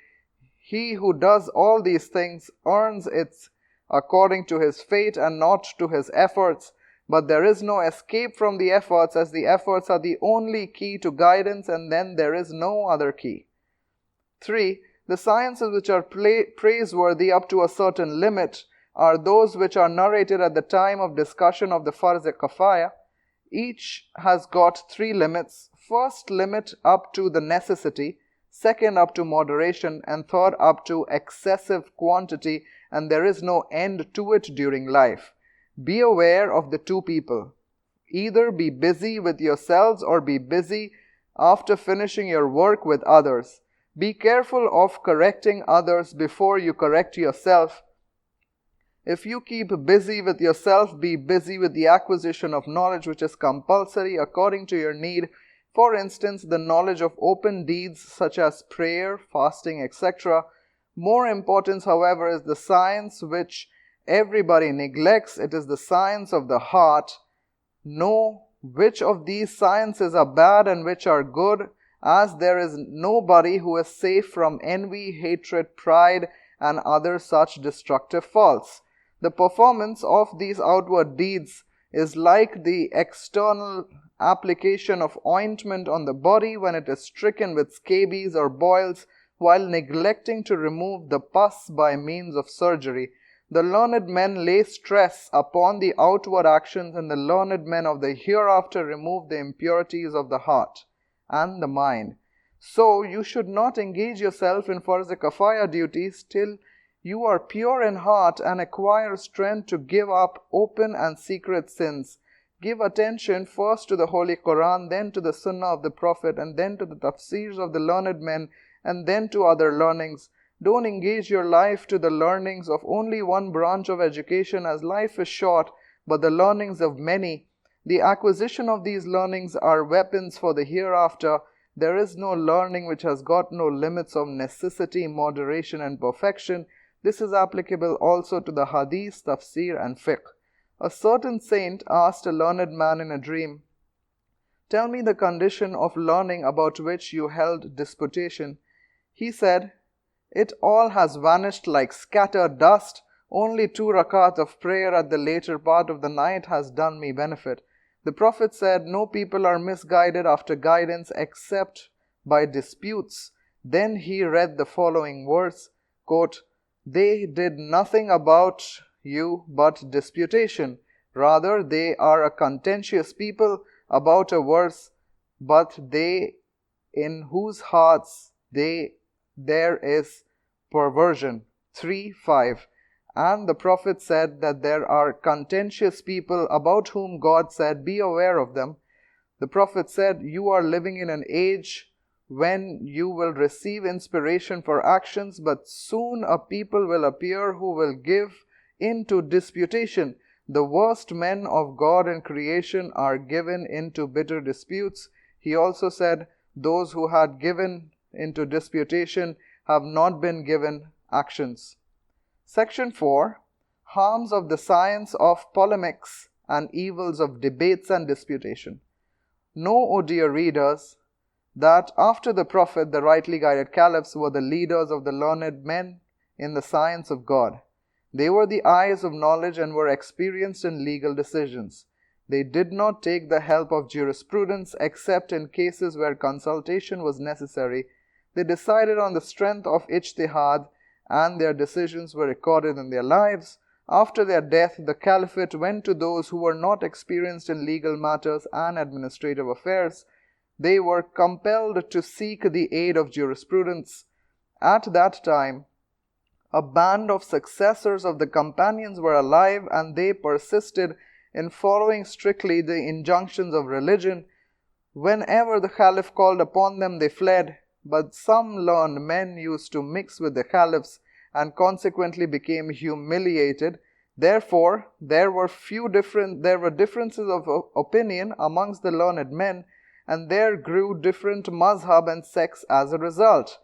He who does all these things earns it according to his fate and not to his efforts. But there is no escape from the efforts, as the efforts are the only key to guidance, and then there is no other key. 3. The sciences which are praiseworthy up to a certain limit are those which are narrated at the time of discussion of the Farz-e-Kafaya. Each has got 3 limits. First limit up to the necessity, second up to moderation, and third up to excessive quantity, and there is no end to it during life. Be aware of the 2 people. Either be busy with yourselves or be busy after finishing your work with others. Be careful of correcting others before you correct yourself. If you keep busy with yourself, be busy with the acquisition of knowledge which is compulsory according to your need. For instance, the knowledge of open deeds such as prayer, fasting, etc. More important, however, is the science which everybody neglects. It is the science of the heart. Know which of these sciences are bad and which are good, as there is nobody who is safe from envy, hatred, pride, and other such destructive faults. The performance of these outward deeds is like the external application of ointment on the body when it is stricken with scabies or boils, while neglecting to remove the pus by means of surgery. The learned men lay stress upon the outward actions, and the learned men of the hereafter remove the impurities of the heart and the mind. So you should not engage yourself in farz kafaya duties till you are pure in heart and acquire strength to give up open and secret sins. Give attention first to the Holy Quran, then to the Sunnah of the Prophet, and then to the tafsirs of the learned men, and then to other learnings. Don't engage your life to the learnings of only one branch of education, as life is short, but the learnings of many. The acquisition of these learnings are weapons for the hereafter. There is no learning which has got no limits of necessity, moderation, and perfection. This is applicable also to the hadith, tafsir, and fiqh. A certain saint asked a learned man in a dream, "Tell me the condition of learning about which you held disputation." He said, "It all has vanished like scattered dust. Only 2 rakat of prayer at the later part of the night has done me benefit." The Prophet said, "No people are misguided after guidance except by disputes." Then he read the following verse, quote, "They did nothing about you but disputation. Rather, they are a contentious people about a verse, but they in whose hearts there is perversion." 3:5. And the Prophet said that there are contentious people about whom God said, "Be aware of them." The Prophet said, "You are living in an age when you will receive inspiration for actions, but soon a people will appear who will give into disputation. The worst men of God and creation are given into bitter disputes." He also said, "Those who had given into disputation have not been given actions." Section 4. Harms of the science of polemics and evils of debates and disputation. Know, O dear readers, that after the Prophet, the rightly guided caliphs were the leaders of the learned men in the science of God. They were the eyes of knowledge and were experienced in legal decisions. They did not take the help of jurisprudence except in cases where consultation was necessary. They decided on the strength of ijtihad, and their decisions were recorded in their lives. After their death, the caliphate went to those who were not experienced in legal matters and administrative affairs. They were compelled to seek the aid of jurisprudence. At that time, a band of successors of the companions were alive, and they persisted in following strictly the injunctions of religion. Whenever the Caliph called upon them, they fled. But some learned men used to mix with the Caliphs and consequently became humiliated. Therefore, there were differences of opinion amongst the learned men, and there grew different mazhab and sects as a result.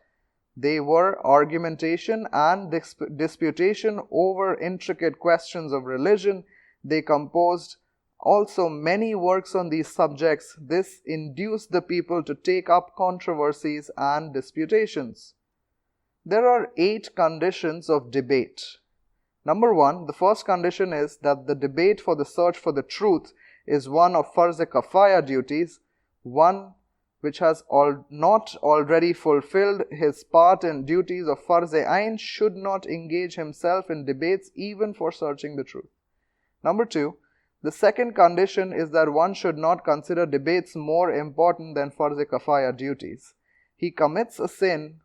They were argumentation and disputation over intricate questions of religion. They composed also many works on these subjects. This induced the people to take up controversies and disputations. There are 8 conditions of debate. Number 1, the first condition is that the debate for the search for the truth is one of farz kafaya duties. One which has not already fulfilled his part and duties of farz ain should not engage himself in debates even for searching the truth. Number 2, the second condition is that one should not consider debates more important than farz kafaya duties. He commits a sin,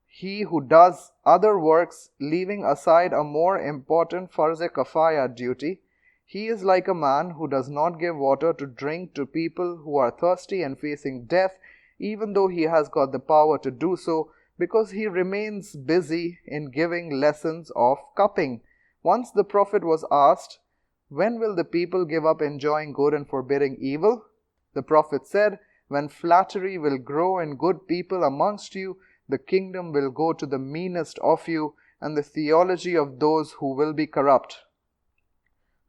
he who does other works, leaving aside a more important farz kafaya duty. He is like a man who does not give water to drink to people who are thirsty and facing death. even though he has got the power to do so, because he remains busy in giving lessons of cupping. Once the Prophet was asked, "When will the people give up enjoying good and forbidding evil?" The Prophet said, "When flattery will grow in good people amongst you, the kingdom will go to the meanest of you, and the theology of those who will be corrupt."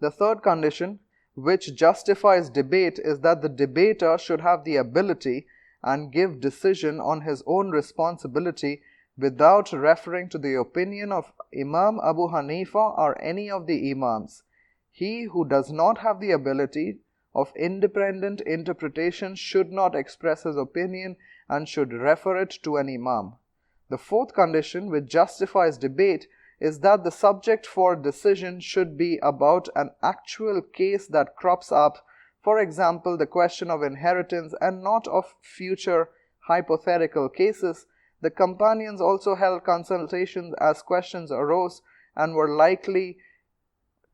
The third condition, which justifies debate, is that the debater should have the ability and give decision on his own responsibility without referring to the opinion of Imam Abu Hanifa or any of the Imams. He who does not have the ability of independent interpretation should not express his opinion and should refer it to an Imam. The fourth condition, which justifies debate, is that the subject for decision should be about an actual case that crops up, for example, the question of inheritance, and not of future hypothetical cases. The companions also held consultations as questions arose and were likely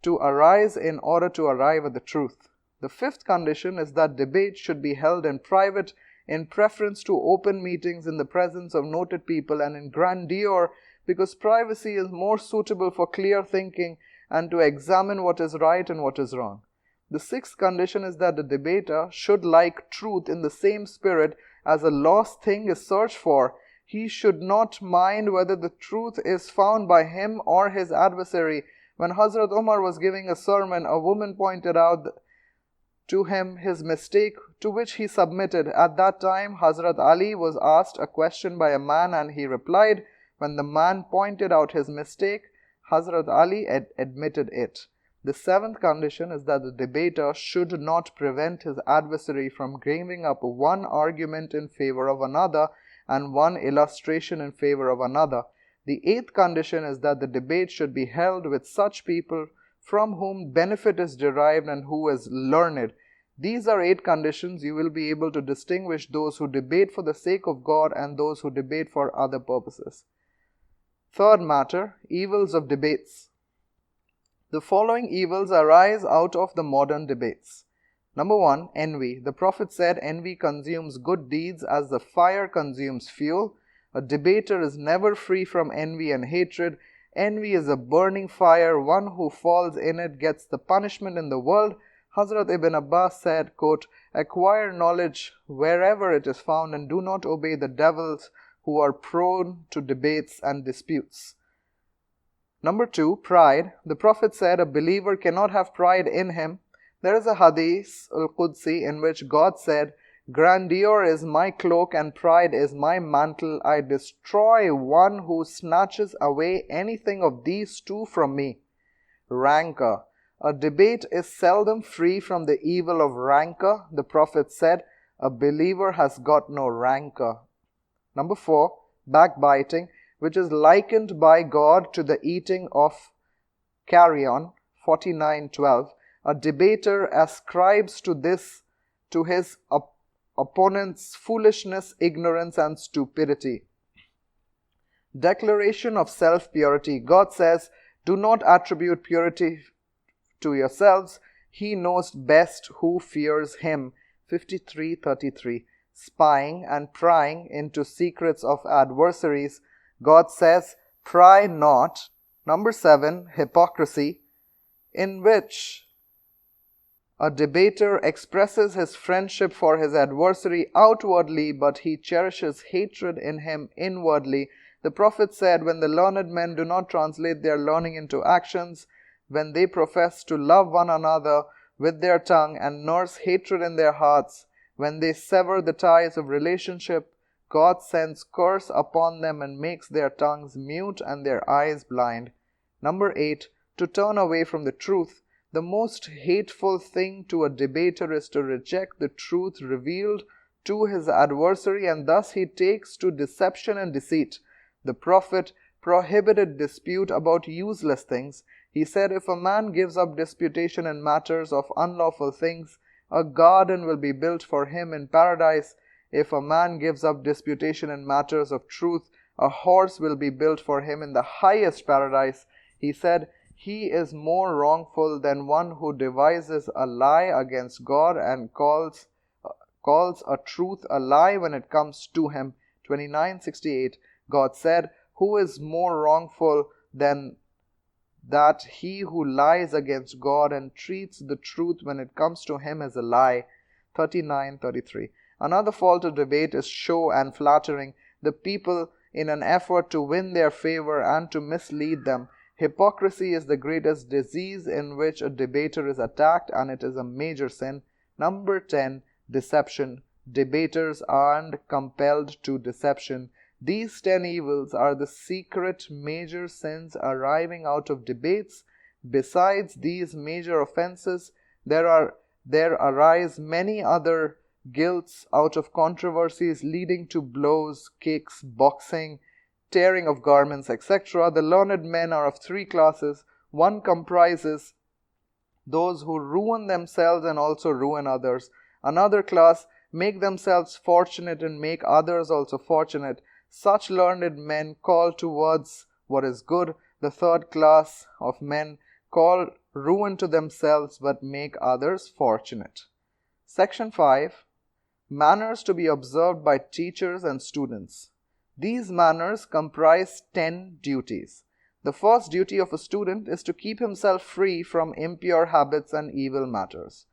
to arise in order to arrive at the truth. The fifth condition is that debate should be held in private in preference to open meetings in the presence of noted people and in grandeur, because privacy is more suitable for clear thinking and to examine what is right and what is wrong. The sixth condition is that the debater should like truth in the same spirit as a lost thing is searched for. He should not mind whether the truth is found by him or his adversary. When Hazrat Umar was giving a sermon, a woman pointed out to him his mistake, to which he submitted. At that time, Hazrat Ali was asked a question by a man and he replied. When the man pointed out his mistake, Hazrat Ali admitted it. The seventh condition is that the debater should not prevent his adversary from giving up one argument in favor of another and one illustration in favor of another. The eighth condition is that the debate should be held with such people from whom benefit is derived and who is learned. These are 8 conditions. You will be able to distinguish those who debate for the sake of God and those who debate for other purposes. Third matter, evils of debates. The following evils arise out of the modern debates. Number 1, envy. The Prophet said, "Envy consumes good deeds as the fire consumes fuel." A debater is never free from envy and hatred. Envy is a burning fire. One who falls in it gets the punishment in the world. Hazrat Ibn Abbas said, quote, "Acquire knowledge wherever it is found and do not obey the devils who are prone to debates and disputes." Number 2, pride. The Prophet said a believer cannot have pride in him. There is a hadith al-Qudsi in which God said, "Grandeur is my cloak and pride is my mantle. I destroy one who snatches away anything of these two from me." Rancor. A debate is seldom free from the evil of rancor. The Prophet said, "A believer has got no rancor." Number 4, backbiting, which is likened by God to the eating of carrion, 49:12. A debater ascribes to his opponent's foolishness, ignorance, and stupidity. Declaration of self-purity. God says, "Do not attribute purity to yourselves. He knows best who fears him." 53:33. Spying and prying into secrets of adversaries. God says, "Pry not." Number 7, hypocrisy, in which a debater expresses his friendship for his adversary outwardly, but he cherishes hatred in him inwardly. The Prophet said, "When the learned men do not translate their learning into actions, when they profess to love one another with their tongue and nurse hatred in their hearts, when they sever the ties of relationship, God sends curse upon them and makes their tongues mute and their eyes blind." Number 8, to turn away from the truth. The most hateful thing to a debater is to reject the truth revealed to his adversary, and thus he takes to deception and deceit. The Prophet prohibited dispute about useless things. He said, "If a man gives up disputation in matters of unlawful things, a garden will be built for him in paradise. If a man gives up disputation in matters of truth, a horse will be built for him in the highest paradise." He said, "He is more wrongful than one who devises a lie against God and calls calls a truth a lie when it comes to him. 29:68. God said, "Who is more wrongful than that he who lies against God and treats the truth when it comes to him as a lie?" 39:33. Another fault of debate is show and flattering the people in an effort to win their favor and to mislead them. Hypocrisy is the greatest disease in which a debater is attacked, and it is a major sin. Number 10. Deception. Debaters aren't compelled to deception. These 10 evils are the secret major sins arising out of debates. Besides these major offenses, there arise many other guilts out of controversies leading to blows, kicks, boxing, tearing of garments, etc. The learned men are of 3 classes. One comprises those who ruin themselves and also ruin others. Another class make themselves fortunate and make others also fortunate. Such learned men call towards what is good. The third class of men call ruin to themselves but make others fortunate. Section 5. Manners to be observed by teachers and students. These manners comprise 10 duties. The first duty of a student is to keep himself free from impure habits and evil matters.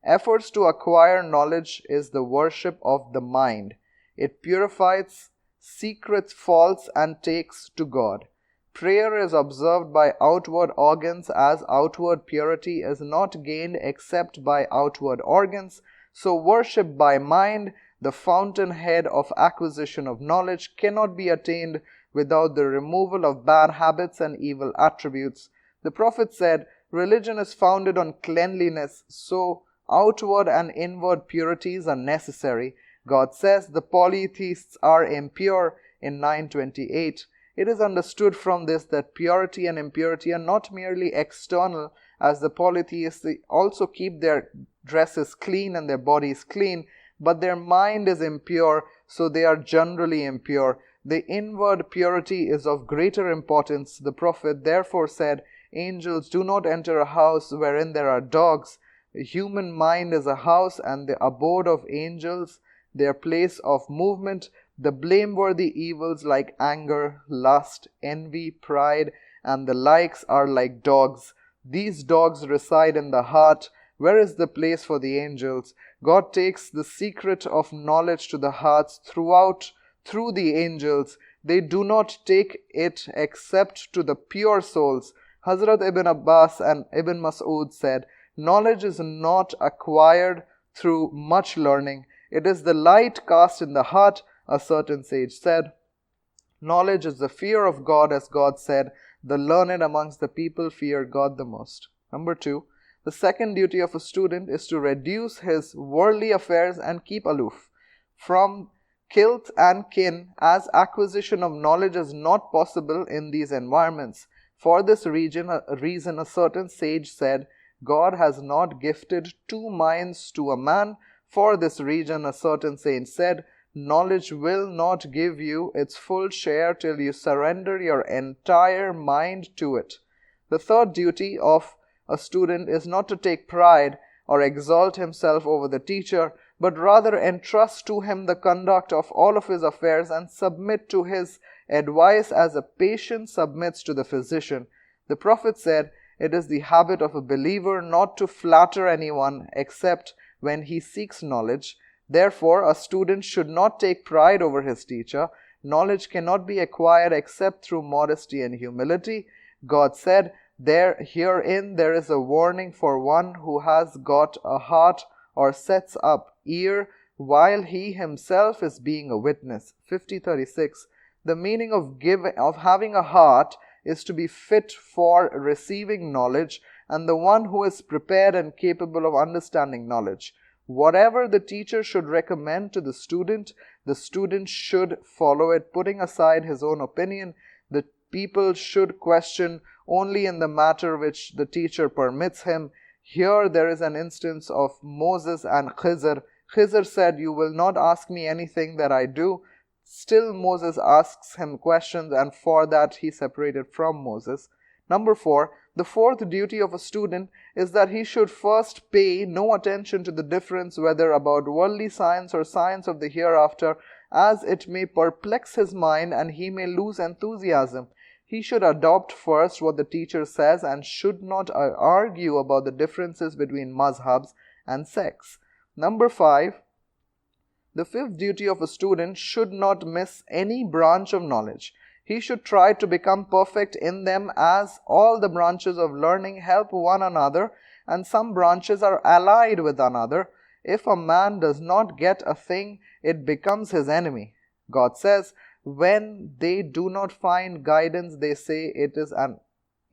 Efforts to acquire knowledge is the worship of the mind. It purifies secret faults and takes to God. Prayer is observed by outward organs, as outward purity is not gained except by outward organs. So worship by mind, the fountainhead of acquisition of knowledge, cannot be attained without the removal of bad habits and evil attributes. The Prophet said, "Religion is founded on cleanliness, so outward and inward purities are necessary." God says the polytheists are impure in 9:28. It is understood from this that purity and impurity are not merely external, as the polytheists also keep their dresses clean and their bodies clean, but their mind is impure, so they are generally impure. The inward purity is of greater importance. The Prophet therefore said, "Angels do not enter a house wherein there are dogs." The human mind is a house, and the abode of angels their place of movement. The blameworthy evils like anger, lust, envy, pride, and the likes are like dogs. These dogs reside in the heart. Where is the place for the angels? God takes the secret of knowledge to the hearts through the angels. They do not take it except to the pure souls. Hazrat Ibn Abbas and Ibn Mas'ud said, "Knowledge is not acquired through much learning. It is the light cast in the heart." A certain sage said, "Knowledge is the fear of God, as God said, 'The learned amongst the people fear God the most.'" Number 2. The second duty of a student is to reduce his worldly affairs and keep aloof from kith and kin, as acquisition of knowledge is not possible in these environments. For this reason, a certain sage said, "God has not gifted 2 minds to a man." For this reason, a certain saint said, "Knowledge will not give you its full share till you surrender your entire mind to it." The third duty of a student is not to take pride or exalt himself over the teacher, but rather entrust to him the conduct of all of his affairs and submit to his advice as a patient submits to the physician. The Prophet said, "It is the habit of a believer not to flatter anyone except when he seeks knowledge." Therefore, a student should not take pride over his teacher. Knowledge cannot be acquired except through modesty and humility. God said, Herein there is a warning for one who has got a heart or sets up ear while he himself is being a witness." 50:36. The meaning of having a heart is to be fit for receiving knowledge, and the one who is prepared and capable of understanding knowledge. Whatever the teacher should recommend to the student should follow it, putting aside his own opinion. The people should question only in the matter which the teacher permits him. Here there is an instance of Moses and Khizr. Khizr said, "You will not ask me anything that I do." Still Moses asks him questions, and for that he separated from Moses. Number 4, the fourth duty of a student is that he should first pay no attention to the difference whether about worldly science or science of the hereafter, as it may perplex his mind and he may lose enthusiasm. He should adopt first what the teacher says and should not argue about the differences between mazhabs and sects. Number 5, the fifth duty of a student should not miss any branch of knowledge. He should try to become perfect in them, as all the branches of learning help one another and some branches are allied with another. If a man does not get a thing, it becomes his enemy. God says, when they do not find guidance, they say it is an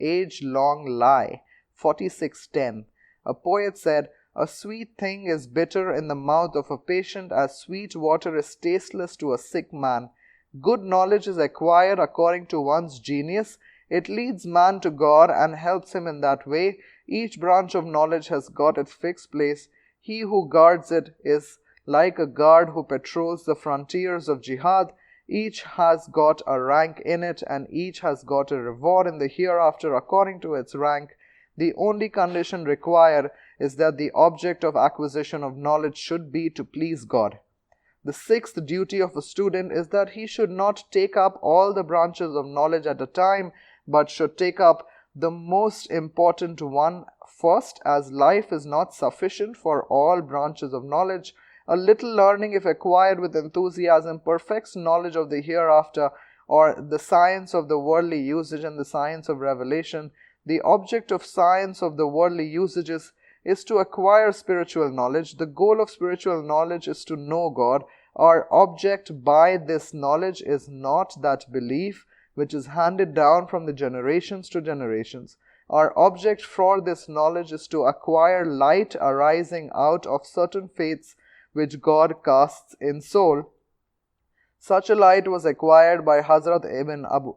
age-long lie. 46:10. A poet said, a sweet thing is bitter in the mouth of a patient as sweet water is tasteless to a sick man. Good knowledge is acquired according to one's genius. It leads man to God and helps him in that way. Each branch of knowledge has got its fixed place. He who guards it is like a guard who patrols the frontiers of jihad. Each has got a rank in it, and each has got a reward in the hereafter according to its rank. The only condition required is that the object of acquisition of knowledge should be to please God. The sixth duty of a student is that he should not take up all the branches of knowledge at a time, but should take up the most important one first, as life is not sufficient for all branches of knowledge. A little learning, if acquired with enthusiasm, perfects knowledge of the hereafter, or the science of the worldly usage and the science of revelation. The object of science of the worldly usages is to acquire spiritual knowledge. The goal of spiritual knowledge is to know God. Our object by this knowledge is not that belief which is handed down from the generations to generations. Our object for this knowledge is to acquire light arising out of certain faiths which God casts in soul. Such a light was acquired by Hazrat Abu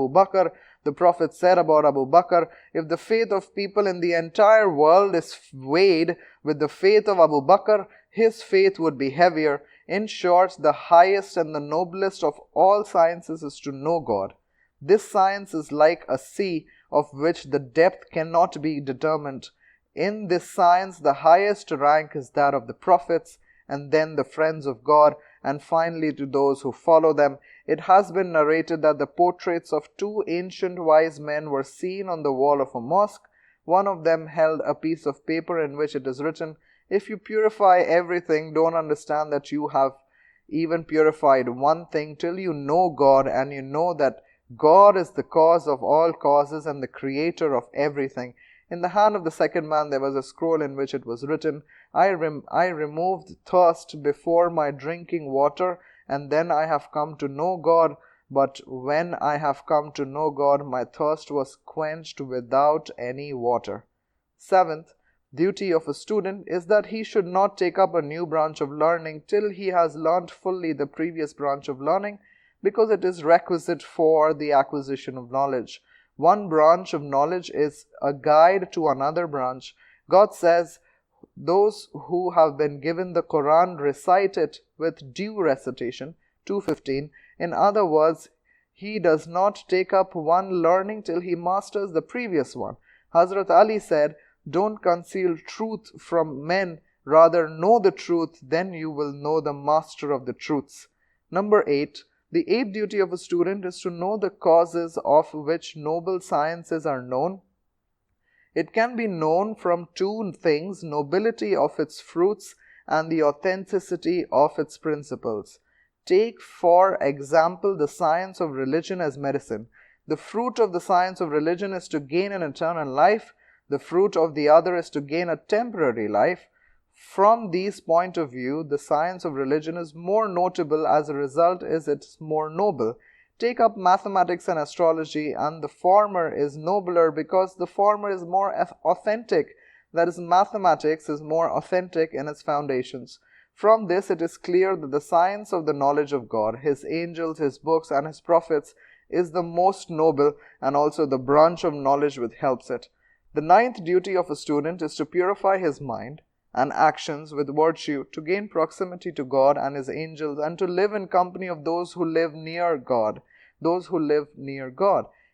Bakr. The Prophet said about Abu Bakr, if the faith of people in the entire world is weighed with the faith of Abu Bakr, his faith would be heavier. In short, the highest and the noblest of all sciences is to know God. This science is like a sea of which the depth cannot be determined. In this science, the highest rank is that of the prophets, and then the friends of God, and finally to those who follow them. It has been narrated that the portraits of two ancient wise men were seen on the wall of a mosque. One of them held a piece of paper in which it is written, if you purify everything, don't understand that you have even purified one thing till you know God, and you know that God is the cause of all causes and the creator of everything. In the hand of the second man there was a scroll in which it was written, I removed thirst before my drinking water, and then I have come to know God. But when I have come to know God, my thirst was quenched without any water. Seventh duty of a student is that he should not take up a new branch of learning till he has learnt fully the previous branch of learning, because it is requisite for the acquisition of knowledge. One branch of knowledge is a guide to another branch. God says, those who have been given the Quran recite it with due recitation. 2:15. In other words, he does not take up one learning till he masters the previous one. Hazrat Ali said, don't conceal truth from men, rather know the truth, then you will know the master of the truths. Number 8. The eighth duty of a student is to know the causes of which noble sciences are known. It can be known from two things, nobility of its fruits and the authenticity of its principles. Take, for example, the science of religion as medicine. The fruit of the science of religion is to gain an eternal life. The fruit of the other is to gain a temporary life. From these point of view, the science of religion is more notable. As a result, it's more noble. Take up mathematics and astrology, and the former is nobler because the former is more authentic. That is, mathematics is more authentic in its foundations. From this, it is clear that the science of the knowledge of God, His angels, His books, and His prophets is the most noble, and also the branch of knowledge which helps it. The ninth duty of a student is to purify his mind and actions with virtue, to gain proximity to God and His angels, and to live in company of those who live near God.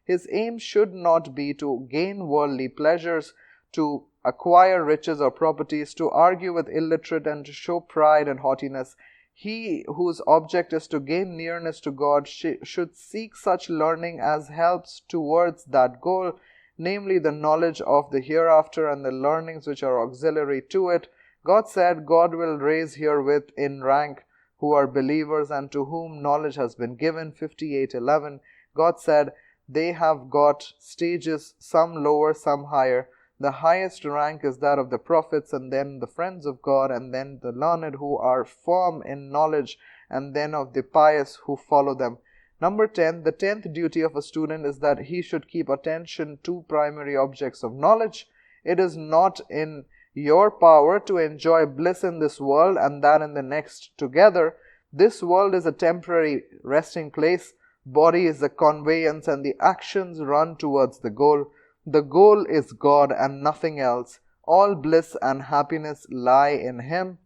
His aim should not be to gain worldly pleasures, to acquire riches or properties, to argue with illiterate, and to show pride and haughtiness. He whose object is to gain nearness to God should seek such learning as helps towards that goal, namely the knowledge of the hereafter and the learnings which are auxiliary to it. God said, God will raise herewith in rank who are believers and to whom knowledge has been given. 58:11. God said, they have got stages, some lower, some higher. The highest rank is that of the prophets, and then the friends of God, and then the learned who are firm in knowledge, and then of the pious who follow them. Number 10, the 10th duty of a student is that he should keep attention to primary objects of knowledge. It is not in your power to enjoy bliss in this world and that in the next together. This world is a temporary resting place. Body is the conveyance, and the actions run towards the goal. The goal is God and nothing else. All bliss and happiness lie in Him.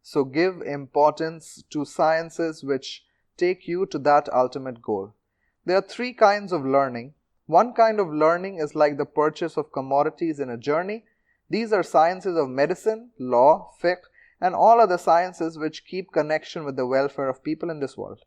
So give importance to sciences which take you to that ultimate goal. There are three kinds of learning. One kind of learning is like the purchase of commodities in a journey. These are sciences of medicine, law, fiqh, and all other sciences which keep connection with the welfare of people in this world.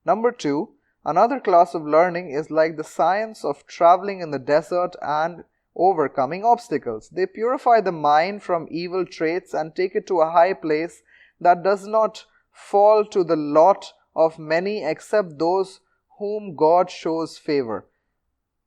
Number 2, another class of learning is like the science of traveling in the desert and overcoming obstacles. They purify the mind from evil traits and take it to a high place that does not fall to the lot of many except those whom God shows favor.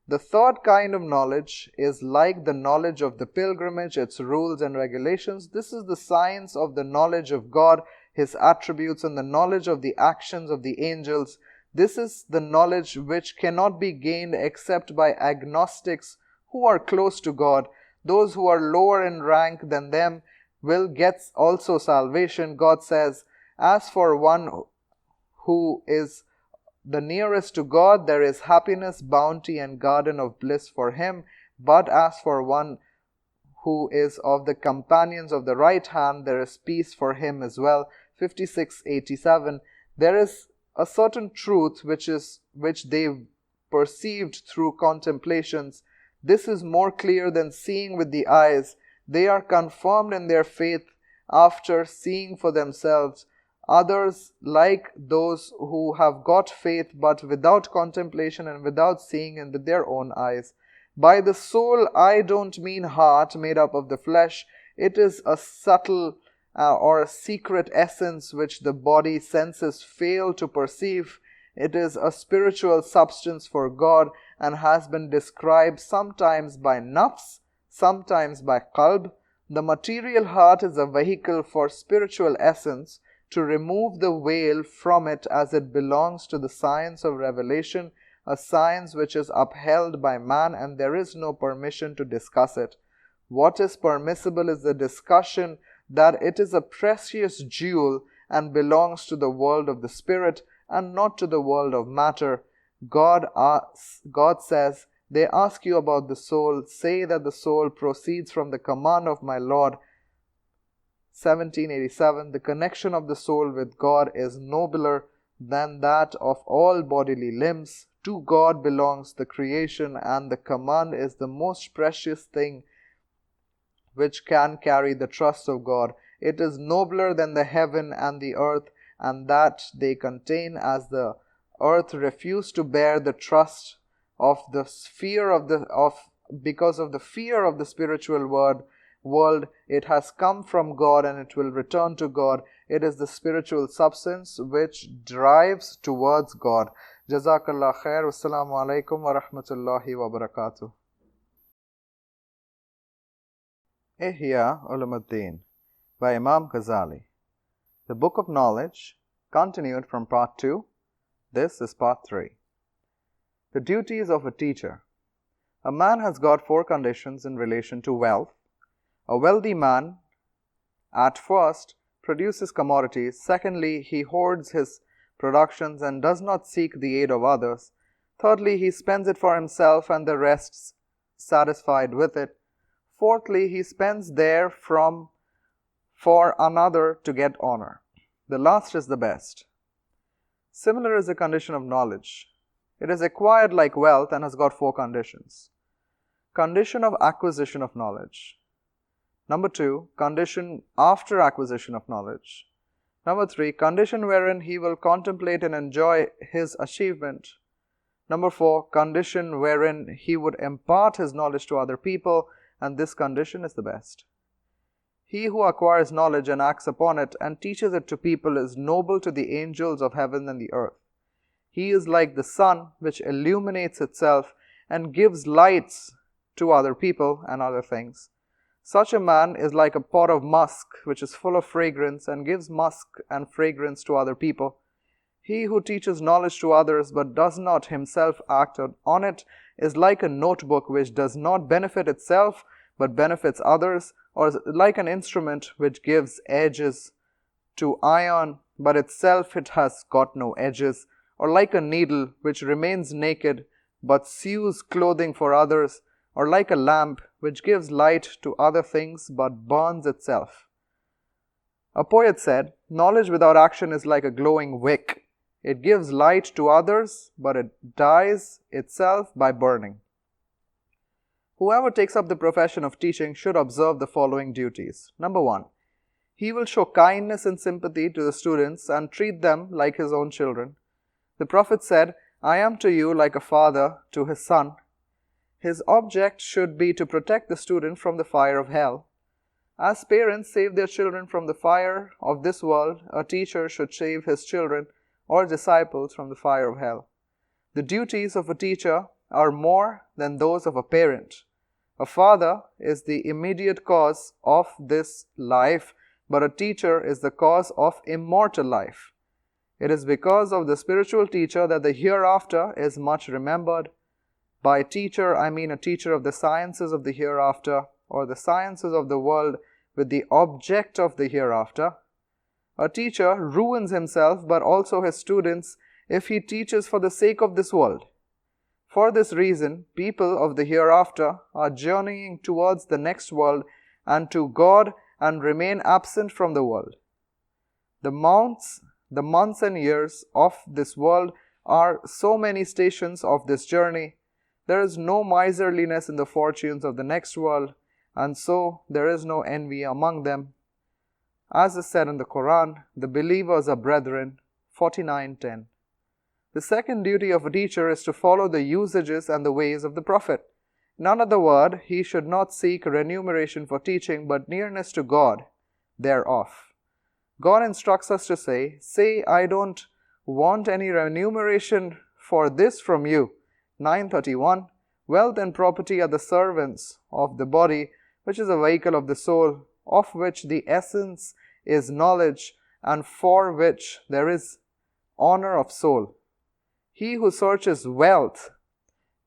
The third kind of knowledge is like the knowledge of the pilgrimage, its rules and regulations. This is the science of the knowledge of God, His attributes, and the knowledge of the actions of the angels. This is the knowledge which cannot be gained except by agnostics who are close to God. Those who are lower in rank than them will get also salvation. God says, as for one who is the nearest to God, there is happiness, bounty, and garden of bliss for him. But as for one who is of the companions of the right hand, there is peace for him as well. 56:87. There is a certain truth which they perceived through contemplations. This is more clear than seeing with the eyes. They are confirmed in their faith after seeing for themselves. Others, like those who have got faith but without contemplation and without seeing in with their own eyes. By the soul, I don't mean heart made up of the flesh. It is a subtle or a secret essence which the body senses fail to perceive. It is a spiritual substance for God and has been described sometimes by nafs, sometimes by qalb. The material heart is a vehicle for spiritual essence, to remove the veil from it, as it belongs to the science of revelation, a science which is upheld by man, and there is no permission to discuss it. What is permissible is the discussion that it is a precious jewel and belongs to the world of the spirit and not to the world of matter. God says, they ask you about the soul. Say that the soul proceeds from the command of my Lord. 1787. The connection of the soul with God is nobler than that of all bodily limbs. To God belongs the creation, and the command is the most precious thing which can carry the trust of God. It is nobler than the heaven and the earth, and that they contain, as the earth refused to bear the trust of the fear because of the fear of the spiritual world. It has come from God and it will return to God. It is the spiritual substance which drives towards God. Jazakallah khair. Wassalamu alaikum wa rahmatullahi wa barakatuh. Ihya Ulumuddin by Imam Ghazali. The Book of Knowledge, continued from part 2. This is part 3. The duties of a teacher. A man has got 4 conditions in relation to wealth. A wealthy man, at first, produces commodities. Secondly, he hoards his productions and does not seek the aid of others. Thirdly, he spends it for himself and the rest satisfied with it. Fourthly, he spends therefrom for another to get honor. The last is the best. Similar is the condition of knowledge. It is acquired like wealth and has got 4 conditions. Condition of acquisition of knowledge. Number 2, condition after acquisition of knowledge. Number 3, condition wherein he will contemplate and enjoy his achievement. Number 4, condition wherein he would impart his knowledge to other people, and this condition is the best. He who acquires knowledge and acts upon it and teaches it to people is noble to the angels of heaven and the earth. He is like the sun which illuminates itself and gives lights to other people and other things. Such a man is like a pot of musk which is full of fragrance and gives musk and fragrance to other people. He who teaches knowledge to others but does not himself act on it is like a notebook which does not benefit itself but benefits others, or like an instrument which gives edges to iron but itself it has got no edges, or like a needle which remains naked but sews clothing for others, or like a lamp which gives light to other things but burns itself. A poet said, knowledge without action is like a glowing wick. It gives light to others, but it dies itself by burning. Whoever takes up the profession of teaching should observe the following duties. Number 1, he will show kindness and sympathy to the students and treat them like his own children. The Prophet said, I am to you like a father to his son. His object should be to protect the student from the fire of hell. As parents save their children from the fire of this world, a teacher should save his children or disciples from the fire of hell. The duties of a teacher are more than those of a parent. A father is the immediate cause of this life, but a teacher is the cause of immortal life. It is because of the spiritual teacher that the hereafter is much remembered. By teacher, I mean a teacher of the sciences of the hereafter, or the sciences of the world with the object of the hereafter. A teacher ruins himself but also his students if he teaches for the sake of this world. For this reason, people of the hereafter are journeying towards the next world and to God and remain absent from the world. The months and years of this world are so many stations of this journey. There is no miserliness in the fortunes of the next world, and so there is no envy among them. As is said in the Quran, the believers are brethren, 49:10. The second duty of a teacher is to follow the usages and the ways of the Prophet. In another word, he should not seek remuneration for teaching, but nearness to God thereof. God instructs us to say, I don't want any remuneration for this from you. 9:31. Wealth and property are the servants of the body, which is a vehicle of the soul, of which the essence is knowledge, and for which there is honor of soul. He who searches wealth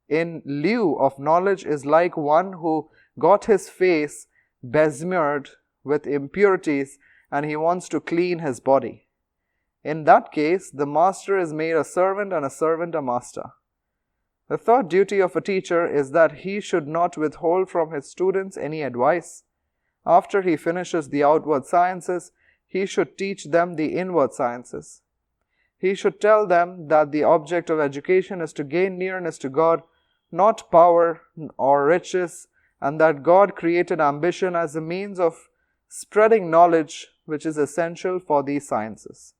in lieu of knowledge is like one who got his face besmeared with impurities and he wants to clean his body. In that case, the master is made a servant and a servant a master. The third duty of a teacher is that he should not withhold from his students any advice. After he finishes the outward sciences, he should teach them the inward sciences. He should tell them that the object of education is to gain nearness to God, not power or riches, and that God created ambition as a means of spreading knowledge which is essential for these sciences.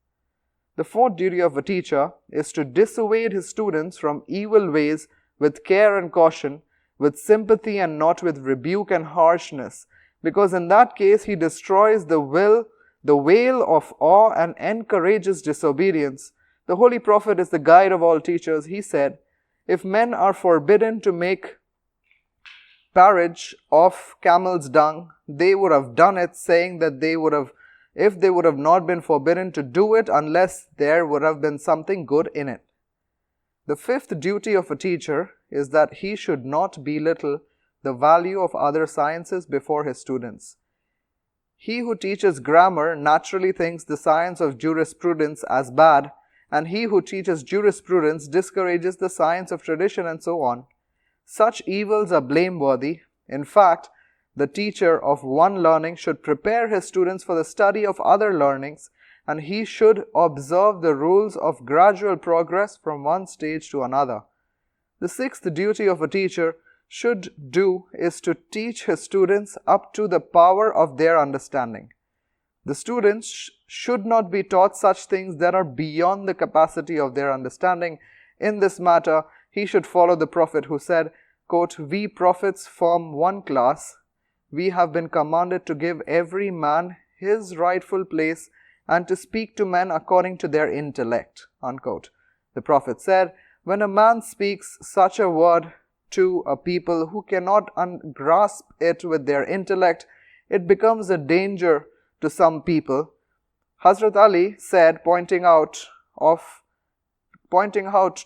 The fourth duty of a teacher is to dissuade his students from evil ways with care and caution, with sympathy and not with rebuke and harshness, because in that case he destroys the veil of awe and encourages disobedience. The Holy Prophet is the guide of all teachers. He said, if men are forbidden to make porridge of camel's dung, they would have done it, saying that if they would have not been forbidden to do it unless there would have been something good in it. The fifth duty of a teacher is that he should not belittle the value of other sciences before his students. He who teaches grammar naturally thinks the science of jurisprudence as bad, and he who teaches jurisprudence discourages the science of tradition, and so on. Such evils are blameworthy. In fact, the teacher of one learning should prepare his students for the study of other learnings, and he should observe the rules of gradual progress from one stage to another. The sixth duty of a teacher should do is to teach his students up to the power of their understanding. The students should not be taught such things that are beyond the capacity of their understanding. In this matter, he should follow the Prophet who said, quote, "We prophets form one class. We have been commanded to give every man his rightful place and to speak to men according to their intellect." Unquote. The Prophet said, when a man speaks such a word to a people who cannot grasp it with their intellect, it becomes a danger to some people. Hazrat Ali said, pointing out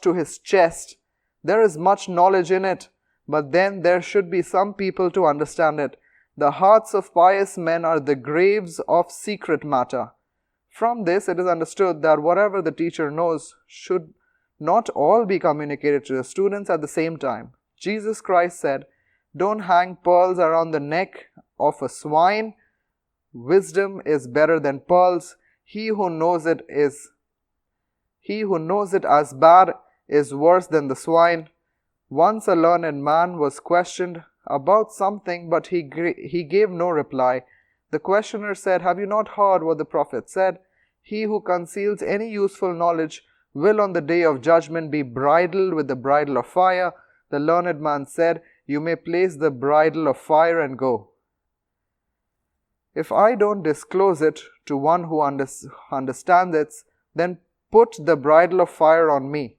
to his chest, "There is much knowledge in it, but then there should be some people to understand it. The hearts of pious men are the graves of secret matter." From this, it is understood that whatever the teacher knows should not all be communicated to the students at the same time. Jesus Christ said, "Don't hang pearls around the neck of a swine. Wisdom is better than pearls. He who knows it as bad is worse than the swine." Once a learned man was questioned about something, but he gave no reply. The questioner said, "Have you not heard what the Prophet said? He who conceals any useful knowledge will on the day of judgment be bridled with the bridle of fire." The learned man said, "You may place the bridle of fire and go. If I don't disclose it to one who understands it, then put the bridle of fire on me."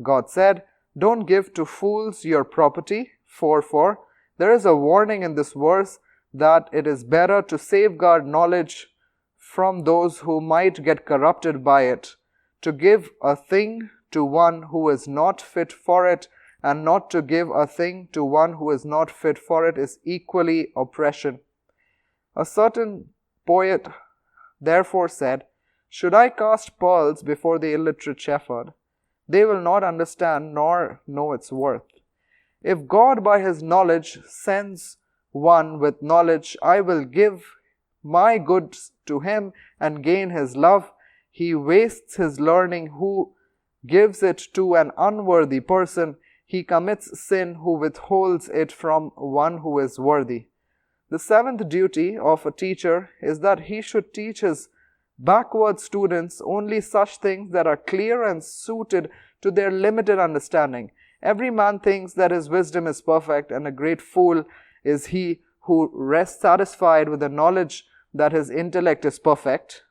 God said, "Don't give to fools your property." 4:4. There is a warning in this verse that it is better to safeguard knowledge from those who might get corrupted by it. To give a thing to one who is not fit for it and not to give a thing to one who is not fit for it is equally oppression. A certain poet therefore said, "Should I cast pearls before the illiterate shepherd? They will not understand nor know its worth. If God by his knowledge sends one with knowledge, I will give my goods to him and gain his love. He wastes his learning who gives it to an unworthy person. He commits sin who withholds it from one who is worthy." The seventh duty of a teacher is that he should teach his backward students only such things that are clear and suited to their limited understanding. Every man thinks that his wisdom is perfect, and a great fool is he who rests satisfied with the knowledge that his intellect is perfect.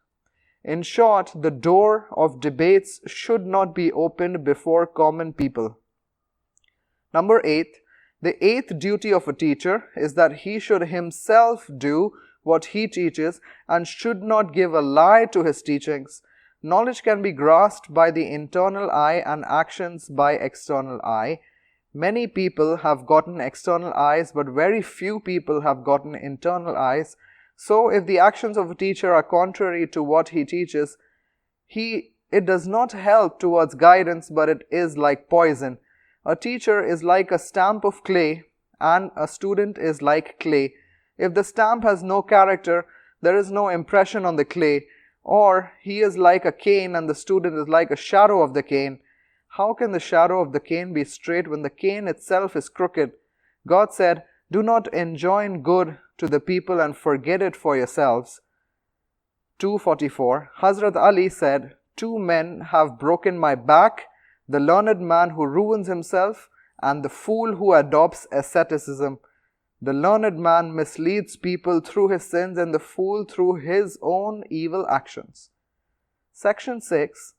In short, the door of debates should not be opened before common people. Number 8. The eighth duty of a teacher is that he should himself do what he teaches and should not give a lie to his teachings. Knowledge can be grasped by the internal eye and actions by external eye. Many people have gotten external eyes, but very few people have gotten internal eyes. So if the actions of a teacher are contrary to what he teaches, it does not help towards guidance, but it is like poison. A teacher is like a stamp of clay, and a student is like clay. If the stamp has no character, there is no impression on the clay. Or he is like a cane, and the student is like a shadow of the cane. How can the shadow of the cane be straight when the cane itself is crooked? God said, "Do not enjoin good to the people and forget it for yourselves." 2:44. Hazrat Ali said, "Two men have broken my back, the learned man who ruins himself and the fool who adopts asceticism. The learned man misleads people through his sins and the fool through his own evil actions." Section 6.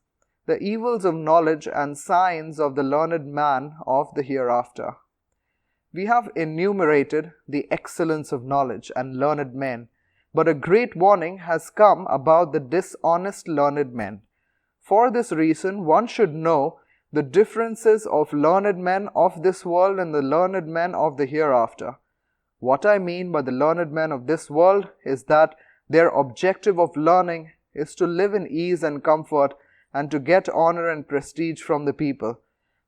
The evils of knowledge and signs of the learned man of the hereafter. We have enumerated the excellence of knowledge and learned men, but a great warning has come about the dishonest learned men. For this reason, one should know the differences of learned men of this world and the learned men of the hereafter. What I mean by the learned men of this world is that their objective of learning is to live in ease and comfort and to get honor and prestige from the people.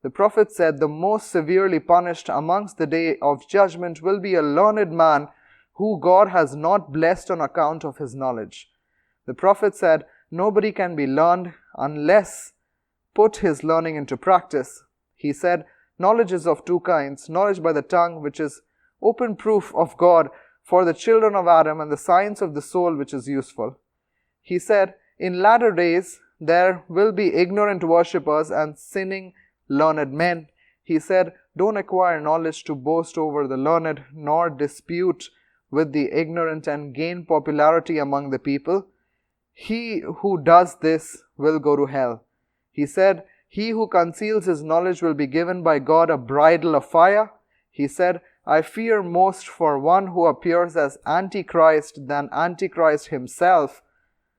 The Prophet said, "The most severely punished amongst the day of judgment will be a learned man who God has not blessed on account of his knowledge." The Prophet said, nobody can be learned unless put his learning into practice. He said, knowledge is of two kinds, knowledge by the tongue, which is open proof of God for the children of Adam, and the science of the soul, which is useful. He said, in latter days there will be ignorant worshippers and sinning learned men. He said, don't acquire knowledge to boast over the learned, nor dispute with the ignorant and gain popularity among the people. He who does this will go to hell. He said, he who conceals his knowledge will be given by God a bridle of fire. He said, I fear most for one who appears as Antichrist than Antichrist himself.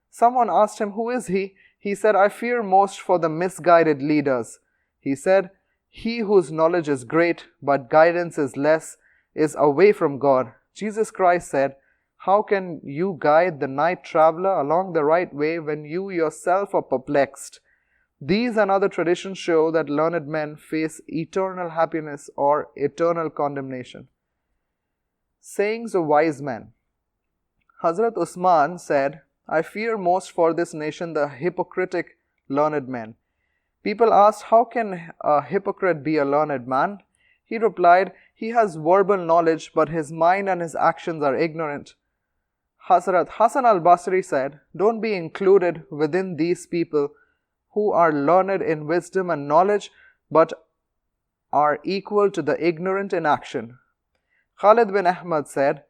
Someone asked him, who is he? He said, I fear most for the misguided leaders. He said, he whose knowledge is great but guidance is less is away from God. Jesus Christ said, how can you guide the night traveler along the right way when you yourself are perplexed? These and other traditions show that learned men face eternal happiness or eternal condemnation. Sayings of wise men. Hazrat Usman said, I fear most for this nation the hypocritic learned men. People asked, how can a hypocrite be a learned man? He replied, he has verbal knowledge, but his mind and his actions are ignorant. Hazrat Hasan al-Basri said, don't be included within these people who are learned in wisdom and knowledge, but are equal to the ignorant in action. Khalid bin Ahmad said,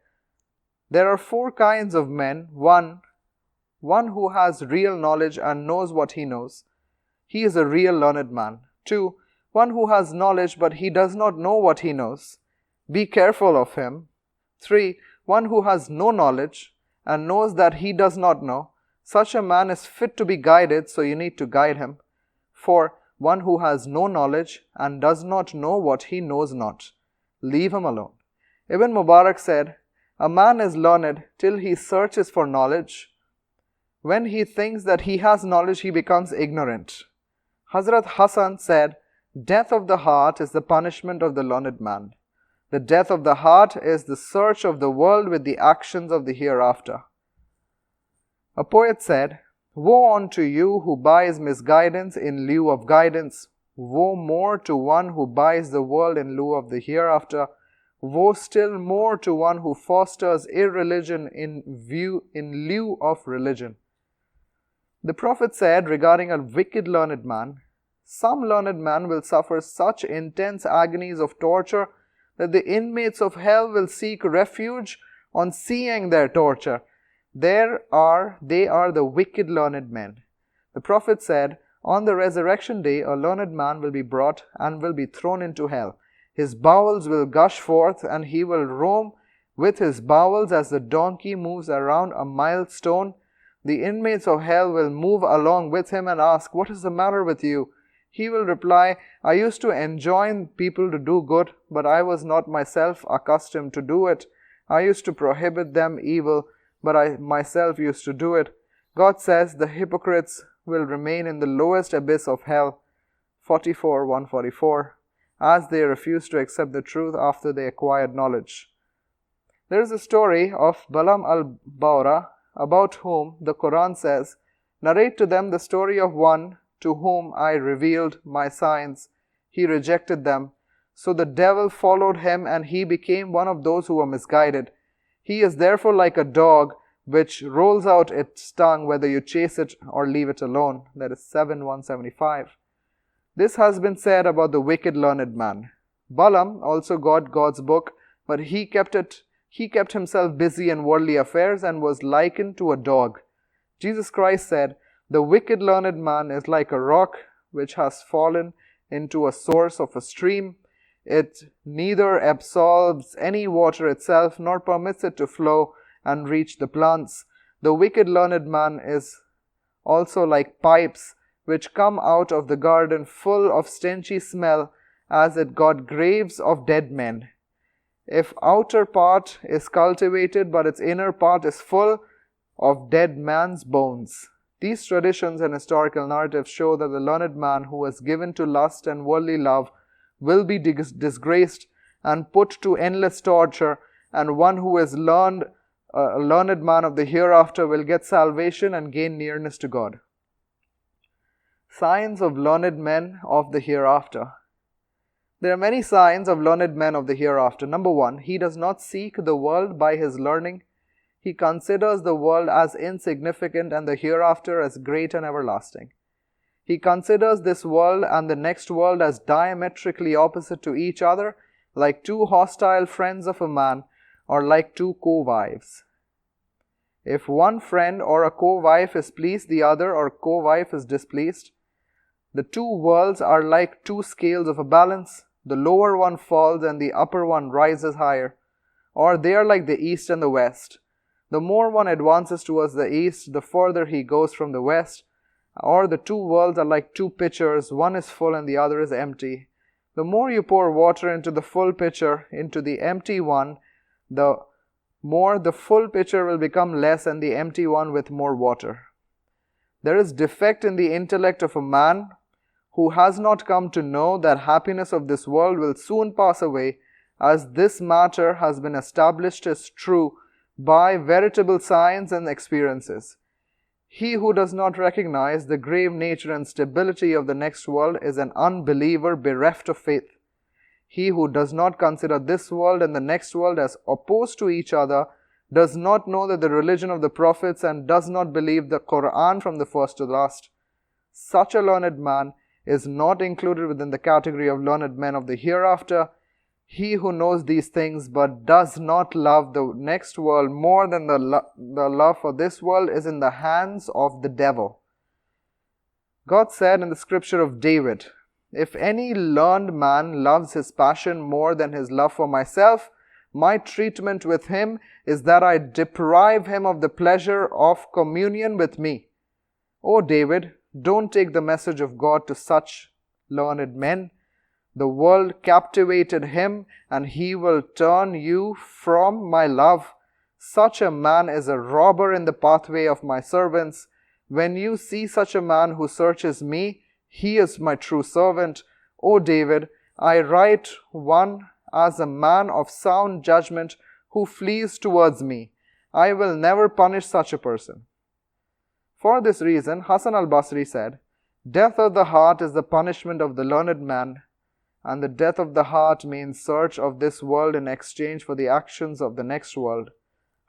there are four kinds of men. One who has real knowledge and knows what he knows. He is a real learned man. 2, one who has knowledge but he does not know what he knows. Be careful of him. 3, one who has no knowledge and knows that he does not know. Such a man is fit to be guided, so you need to guide him. 4, one who has no knowledge and does not know what he knows not. Leave him alone. Ibn Mubarak said, a man is learned till he searches for knowledge. When he thinks that he has knowledge, he becomes ignorant. Hazrat Hasan said, death of the heart is the punishment of the learned man. The death of the heart is the search of the world with the actions of the hereafter. A poet said, woe unto you who buys misguidance in lieu of guidance. Woe more to one who buys the world in lieu of the hereafter. Woe still more to one who fosters irreligion in lieu of religion. The Prophet said regarding a wicked learned man, some learned man will suffer such intense agonies of torture that the inmates of hell will seek refuge on seeing their torture. They are the wicked learned men. The Prophet said, on the resurrection day a learned man will be brought and will be thrown into hell. His bowels will gush forth and he will roam with his bowels as the donkey moves around a milestone. The inmates of hell will move along with him and ask, what is the matter with you? He will reply, I used to enjoin people to do good, but I was not myself accustomed to do it. I used to prohibit them evil, but I myself used to do it. God says the hypocrites will remain in the lowest abyss of hell. 44:144, as they refuse to accept the truth after they acquired knowledge. There is a story of Balam al-Bawra, about whom the Quran says, narrate to them the story of one to whom I revealed my signs. He rejected them. So the devil followed him and he became one of those who were misguided. He is therefore like a dog which rolls out its tongue whether you chase it or leave it alone. That is 7:175. This has been said about the wicked learned man. Balaam also got God's book, but he kept himself busy in worldly affairs and was likened to a dog. Jesus Christ said, the wicked learned man is like a rock which has fallen into a source of a stream. It neither absorbs any water itself nor permits it to flow and reach the plants. The wicked learned man is also like pipes which come out of the garden full of stenchy smell as it got graves of dead men. If outer part is cultivated but its inner part is full of dead man's bones. These traditions and historical narratives show that the learned man who was given to lust and worldly love will be disgraced and put to endless torture, and one who is learned a learned man of the hereafter will get salvation and gain nearness to God. Signs of learned men of the hereafter. There are many signs of learned men of the hereafter. Number 1, he does not seek the world by his learning. He considers the world as insignificant and the hereafter as great and everlasting. He considers this world and the next world as diametrically opposite to each other, like two hostile friends of a man, or like two co-wives. If one friend or a co-wife is pleased, the other or co-wife is displeased. The two worlds are like two scales of a balance. The lower one falls and the upper one rises higher. Or they are like the east and the west. The more one advances towards the east, the further he goes from the west. Or the two worlds are like two pitchers, one is full and the other is empty. The more you pour water into the full pitcher, into the empty one, the more the full pitcher will become less and the empty one with more water. There is defect in the intellect of a man who has not come to know that happiness of this world will soon pass away, as this matter has been established as true by veritable signs and experiences. He who does not recognize the grave nature and stability of the next world is an unbeliever bereft of faith. He who does not consider this world and the next world as opposed to each other does not know that the religion of the prophets and does not believe the Quran from the first to the last. Such a learned man is not included within the category of learned men of the hereafter. He who knows these things but does not love the next world more than the love for this world is in the hands of the devil. God said in the scripture of David, "If any learned man loves his passion more than his love for myself, my treatment with him is that I deprive him of the pleasure of communion with me." O David, don't take the message of God to such learned men. The world captivated him, and he will turn you from my love. Such a man is a robber in the pathway of my servants. When you see such a man who searches me, he is my true servant. O David, I write one as a man of sound judgment who flees towards me. I will never punish such a person. For this reason, Hasan al-Basri said, "Death of the heart is the punishment of the learned man, and the death of the heart means search of this world in exchange for the actions of the next world."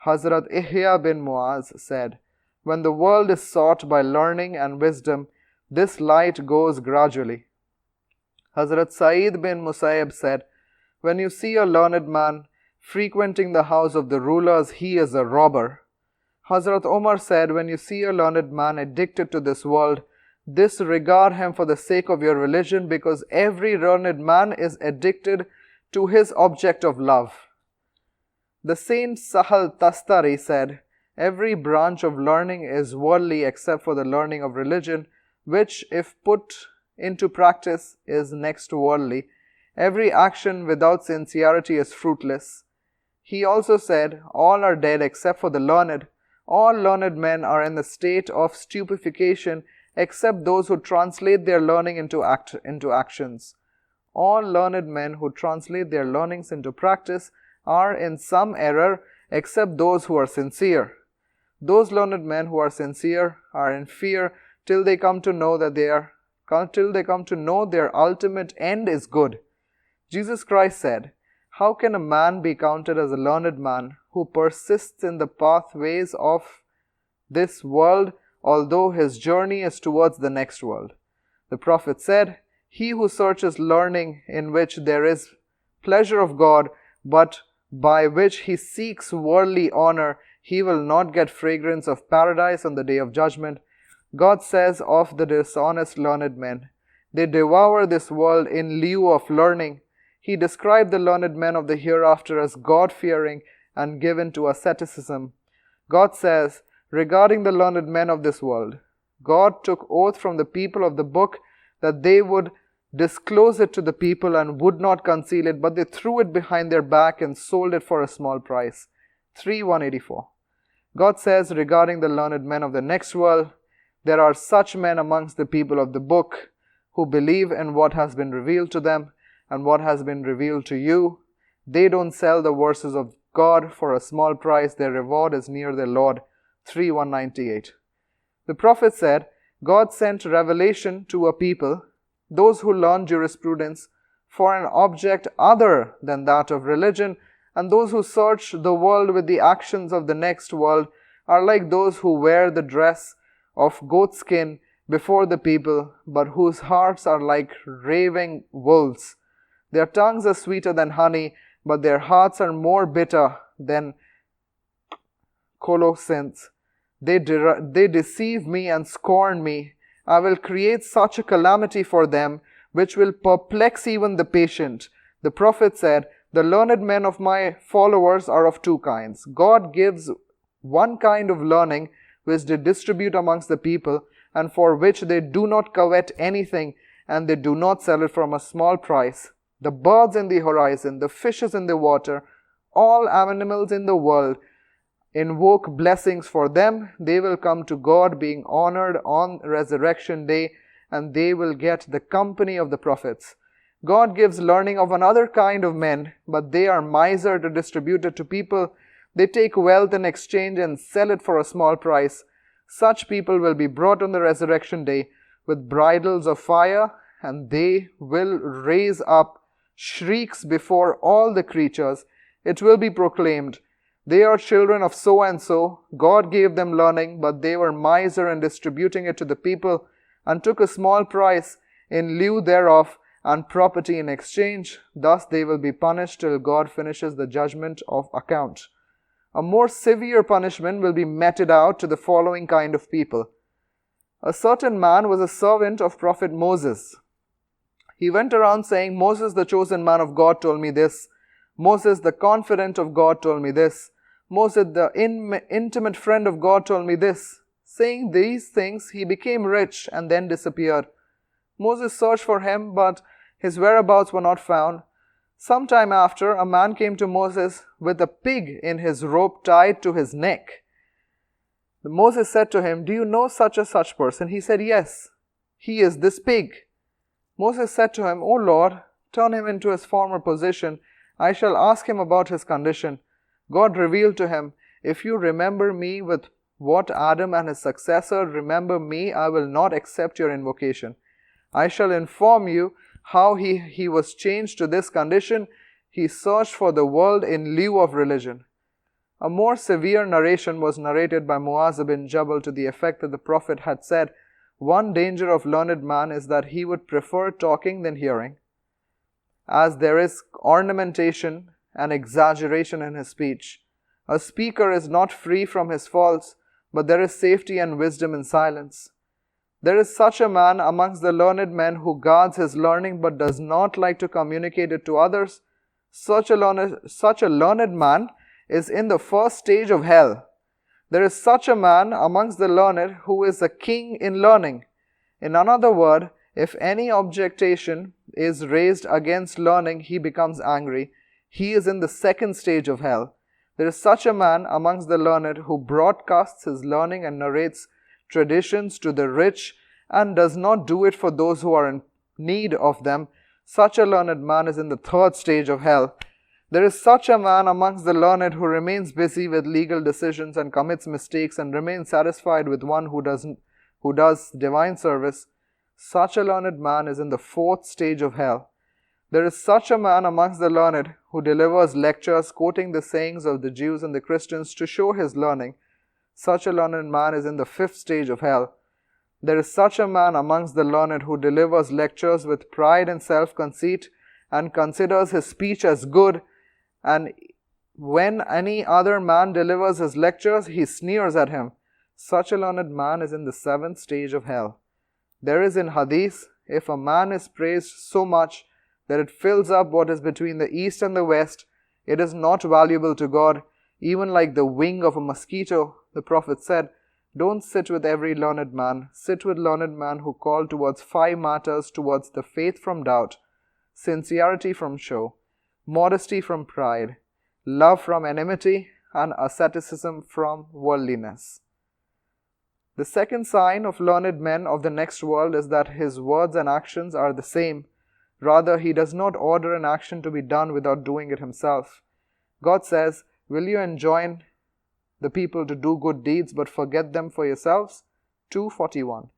Hazrat Ihya bin Muaz said, "When the world is sought by learning and wisdom, this light goes gradually." Hazrat Sa'id bin Musayyib said, "When you see a learned man frequenting the house of the rulers, he is a robber." Hazrat Umar said, "When you see a learned man addicted to this world, disregard him for the sake of your religion, because every learned man is addicted to his object of love." The Saint Sahal Tastari said, "Every branch of learning is worldly except for the learning of religion, which, if put into practice, is next worldly. Every action without sincerity is fruitless." He also said, "All are dead except for the learned. All learned men are in the state of stupefaction except those who translate their learning into actions. All learned men who translate their learnings into practice are in some error except those who are sincere. Those learned men who are sincere are in fear till they come to know their ultimate end is good." Jesus Christ said, "How can a man be counted as a learned man who persists in the pathways of this world, although his journey is towards the next world?" The Prophet said, "He who searches learning in which there is pleasure of God, but by which he seeks worldly honor, he will not get fragrance of paradise on the day of judgment." God says of the dishonest learned men, "They devour this world in lieu of learning." He described the learned men of the hereafter as God-fearing and given to asceticism. God says, regarding the learned men of this world, "God took oath from the people of the book that they would disclose it to the people and would not conceal it, but they threw it behind their back and sold it for a small price." 3:184. God says regarding the learned men of the next world, "There are such men amongst the people of the book who believe in what has been revealed to them and what has been revealed to you. They don't sell the verses of God for a small price. Their reward is near their Lord. 3:198. The Prophet said, God sent revelation to a people, those who learn jurisprudence, for an object other than that of religion, and those who search the world with the actions of the next world are like those who wear the dress of goatskin before the people, but whose hearts are like raving wolves. Their tongues are sweeter than honey, but their hearts are more bitter than colocynths. They deceive me and scorn me. I will create such a calamity for them, which will perplex even the patient. The Prophet said, the learned men of my followers are of two kinds. God gives one kind of learning which they distribute amongst the people, and for which they do not covet anything, and they do not sell it from a small price. The birds in the horizon, the fishes in the water, all animals in the world invoke blessings for them. They will come to God being honored on resurrection day, and they will get the company of the prophets. God gives learning of another kind of men, but they are miser to distribute it to people. They take wealth in exchange and sell it for a small price. Such people will be brought on the resurrection day with bridles of fire, and they will raise up shrieks before all the creatures. It will be proclaimed, they are children of so and so. God gave them learning, but they were miser in distributing it to the people, and took a small price in lieu thereof, and property in exchange. Thus they will be punished till God finishes the judgment of account. A more severe punishment will be meted out to the following kind of people. A certain man was a servant of Prophet Moses. He went around saying, Moses, the chosen man of God, told me this. Moses, the confidant of God, told me this. Moses, the intimate friend of God, told me this. Saying these things, he became rich and then disappeared. Moses searched for him, but his whereabouts were not found. Some time after, a man came to Moses with a pig in his rope tied to his neck. Moses said to him, do you know such a such person? He said, yes, he is this pig. Moses said to him, O Lord, turn him into his former position. I shall ask him about his condition. God revealed to him, if you remember me with what Adam and his successor remember me, I will not accept your invocation. I shall inform you how he was changed to this condition. He searched for the world in lieu of religion. A more severe narration was narrated by Muaz bin Jabal to the effect that the Prophet had said, one danger of learned man is that he would prefer talking than hearing, as there is ornamentation and exaggeration in his speech. A speaker is not free from his faults, but there is safety and wisdom in silence. There is such a man amongst the learned men who guards his learning but does not like to communicate it to others. Such a learned man is in the first stage of hell. There is such a man amongst the learned who is a king in learning. In another word, if any objection is raised against learning, he becomes angry. He is in the second stage of hell. There is such a man amongst the learned who broadcasts his learning and narrates traditions to the rich and does not do it for those who are in need of them. Such a learned man is in the third stage of hell. There is such a man amongst the learned who remains busy with legal decisions and commits mistakes and remains satisfied with one who does divine service. Such a learned man is in the fourth stage of hell. There is such a man amongst the learned who delivers lectures quoting the sayings of the Jews and the Christians to show his learning. Such a learned man is in the fifth stage of hell. There is such a man amongst the learned who delivers lectures with pride and self-conceit and considers his speech as good, and when any other man delivers his lectures, he sneers at him. Such a learned man is in the seventh stage of hell. There is in Hadith, if a man is praised so much that it fills up what is between the east and the west, it is not valuable to God, even like the wing of a mosquito. The Prophet said, don't sit with every learned man. Sit with learned man who call towards 5 matters, towards the faith from doubt, sincerity from show, modesty from pride, love from enmity, and asceticism from worldliness. The second sign of learned men of the next world is that his words and actions are the same. Rather, he does not order an action to be done without doing it himself. God says, Will you enjoin the people to do good deeds but forget them for yourselves? 2:41.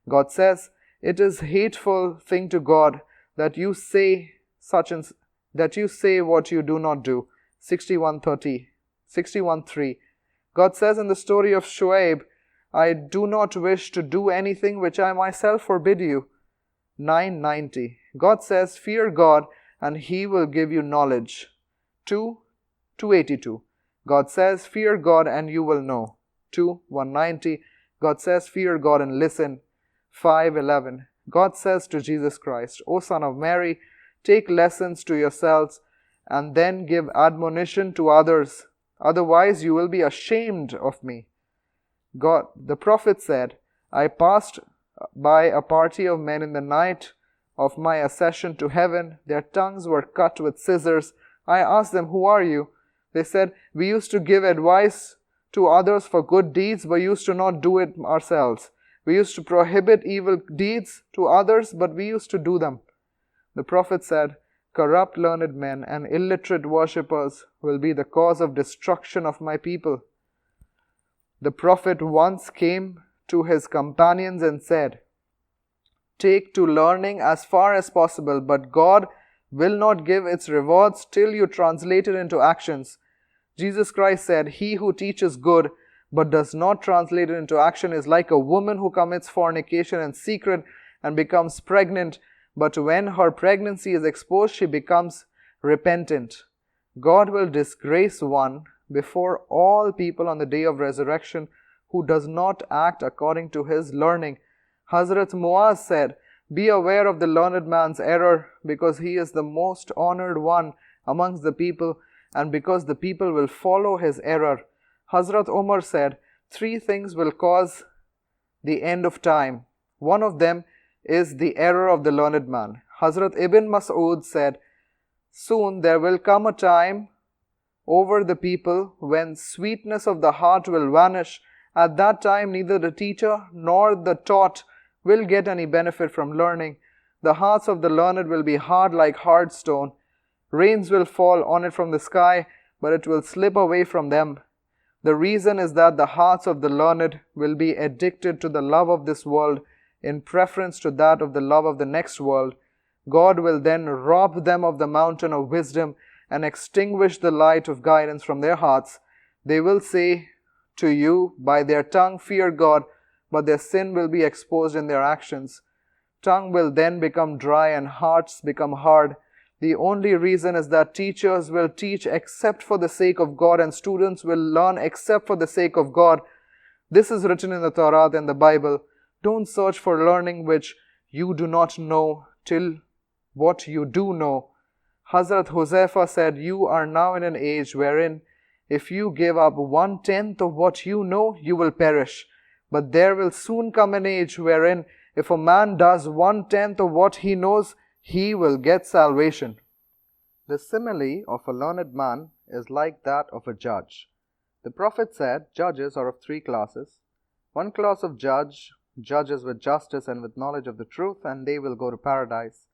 God says, it is a hateful thing to God that you say what you do not do. 61:30. 61:3. God says in the story of Shuaib, I do not wish to do anything which I myself forbid you. 9:90. God says, fear God and He will give you knowledge. 2:82. God says, fear God and you will know. 190. God says, fear God and listen. 5:11. God says to Jesus Christ, O Son of Mary, take lessons to yourselves and then give admonition to others. Otherwise you will be ashamed of me. God, the prophet said, I passed by a party of men in the night of my ascension to heaven. Their tongues were cut with scissors. I asked them, who are you? They said, we used to give advice to others for good deeds, but used to not do it ourselves. We used to prohibit evil deeds to others, but we used to do them. The prophet said, corrupt learned men and illiterate worshippers will be the cause of destruction of my people. The prophet once came to his companions and said, take to learning as far as possible, but God will not give its rewards till you translate it into actions. Jesus Christ said, he who teaches good but does not translate it into action is like a woman who commits fornication in secret and becomes pregnant, but when her pregnancy is exposed, she becomes repentant. God will disgrace one before all people on the day of resurrection who does not act according to his learning. Hazrat Muaz said, be aware of the learned man's error, because he is the most honored one amongst the people, and because the people will follow his error. Hazrat Umar said, 3 things will cause the end of time. One of them is the error of the learned man. Hazrat Ibn Mas'ud said, soon there will come a time over the people when sweetness of the heart will vanish. At that time neither the teacher nor the taught will get any benefit from learning. The hearts of the learned will be hard like hard stone. Rains will fall on it from the sky, but it will slip away from them. The reason is that the hearts of the learned will be addicted to the love of this world in preference to that of the love of the next world. God will then rob them of the mountain of wisdom and extinguish the light of guidance from their hearts. They will say to you by their tongue, fear God, but their sin will be exposed in their actions. Tongue will then become dry and hearts become hard. The only reason is that teachers will teach except for the sake of God, and students will learn except for the sake of God. This is written in the Torah and the Bible. Don't search for learning which you do not know till what you do know. Hazrat Huzaifa said, you are now in an age wherein if you give up 1/10 of what you know, you will perish. But there will soon come an age wherein if a man does 1/10 of what he knows, he will get salvation. The simile of a learned man is like that of a judge. The Prophet said, judges are of 3 classes. One class of judges with justice and with knowledge of the truth, and they will go to paradise.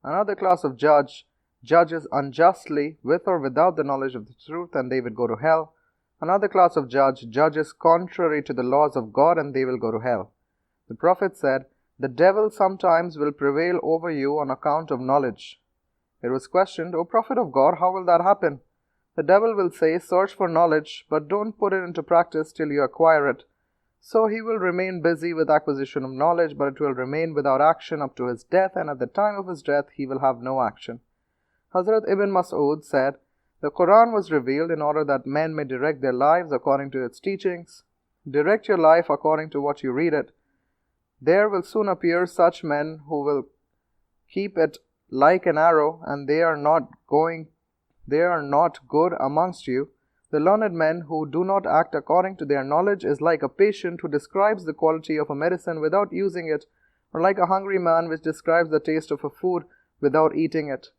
Another class of judges unjustly with or without the knowledge of the truth, and they will go to hell. Another class of judges contrary to the laws of God, and they will go to hell. The Prophet said, the devil sometimes will prevail over you on account of knowledge. It was questioned, O Prophet of God, how will that happen? The devil will say, search for knowledge, but don't put it into practice till you acquire it. So he will remain busy with acquisition of knowledge, but it will remain without action up to his death, and at the time of his death he will have no action. Hazrat Ibn Mas'ud said, the Quran was revealed in order that men may direct their lives according to its teachings. Direct your life according to what you read it. There will soon appear such men who will keep it like an arrow, and they are not good amongst you. The learned men who do not act according to their knowledge is like a patient who describes the quality of a medicine without using it, or like a hungry man which describes the taste of a food without eating it.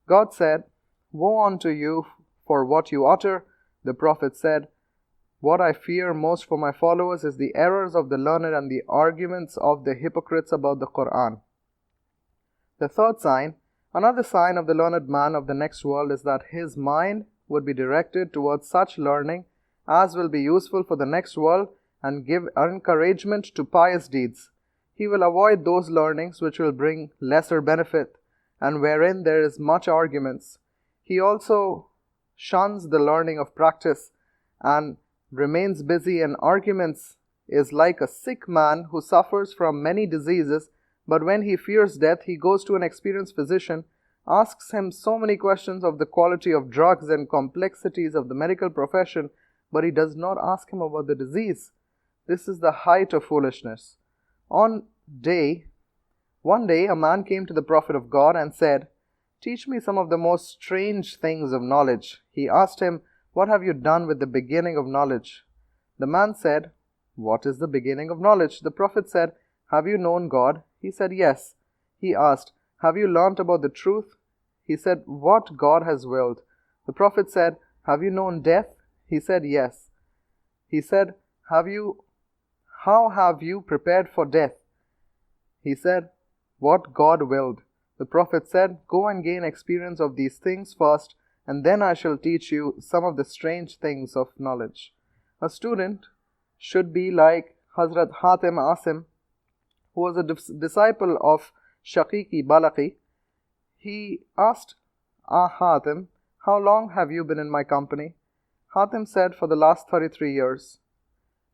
God said, woe unto you for what you utter. The Prophet said, what I fear most for my followers is the errors of the learned and the arguments of the hypocrites about the Quran. The third sign, another sign of the learned man of the next world, is that his mind would be directed towards such learning as will be useful for the next world and give encouragement to pious deeds. He will avoid those learnings which will bring lesser benefit and wherein there is much arguments. He also shuns the learning of practice and remains busy in arguments, is like a sick man who suffers from many diseases, but when he fears death, he goes to an experienced physician, asks him so many questions of the quality of drugs and complexities of the medical profession, but he does not ask him about the disease. This is the height of foolishness. One day, a man came to the Prophet of God and said, "Teach me some of the most strange things of knowledge." He asked him, "What have you done with the beginning of knowledge?" The man said, "What is the beginning of knowledge?" The Prophet said, "Have you known God?" He said, "Yes." He asked, "Have you learnt about the truth?" He said, "What God has willed." The Prophet said, "Have you known death?" He said, "Yes." He said, "How have you prepared for death?" He said, "What God willed." The Prophet said, "Go and gain experience of these things first, and then I shall teach you some of the strange things of knowledge." A student should be like Hazrat Hatim Asim, who was a disciple of Shaqiqi Balaqi. He asked Hatim, "How long have you been in my company?" Hatim said, "For the last 33 years.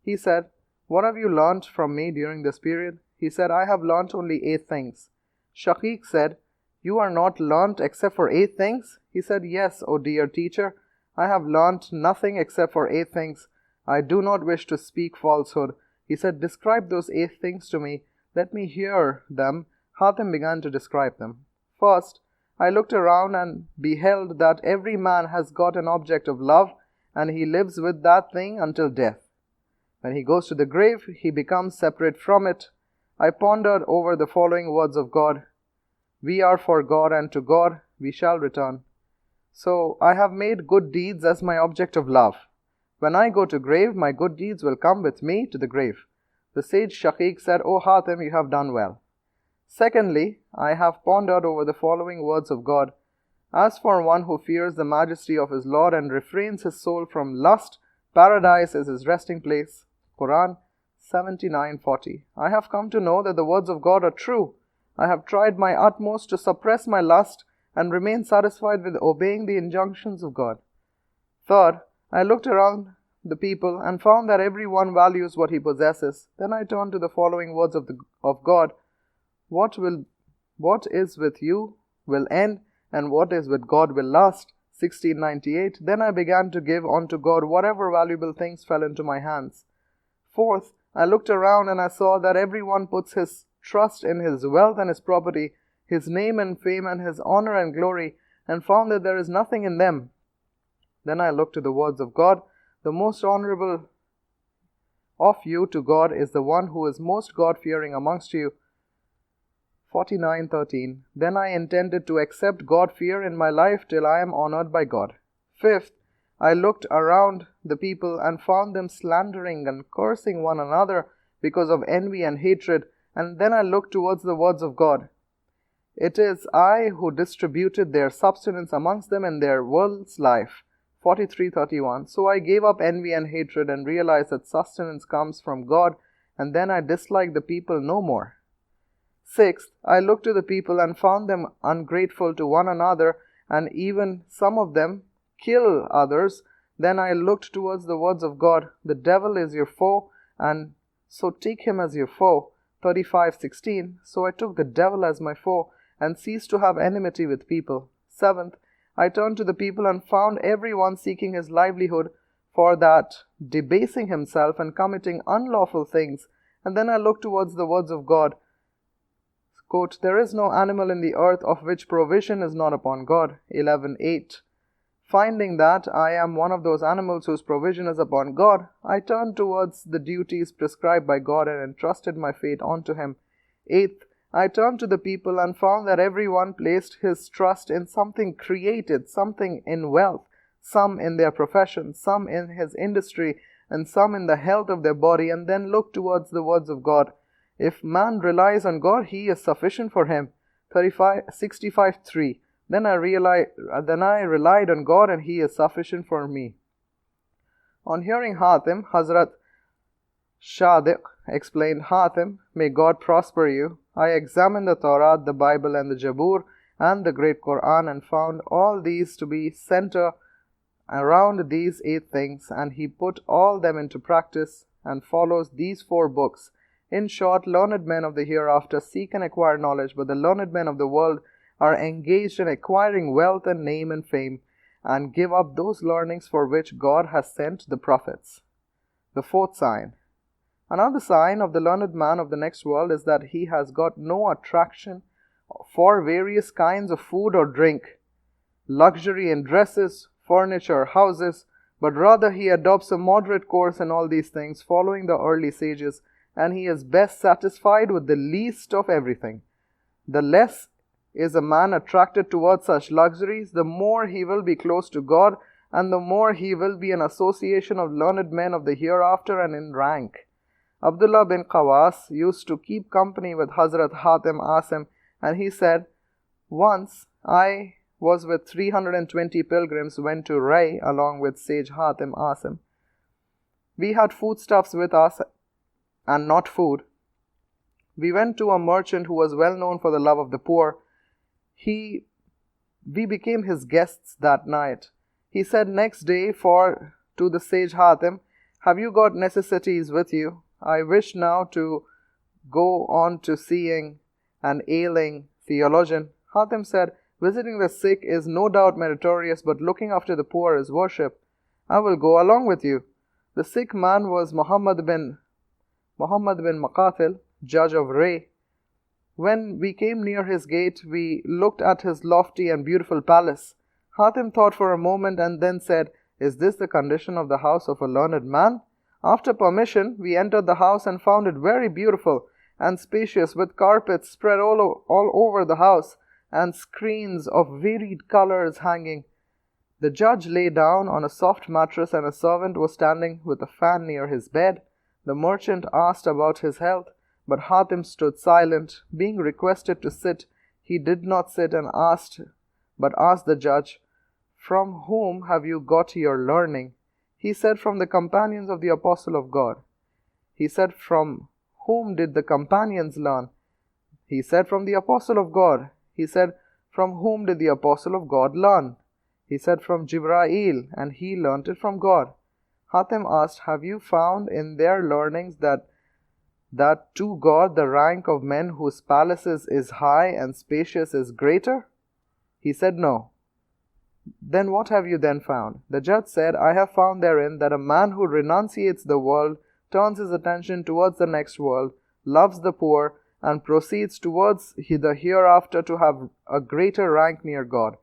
He said, "What have you learnt from me during this period?" He said, "I have learnt only 8 things. Shaqiq said, "You are not learnt except for 8 things?" He said, "Yes, O dear teacher, I have learnt nothing except for 8 things. I do not wish to speak falsehood." He said, "Describe those 8 things to me. Let me hear them." Hatim began to describe them. First, I looked around and beheld that every man has got an object of love, and he lives with that thing until death. When he goes to the grave, he becomes separate from it. I pondered over the following words of God: "We are for God, and to God we shall return." So I have made good deeds as my object of love. When I go to grave, my good deeds will come with me to the grave. The sage Shaqiq said, "O Hatim, you have done well." Secondly, I have pondered over the following words of God: "As for one who fears the majesty of his Lord and refrains his soul from lust, paradise is his resting place." Quran 79:40. I have come to know that the words of God are true. I have tried my utmost to suppress my lust and remain satisfied with obeying the injunctions of God. Third, I looked around the people and found that every one values what he possesses. Then I turned to the following words of God: What is with you will end, and what is with God will last. 1698. Then I began to give unto God whatever valuable things fell into my hands. Fourth, I looked around and I saw that every one puts his trust in his wealth and his property, his name and fame and his honor and glory, and found that there is nothing in them. Then I looked to the words of God: "The most honorable of you to God is the one who is most God-fearing amongst you." 49:13. Then I intended to accept God-fear in my life till I am honored by God. Fifth, I looked around the people and found them slandering and cursing one another because of envy and hatred, and then I looked towards the words of God: "It is I who distributed their substance amongst them in their world's life." 43:31. So I gave up envy and hatred and realized that sustenance comes from God, and then I disliked the people no more. Sixth, I looked to the people and found them ungrateful to one another, and even some of them kill others. Then I looked towards the words of God: "The devil is your foe, and so take him as your foe." 35:16. So I took the devil as my foe and ceased to have enmity with people. Seventh, I turned to the people and found every one seeking his livelihood, for that debasing himself and committing unlawful things. And then I looked towards the words of God. Quote, "There is no animal in the earth of which provision is not upon God." 11:8. Finding that I am one of those animals whose provision is upon God, I turned towards the duties prescribed by God and entrusted my fate onto Him. Eighth, I turned to the people and found that everyone placed his trust in something created, something in wealth, some in their profession, some in his industry, and some in the health of their body, and then looked towards the words of God. If man relies on God, He is sufficient for him. 65:3. Then I relied on God, and He is sufficient for me. On hearing Hatim, Hazrat Shadiq explained, Hatim, may God prosper you. I examined the Torah, the Bible, and the Jabur, and the great Quran, and found all these to be center around these 8 things, and he put all them into practice and follows these 4 books. In short, learned men of the hereafter seek and acquire knowledge, but the learned men of the world are engaged in acquiring wealth and name and fame, and give up those learnings for which God has sent the prophets. The 4th sign. Another sign of the learned man of the next world is that he has got no attraction for various kinds of food or drink, luxury in dresses, furniture, houses, but rather he adopts a moderate course in all these things, following the early sages, and he is best satisfied with the least of everything. The less is a man attracted towards such luxuries, the more he will be close to God, and the more he will be an association of learned men of the hereafter and in rank. Abdullah bin Qawas used to keep company with Hazrat Hatim Asim, and he said, once I was with 320 pilgrims went to Ray along with sage Hatim Asim. We had foodstuffs with us and not food. We went to a merchant who was well known for the love of the poor. We became his guests that night. He said next day to the sage Hatim, have you got necessities with you? I wish now to go on to seeing an ailing theologian. Hatim said, visiting the sick is no doubt meritorious, but looking after the poor is worship. I will go along with you. The sick man was Muhammad bin Maqatil, judge of Ray. When we came near his gate, we looked at his lofty and beautiful palace. Hatim thought for a moment and then said, is this the condition of the house of a learned man? After permission, we entered the house and found it very beautiful and spacious, with carpets spread all over the house and screens of varied colors hanging. The judge lay down on a soft mattress, and a servant was standing with a fan near his bed. The merchant asked about his health, but Hatim stood silent. Being requested to sit, he did not sit and asked the judge, from whom have you got your learning? He said, from the companions of the Apostle of God. He said, from whom did the companions learn? He said, from the Apostle of God. He said, from whom did the Apostle of God learn? He said, from Jibreel, and he learnt it from God. Hatim asked, have you found in their learnings that to God the rank of men whose palaces is high and spacious is greater? He said, no. Then what have you then found? The judge said, I have found therein that a man who renunciates the world, turns his attention towards the next world, loves the poor, and proceeds towards the hereafter to have a greater rank near God.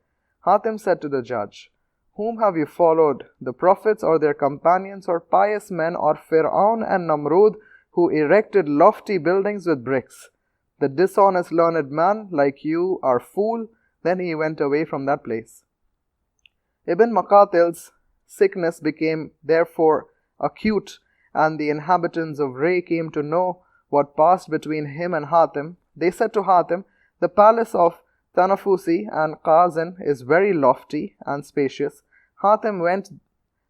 Hatim said to the judge, whom have you followed, the prophets or their companions, or pious men, or Fir'aun and Namrud, who erected lofty buildings with bricks? The dishonest learned man, like you, are fool. Then he went away from that place. Ibn Maqatil's sickness became therefore acute, and the inhabitants of Ray came to know what passed between him and Hatim. They said to Hatim, the palace of Tanafusi and Qazin is very lofty and spacious. Hatim went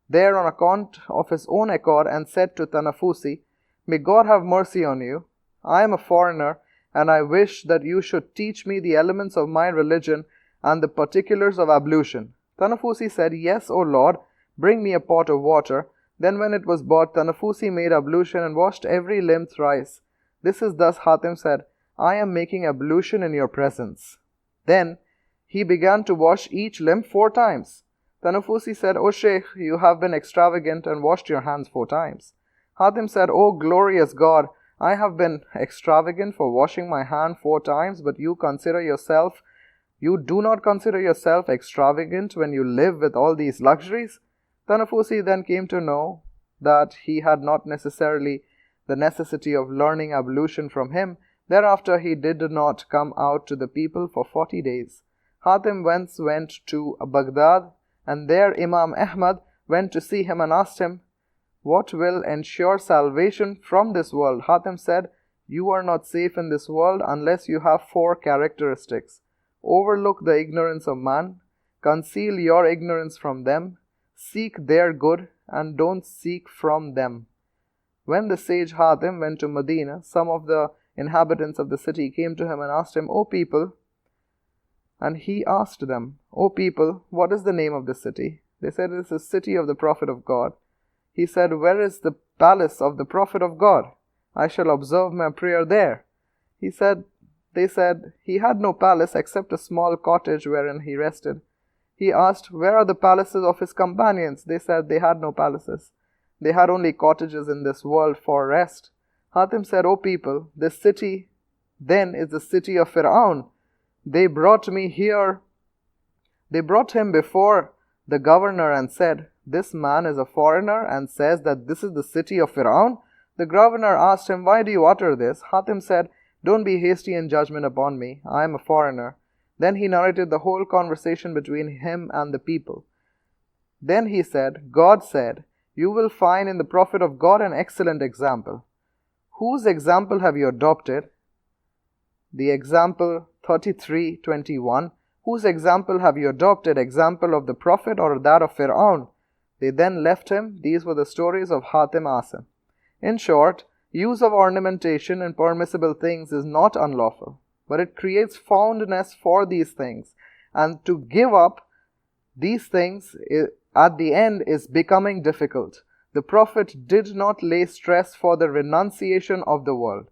there on account of his own accord and said to Tanafusi, may God have mercy on you. I am a foreigner, and I wish that you should teach me the elements of my religion and the particulars of ablution. Tanafusi said, yes, O Lord, bring me a pot of water. Then when it was brought, Tanafusi made ablution and washed every limb thrice. This is thus, Hatim said, I am making ablution in your presence. Then he began to wash each limb 4 times. Tanafusi said, O Shaykh, you have been extravagant and washed your hands 4 times. Hatim said, O glorious God, I have been extravagant for washing my hand 4 times, but you do not consider yourself extravagant when you live with all these luxuries? Tanafusi then came to know that he had not necessarily the necessity of learning ablution from him. Thereafter he did not come out to the people for 40 days. Hatim went to Baghdad, and there Imam Ahmad went to see him and asked him, what will ensure salvation from this world? Hatim said, you are not safe in this world unless you have 4 characteristics. Overlook the ignorance of man. Conceal your ignorance from them. Seek their good and don't seek from them. When the sage Hatim went to Medina, some of the inhabitants of the city came to him and asked him, O people, and he asked them, O people, what is the name of this city? They said, it is the city of the Prophet of God. He said, where is the palace of the Prophet of God? I shall observe my prayer there. They said, he had no palace except a small cottage wherein he rested. He asked, where are the palaces of his companions? They said they had no palaces. They had only cottages in this world for rest. Hatim said, O people, this city then is the city of Fir'aun. They brought him before the governor and said, this man is a foreigner and says that this is the city of Fir'aun. The governor asked him, why do you utter this? Hatim said, don't be hasty in judgment upon me. I am a foreigner. Then he narrated the whole conversation between him and the people. Then he said, God said, you will find in the Prophet of God an excellent example. Whose example have you adopted? The example 33:21. Whose example have you adopted? Example of the Prophet or that of Fir'aun? They then left him. These were the stories of Hatim Asim. In short, use of ornamentation in permissible things is not unlawful, but it creates fondness for these things, and to give up these things at the end is becoming difficult. The Prophet did not lay stress for the renunciation of the world.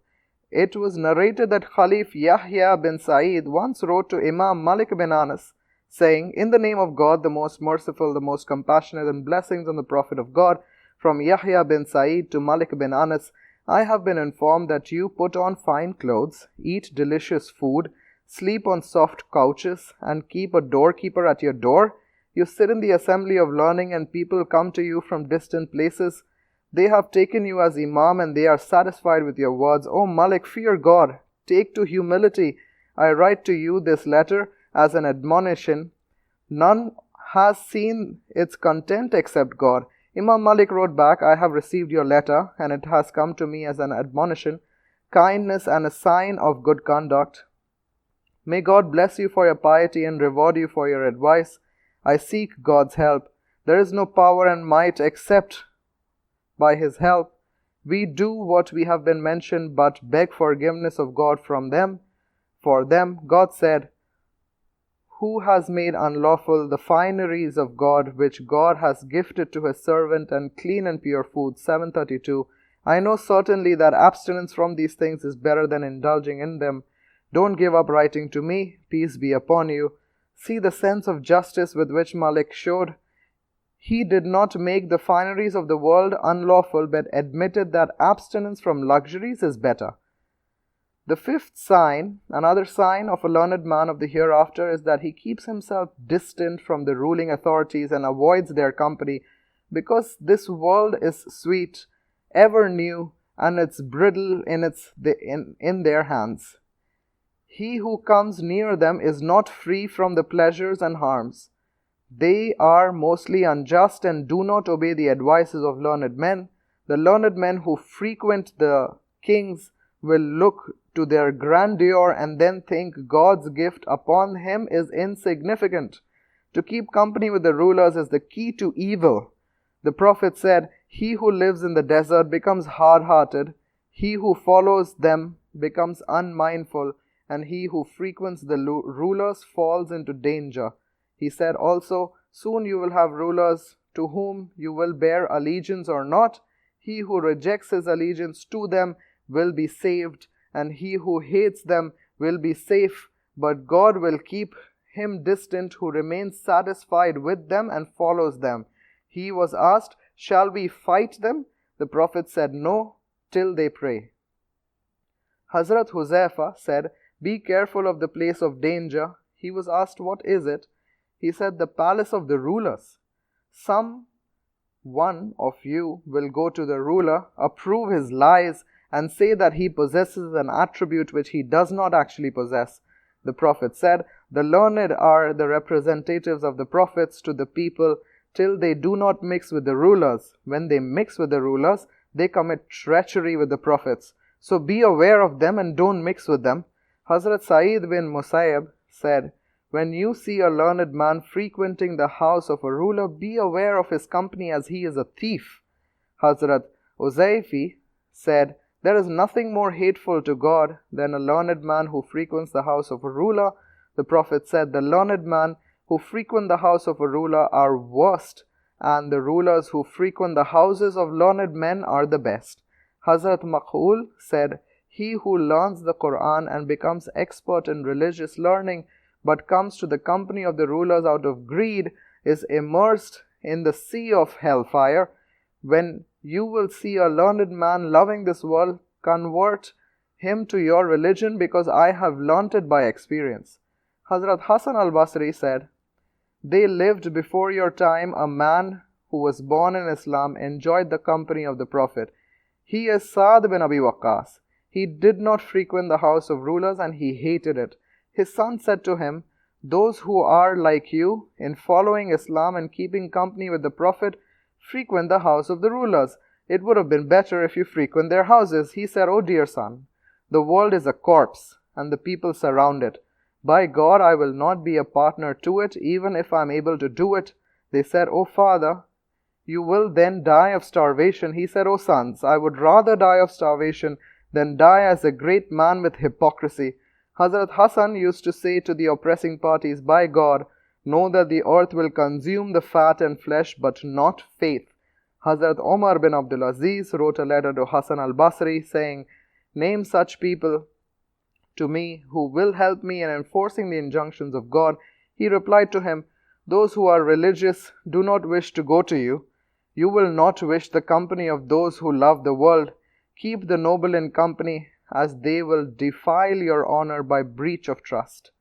It was narrated that Khalif Yahya bin Sa'id once wrote to Imam Malik bin Anas, saying, in the name of God, the most merciful, the most compassionate, and blessings on the Prophet of God, from Yahya bin Sa'id to Malik bin Anas, I have been informed that you put on fine clothes, eat delicious food, sleep on soft couches, and keep a doorkeeper at your door. You sit in the assembly of learning, and people come to you from distant places. They have taken you as Imam, and they are satisfied with your words. O Malik, fear God. Take to humility. I write to you this letter as an admonition. None has seen its content except God. Imam Malik wrote back, I have received your letter, and it has come to me as an admonition, kindness, and a sign of good conduct. May God bless you for your piety and reward you for your advice. I seek God's help. There is no power and might except by His help. We do what we have been mentioned, but beg forgiveness of God from them. For them, God said, who has made unlawful the fineries of God, which God has gifted to His servant, and clean and pure food? 732. I know certainly that abstinence from these things is better than indulging in them. Don't give up writing to me. Peace be upon you. See the sense of justice with which Malik showed. He did not make the fineries of the world unlawful, but admitted that abstinence from luxuries is better. The fifth sign, another sign of a learned man of the hereafter, is that he keeps himself distant from the ruling authorities and avoids their company, because this world is sweet, ever new, and its brittle in their hands. He who comes near them is not free from the pleasures and harms. They are mostly unjust and do not obey the advices of learned men. The learned men who frequent the kings will look to their grandeur and then think God's gift upon him is insignificant. To keep company with the rulers is the key to evil. The Prophet said, he who lives in the desert becomes hard-hearted, he who follows them becomes unmindful, and he who frequents the rulers falls into danger. He said also, soon you will have rulers to whom you will bear allegiance or not. He who rejects his allegiance to them will be saved, and he who hates them will be safe, but God will keep him distant who remains satisfied with them and follows them. He was asked, shall we fight them? The Prophet said, no, till they pray. Hazrat Huzaifa said, be careful of the place of danger. He was asked, what is it? He said, the palace of the rulers. One of you will go to the ruler, approve his lies, and say that he possesses an attribute which he does not actually possess. The Prophet said, the learned are the representatives of the prophets to the people till they do not mix with the rulers. When they mix with the rulers, they commit treachery with the prophets. So be aware of them and don't mix with them. Hazrat Sa'id bin Musayyab said, when you see a learned man frequenting the house of a ruler, be aware of his company, as he is a thief. Hazrat Uzaifi said, there is nothing more hateful to God than a learned man who frequents the house of a ruler. The Prophet said, the learned man who frequent the house of a ruler are worst, and the rulers who frequent the houses of learned men are the best. Hazrat Makhul said, he who learns the Quran and becomes expert in religious learning but comes to the company of the rulers out of greed is immersed in the sea of hellfire. When you will see a learned man loving this world, convert him to your religion, because I have learnt it by experience. Hazrat Hasan al-Basri said, they lived before your time. A man who was born in Islam enjoyed the company of the Prophet. He is Sa'd bin Abi Waqqas. He did not frequent the house of rulers, and he hated it. His son said to him, those who are like you in following Islam and keeping company with the Prophet frequent the house of the rulers. It would have been better if you frequent their houses. He said, oh dear son, the world is a corpse, and the people surround it. By God, I will not be a partner to it, even if I am able to do it. They said, oh father, you will then die of starvation. He said, oh sons, I would rather die of starvation than die as a great man with hypocrisy. Hazrat Hasan used to say to the oppressing parties, by God, know that the earth will consume the fat and flesh, but not faith. Hazrat Omar bin Abdul Aziz wrote a letter to Hasan al-Basri saying, name such people to me who will help me in enforcing the injunctions of God. He replied to him, those who are religious do not wish to go to you. You will not wish the company of those who love the world. Keep the noble in company, as they will defile your honor by breach of trust.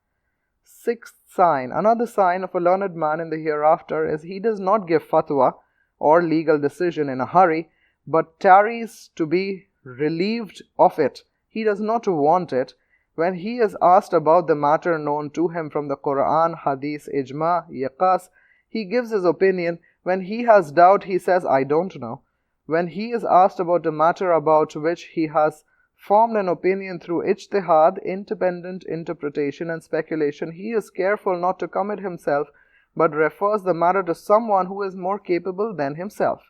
Sixth sign, another sign of a learned man in the hereafter is he does not give fatwa or legal decision in a hurry, but tarries to be relieved of it. He does not want it. When he is asked about the matter known to him from the Quran, Hadith, Ijma, Yaqas, he gives his opinion. When he has doubt, he says, I don't know. When he is asked about a matter about which he has formed an opinion through ijtihad, independent interpretation and speculation, he is careful not to commit himself, but refers the matter to someone who is more capable than himself.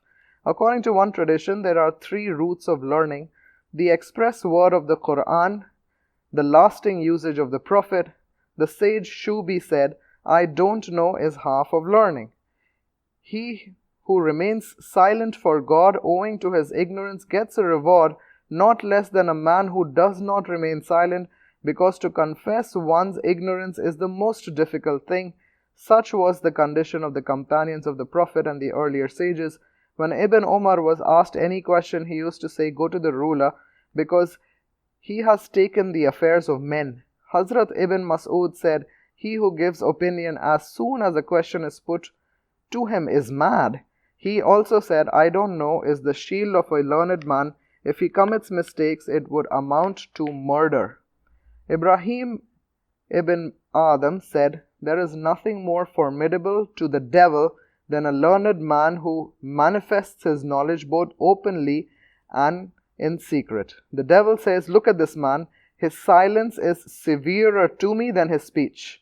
According to one tradition, there are three routes of learning: the express word of the Quran, the lasting usage of the Prophet. The sage Shubi said, I don't know is half of learning. He who remains silent for God owing to his ignorance gets a reward not less than a man who does not remain silent, because to confess one's ignorance is the most difficult thing. Such was the condition of the companions of the Prophet and the earlier sages. When Ibn Omar was asked any question, he used to say, go to the ruler, because he has taken the affairs of men. Hazrat Ibn Mas'ud said, he who gives opinion as soon as a question is put to him is mad. He also said, I don't know is the shield of a learned man. If he commits mistakes, it would amount to murder. Ibrahim ibn Adam said, there is nothing more formidable to the devil than a learned man who manifests his knowledge both openly and in secret. The devil says, look at this man. His silence is severer to me than his speech.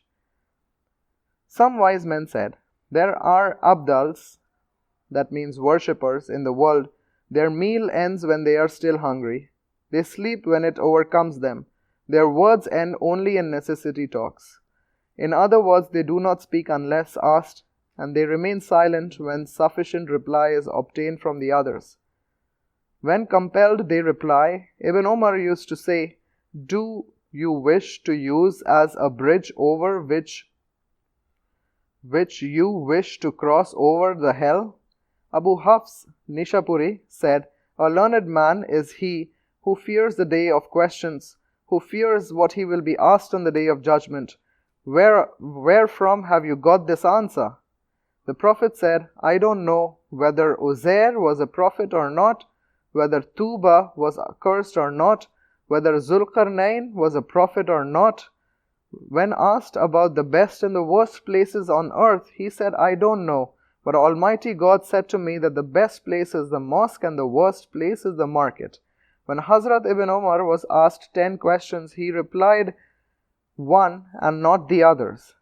Some wise men said, there are abdals, that means worshippers, in the world. Their meal ends when they are still hungry. They sleep when it overcomes them. Their words end only in necessity talks. In other words, they do not speak unless asked, and they remain silent when sufficient reply is obtained from the others. When compelled, they reply. Ibn Omar used to say, do you wish to use as a bridge over which you wish to cross over the hell? Abu Hafs Nishapuri said, a learned man is he who fears the day of questions, who fears what he will be asked on the day of judgment. Wherefrom have you got this answer? The Prophet said, I don't know whether Uzair was a prophet or not, whether Tuba was accursed or not, whether Zulqarnain was a prophet or not. When asked about the best and the worst places on earth, he said, I don't know. But Almighty God said to me that the best place is the mosque and the worst place is the market. When Hazrat Ibn Omar was asked 10 questions, he replied one and not the others.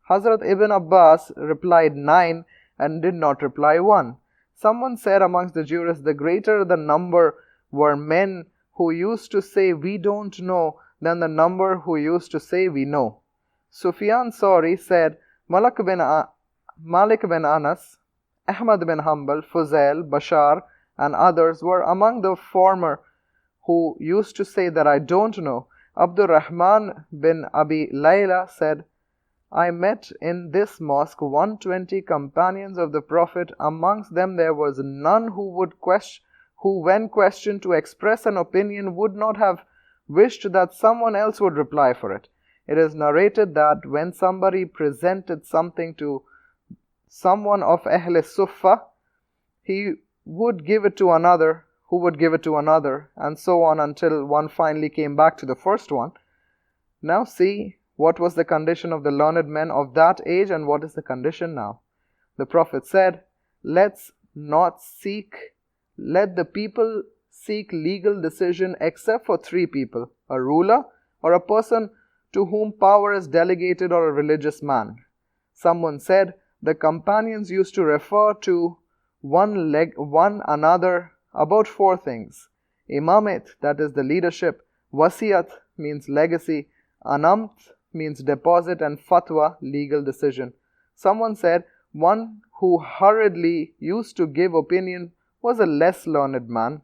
Hazrat Ibn Abbas replied 9 and did not reply 1. Someone said amongst the jurists, the greater the number were men who used to say we don't know than the number who used to say we know. Sufyan Sauri said Malik bin Anas, Ahmad bin Hanbal, Fuzail, Bashar and others were among the former who used to say that I don't know. Abdul Rahman bin Abi Layla said, I met in this mosque 120 companions of the Prophet. Amongst them there was none who when questioned to express an opinion would not have wished that someone else would reply for it. It is narrated that when somebody presented something to someone of Ahl Suffah, he would give it to another, who would give it to another, and so on until one finally came back to the first one. Now see what was the condition of the learned men of that age and what is the condition now. The Prophet said, let the people seek legal decision except for 3 people, a ruler or a person to whom power is delegated or a religious man. Someone said, the companions used to refer to one another about 4 things. Imamat, that is the leadership. Wasiyat means legacy. Anamt means deposit, and fatwa, legal decision. Someone said, one who hurriedly used to give opinion was a less learned man.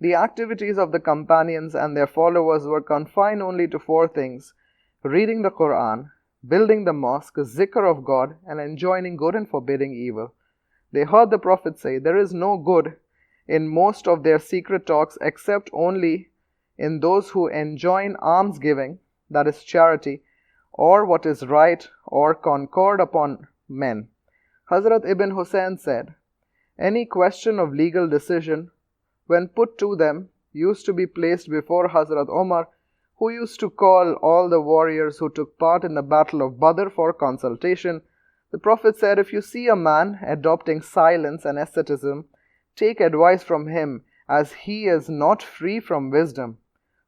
The activities of the companions and their followers were confined only to 4 things: reading the Quran, building the mosque, zikr of God, and enjoining good and forbidding evil. They heard the Prophet say, there is no good in most of their secret talks except only in those who enjoin almsgiving, that is charity, or what is right, or concord upon men. Hazrat Ibn Hussain said, any question of legal decision, when put to them, used to be placed before Hazrat Omar, who used to call all the warriors who took part in the battle of Badr for consultation. The Prophet said, if you see a man adopting silence and asceticism, take advice from him, as he is not free from wisdom.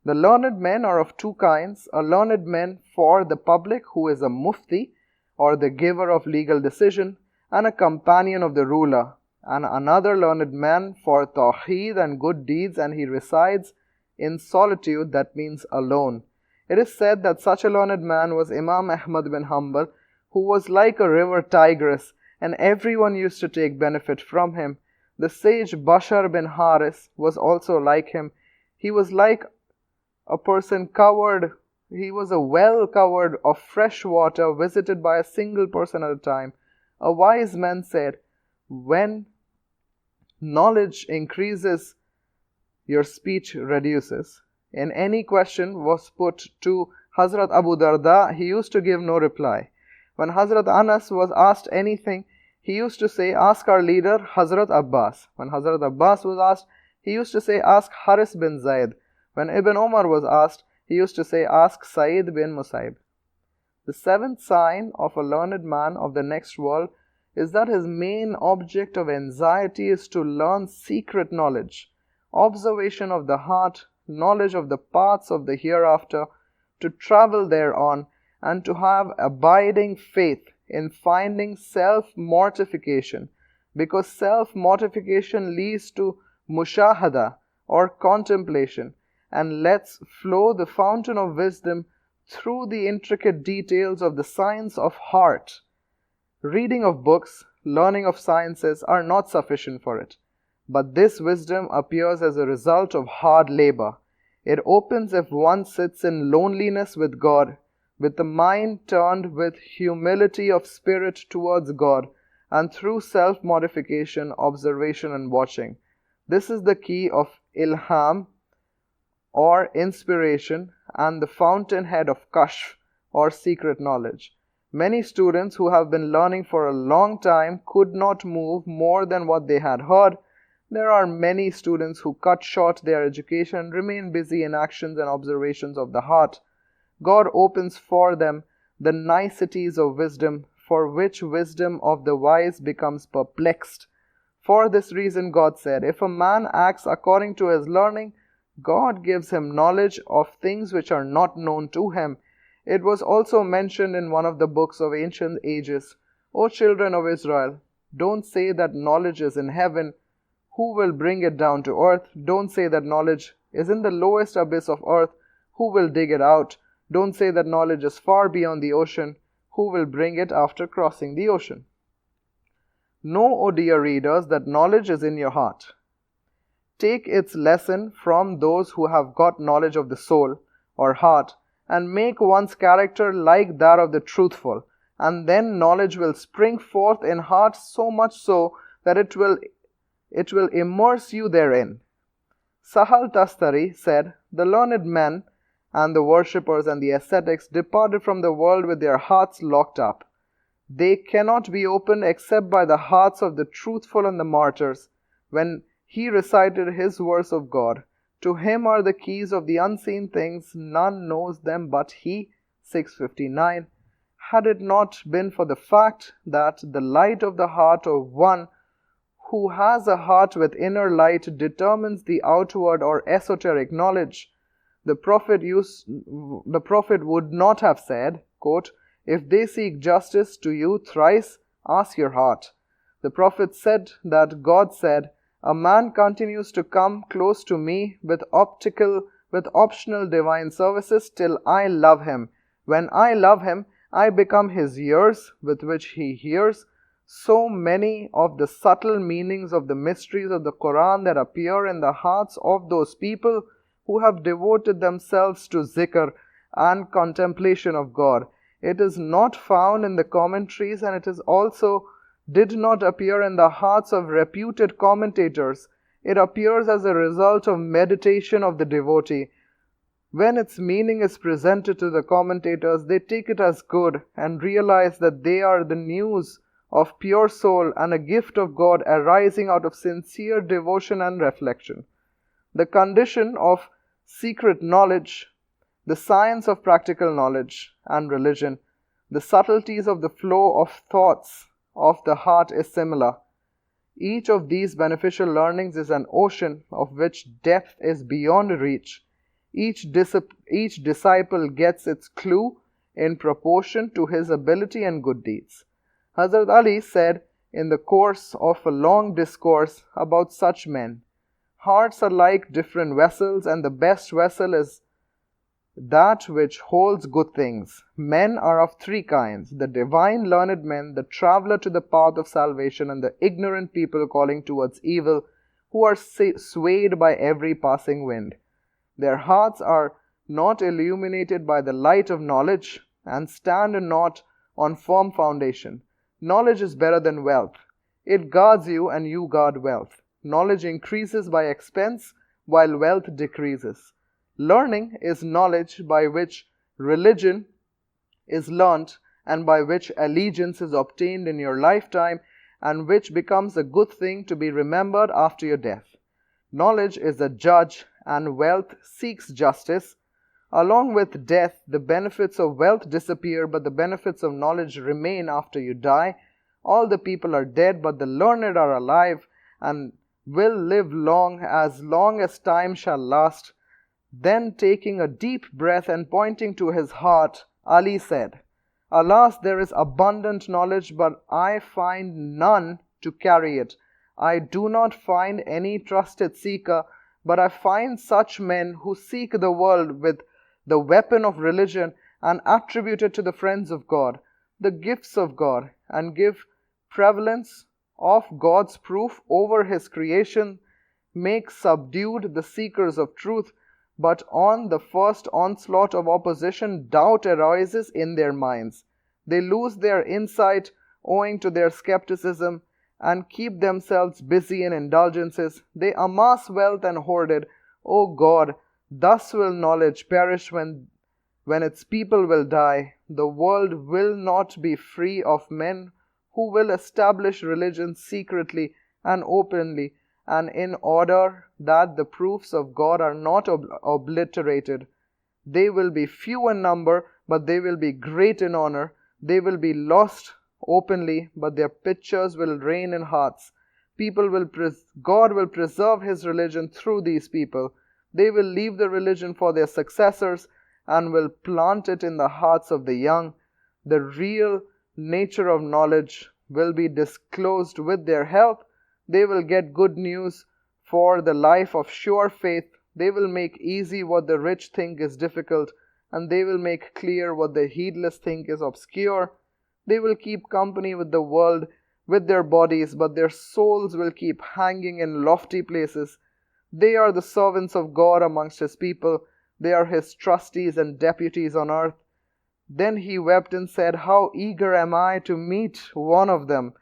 The learned men are of 2 kinds, a learned man for the public who is a mufti or the giver of legal decision and a companion of the ruler, and another learned man for tawheed and good deeds, and he resides in solitude, that means alone. It is said that such a learned man was Imam Ahmad bin Hanbal, who was like a river Tigris, and everyone used to take benefit from him. The sage Bashar bin Haris was also like him. He was like a person covered, he was a well covered of fresh water, visited by a single person at a time. A wise man said, when knowledge increases, your speech reduces. In any question was put to Hazrat Abu Darda, he used to give no reply. When Hazrat Anas was asked anything, he used to say, ask our leader Hazrat Abbas. When Hazrat Abbas was asked, he used to say, ask Haris bin Zaid. When Ibn Umar was asked, he used to say, ask Sa'id bin Musaib. The 7th sign of a learned man of the next world is that his main object of anxiety is to learn secret knowledge, observation of the heart, knowledge of the paths of the hereafter, to travel thereon, and to have abiding faith in finding self-mortification, because self-mortification leads to mushahada or contemplation, and lets flow the fountain of wisdom through the intricate details of the science of heart. Reading of books, learning of sciences are not sufficient for it, but this wisdom appears as a result of hard labor. It opens if one sits in loneliness with God, with the mind turned with humility of spirit towards God, and through self-mortification, observation and watching. This is the key of ilham or inspiration and the fountainhead of kashf or secret knowledge. Many students who have been learning for a long time could not move more than what they had heard. There are many students who cut short their education and remain busy in actions and observations of the heart. God opens for them the niceties of wisdom, for which wisdom of the wise becomes perplexed. For this reason God said, if a man acts according to his learning, God gives him knowledge of things which are not known to him. It was also mentioned in one of the books of ancient ages, O children of Israel, don't say that knowledge is in heaven. Who will bring it down to earth? Don't say that knowledge is in the lowest abyss of earth. Who will dig it out? Don't say that knowledge is far beyond the ocean. Who will bring it after crossing the ocean? Know, O dear readers, that knowledge is in your heart. Take its lesson from those who have got knowledge of the soul or heart, and make one's character like that of the truthful, and then knowledge will spring forth in heart, so much so that it will immerse you therein. Sahal Tastari said, the learned men and the worshippers and the ascetics departed from the world with their hearts locked up. They cannot be opened except by the hearts of the truthful and the martyrs. When he recited his verse of God, to him are the keys of the unseen things, none knows them but he. 659. Had it not been for the fact that the light of the heart of one who has a heart with inner light determines the outward or esoteric knowledge, the prophet would not have said, quote, if they seek justice to you thrice, ask your heart. The prophet said that God said, a man continues to come close to me with optional divine services till I love him. When I love him, I become his ears with which he hears. So many of the subtle meanings of the mysteries of the Quran that appear in the hearts of those people who have devoted themselves to zikr and contemplation of God. It is not found in the commentaries, and it is also did not appear in the hearts of reputed commentators. It appears as a result of meditation of the devotee. When its meaning is presented to the commentators, they take it as good and realize that they are the news of pure soul and a gift of God arising out of sincere devotion and reflection. The condition of secret knowledge, the science of practical knowledge and religion, the subtleties of the flow of thoughts of the heart is similar. Each of these beneficial learnings is an ocean of which depth is beyond reach. Each disciple gets its clue in proportion to his ability and good deeds. Hazrat Ali said in the course of a long discourse about such men, hearts are like different vessels, and the best vessel is that which holds good things. Men are of three kinds: the divine learned men, the traveler to the path of salvation, and the ignorant people calling towards evil, who are swayed by every passing wind. Their hearts are not illuminated by the light of knowledge and stand not on firm foundation. Knowledge is better than wealth. It guards you and you guard wealth. Knowledge increases by expense while wealth decreases. Learning is knowledge by which religion is learnt and by which allegiance is obtained in your lifetime and which becomes a good thing to be remembered after your death. Knowledge is a judge and wealth seeks justice. Along with death, the benefits of wealth disappear, but the benefits of knowledge remain after you die. All the people are dead, but the learned are alive and will live long as time shall last. Then, taking a deep breath and pointing to his heart, Ali said, Alas, there is abundant knowledge, but I find none to carry it. I do not find any trusted seeker, but I find such men who seek the world with the weapon of religion and attribute it to the friends of God, the gifts of God, and give prevalence of God's proof over His creation, make subdued the seekers of truth, but on the first onslaught of opposition, doubt arises in their minds. They lose their insight owing to their skepticism and keep themselves busy in indulgences. They amass wealth and hoard it. O God, thus will knowledge perish when its people will die. The world will not be free of men who will establish religion secretly and openly, and in order that the proofs of God are not obliterated. They will be few in number, but they will be great in honor. They will be lost openly, but their pictures will reign in hearts. God will preserve His religion through these people. They will leave the religion for their successors, and will plant it in the hearts of the young. The real nature of knowledge will be disclosed with their help. They will get good news for the life of sure faith. They will make easy what the rich think is difficult, and they will make clear what the heedless think is obscure. They will keep company with the world with their bodies, but their souls will keep hanging in lofty places. They are the servants of God amongst His people. They are His trustees and deputies on earth. Then he wept and said, "How eager am I to meet one of them!"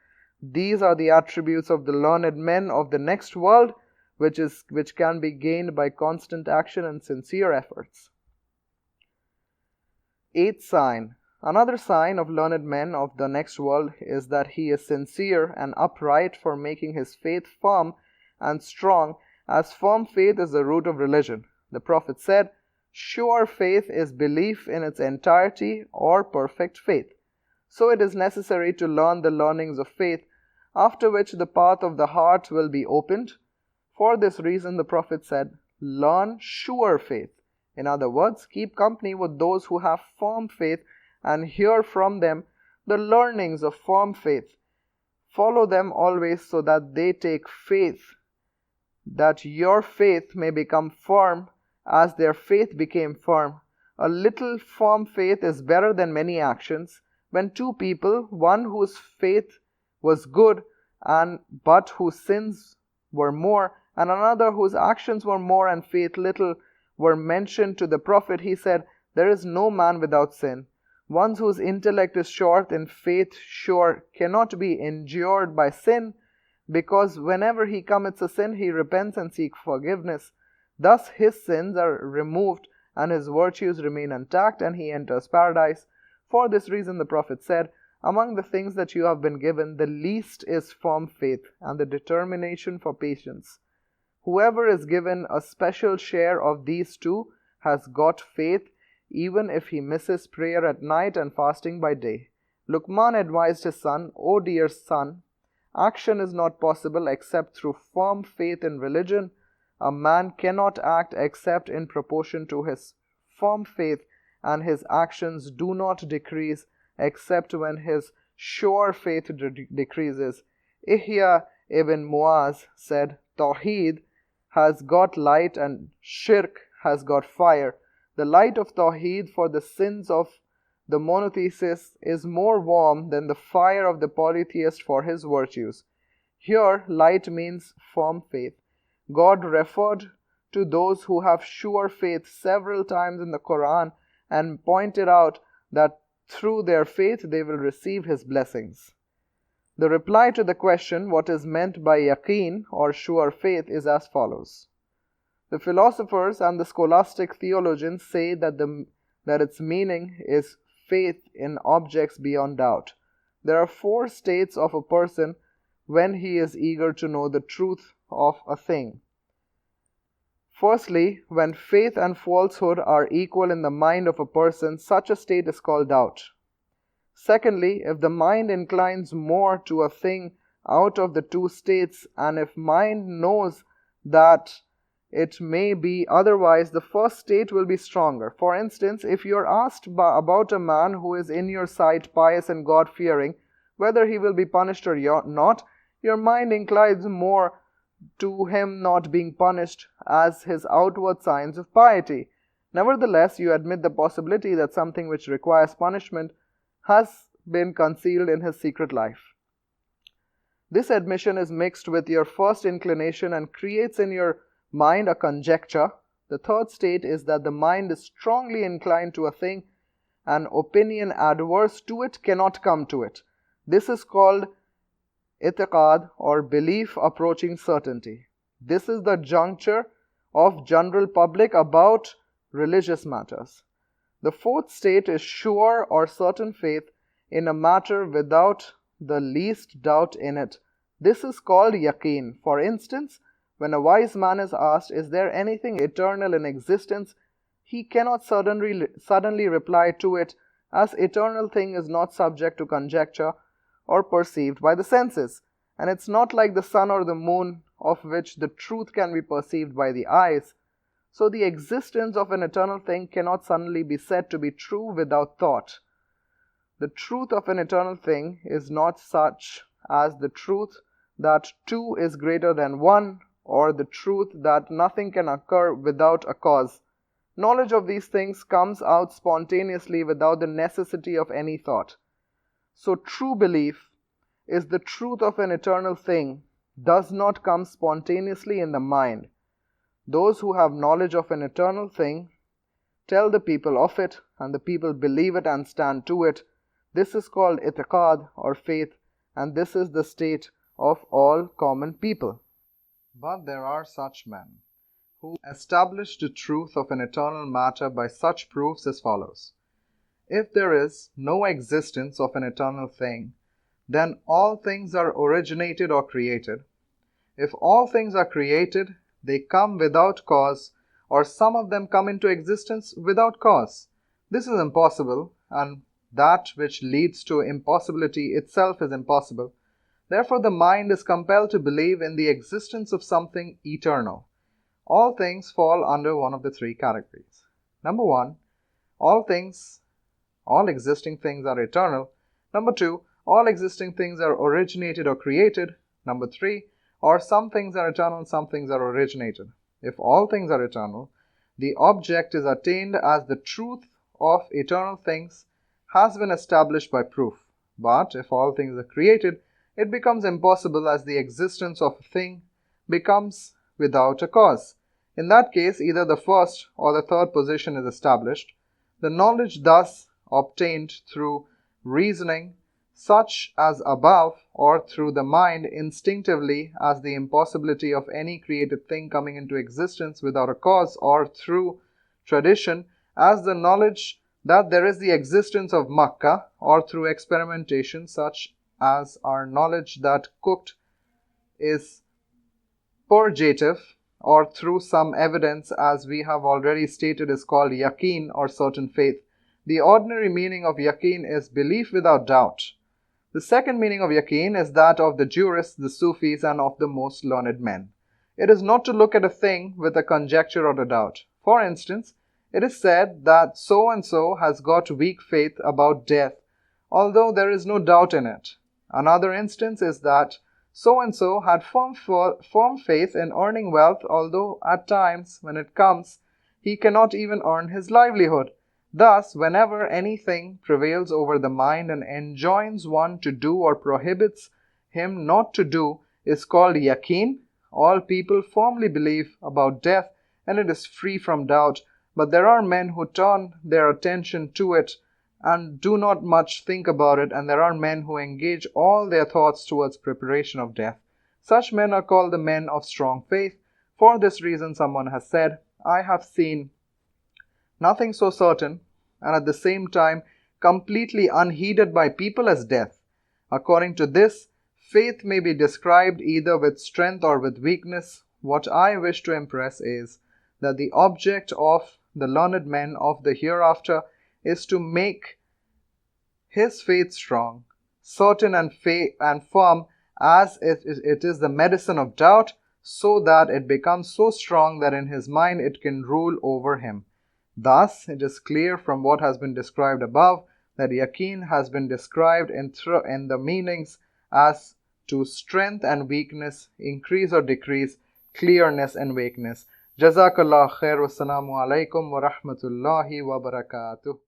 These are the attributes of the learned men of the next world, which can be gained by constant action and sincere efforts. Eighth sign. Another sign of learned men of the next world is that he is sincere and upright for making his faith firm and strong, as firm faith is the root of religion. The Prophet said, "Sure faith is belief in its entirety or perfect faith." So it is necessary to learn the learnings of faith, after which the path of the heart will be opened. For this reason the Prophet said, "Learn sure faith." In other words, keep company with those who have firm faith and hear from them the learnings of firm faith. Follow them always so that they take faith, that your faith may become firm as their faith became firm. A little firm faith is better than many actions. When two people, one whose faith was good but whose sins were more, and another whose actions were more and faith little, were mentioned to the Prophet, he said, "There is no man without sin. One whose intellect is short and faith sure cannot be injured by sin, because whenever he commits a sin, he repents and seeks forgiveness. Thus his sins are removed and his virtues remain intact, and he enters paradise." For this reason the Prophet said, "Among the things that you have been given, the least is firm faith and the determination for patience. Whoever is given a special share of these two has got faith, even if he misses prayer at night and fasting by day." Luqman advised his son, "O dear son, action is not possible except through firm faith in religion. A man cannot act except in proportion to his firm faith, and his actions do not decrease except when his sure faith decreases." Ihya ibn Muaz said, "Tawheed has got light and shirk has got fire. The light of Tawheed for the sins of the monotheist is more warm than the fire of the polytheist for his virtues." Here, light means firm faith. God referred to those who have sure faith several times in the Quran and pointed out that through their faith they will receive His blessings. The reply to the question, what is meant by yaqeen or sure faith, is as follows. The philosophers and the scholastic theologians say that its meaning is faith in objects beyond doubt. There are 4 states of a person when he is eager to know the truth of a thing. Firstly, when faith and falsehood are equal in the mind of a person, such a state is called doubt. Secondly, if the mind inclines more to a thing out of the 2 states, and if mind knows that it may be otherwise, the first state will be stronger. For instance, if you are asked about a man who is in your sight pious and God-fearing, whether he will be punished or not, your mind inclines more to him not being punished as his outward signs of piety. Nevertheless, you admit the possibility that something which requires punishment has been concealed in his secret life. This admission is mixed with your first inclination and creates in your mind a conjecture. The third state is that the mind is strongly inclined to a thing. An opinion adverse to it cannot come to it. This is called itiqad, or belief approaching certainty. This is the juncture of general public about religious matters. The fourth state is sure or certain faith in a matter without the least doubt in it. This is called yaqeen. For instance, when a wise man is asked, "Is there anything eternal in existence?" he cannot suddenly reply to it, as eternal thing is not subject to conjecture or perceived by the senses, and it's not like the sun or the moon, of which the truth can be perceived by the eyes. So the existence of an eternal thing cannot suddenly be said to be true without thought. The truth of an eternal thing is not such as the truth that 2 is greater than 1, or the truth that nothing can occur without a cause. Knowledge of these things comes out spontaneously without the necessity of any thought. So true belief is the truth of an eternal thing does not come spontaneously in the mind. Those who have knowledge of an eternal thing tell the people of it, and the people believe it and stand to it. This is called itiqad or faith, and this is the state of all common people. But there are such men who establish the truth of an eternal matter by such proofs as follows. If there is no existence of an eternal thing, then all things are originated or created. If all things are created, they come without cause, or some of them come into existence without cause. This is impossible, and that which leads to impossibility itself is impossible. Therefore, the mind is compelled to believe in the existence of something eternal. All things fall under one of the 3 categories. Number 1, all existing things are eternal. Number 2, all existing things are originated or created. Number 3, or some things are eternal, some things are originated. If all things are eternal, the object is attained as the truth of eternal things has been established by proof. But if all things are created, it becomes impossible, as the existence of a thing becomes without a cause. In that case, either the first or the third position is established. The knowledge thus obtained through reasoning such as above, or through the mind instinctively as the impossibility of any created thing coming into existence without a cause, or through tradition as the knowledge that there is the existence of Makkah, or through experimentation such as our knowledge that cooked is purgative, or through some evidence as we have already stated is called yaqeen or certain faith. The ordinary meaning of yaqeen is belief without doubt. The second meaning of yaqeen is that of the jurists, the Sufis, and of the most learned men. It is not to look at a thing with a conjecture or a doubt. For instance, it is said that so-and-so has got weak faith about death, although there is no doubt in it. Another instance is that so-and-so had firm faith in earning wealth, although at times, when it comes, he cannot even earn his livelihood. Thus, whenever anything prevails over the mind and enjoins one to do or prohibits him not to do, is called yaqeen. All people firmly believe about death, and it is free from doubt. But there are men who turn their attention to it and do not much think about it, and there are men who engage all their thoughts towards preparation of death. Such men are called the men of strong faith. For this reason, someone has said, I have seen nothing so certain, and at the same time completely unheeded by people as death. According to this, faith may be described either with strength or with weakness. What I wish to impress is that the object of the learned men of the hereafter is to make his faith strong, certain and firm as it is the medicine of doubt, so that it becomes so strong that in his mind it can rule over him. Thus, it is clear from what has been described above that yaqeen has been described in the meanings as to strength and weakness, increase or decrease, clearness and vagueness. Jazakallah khair. Wassalamu alaikum wa rahmatullahi wa barakatuh.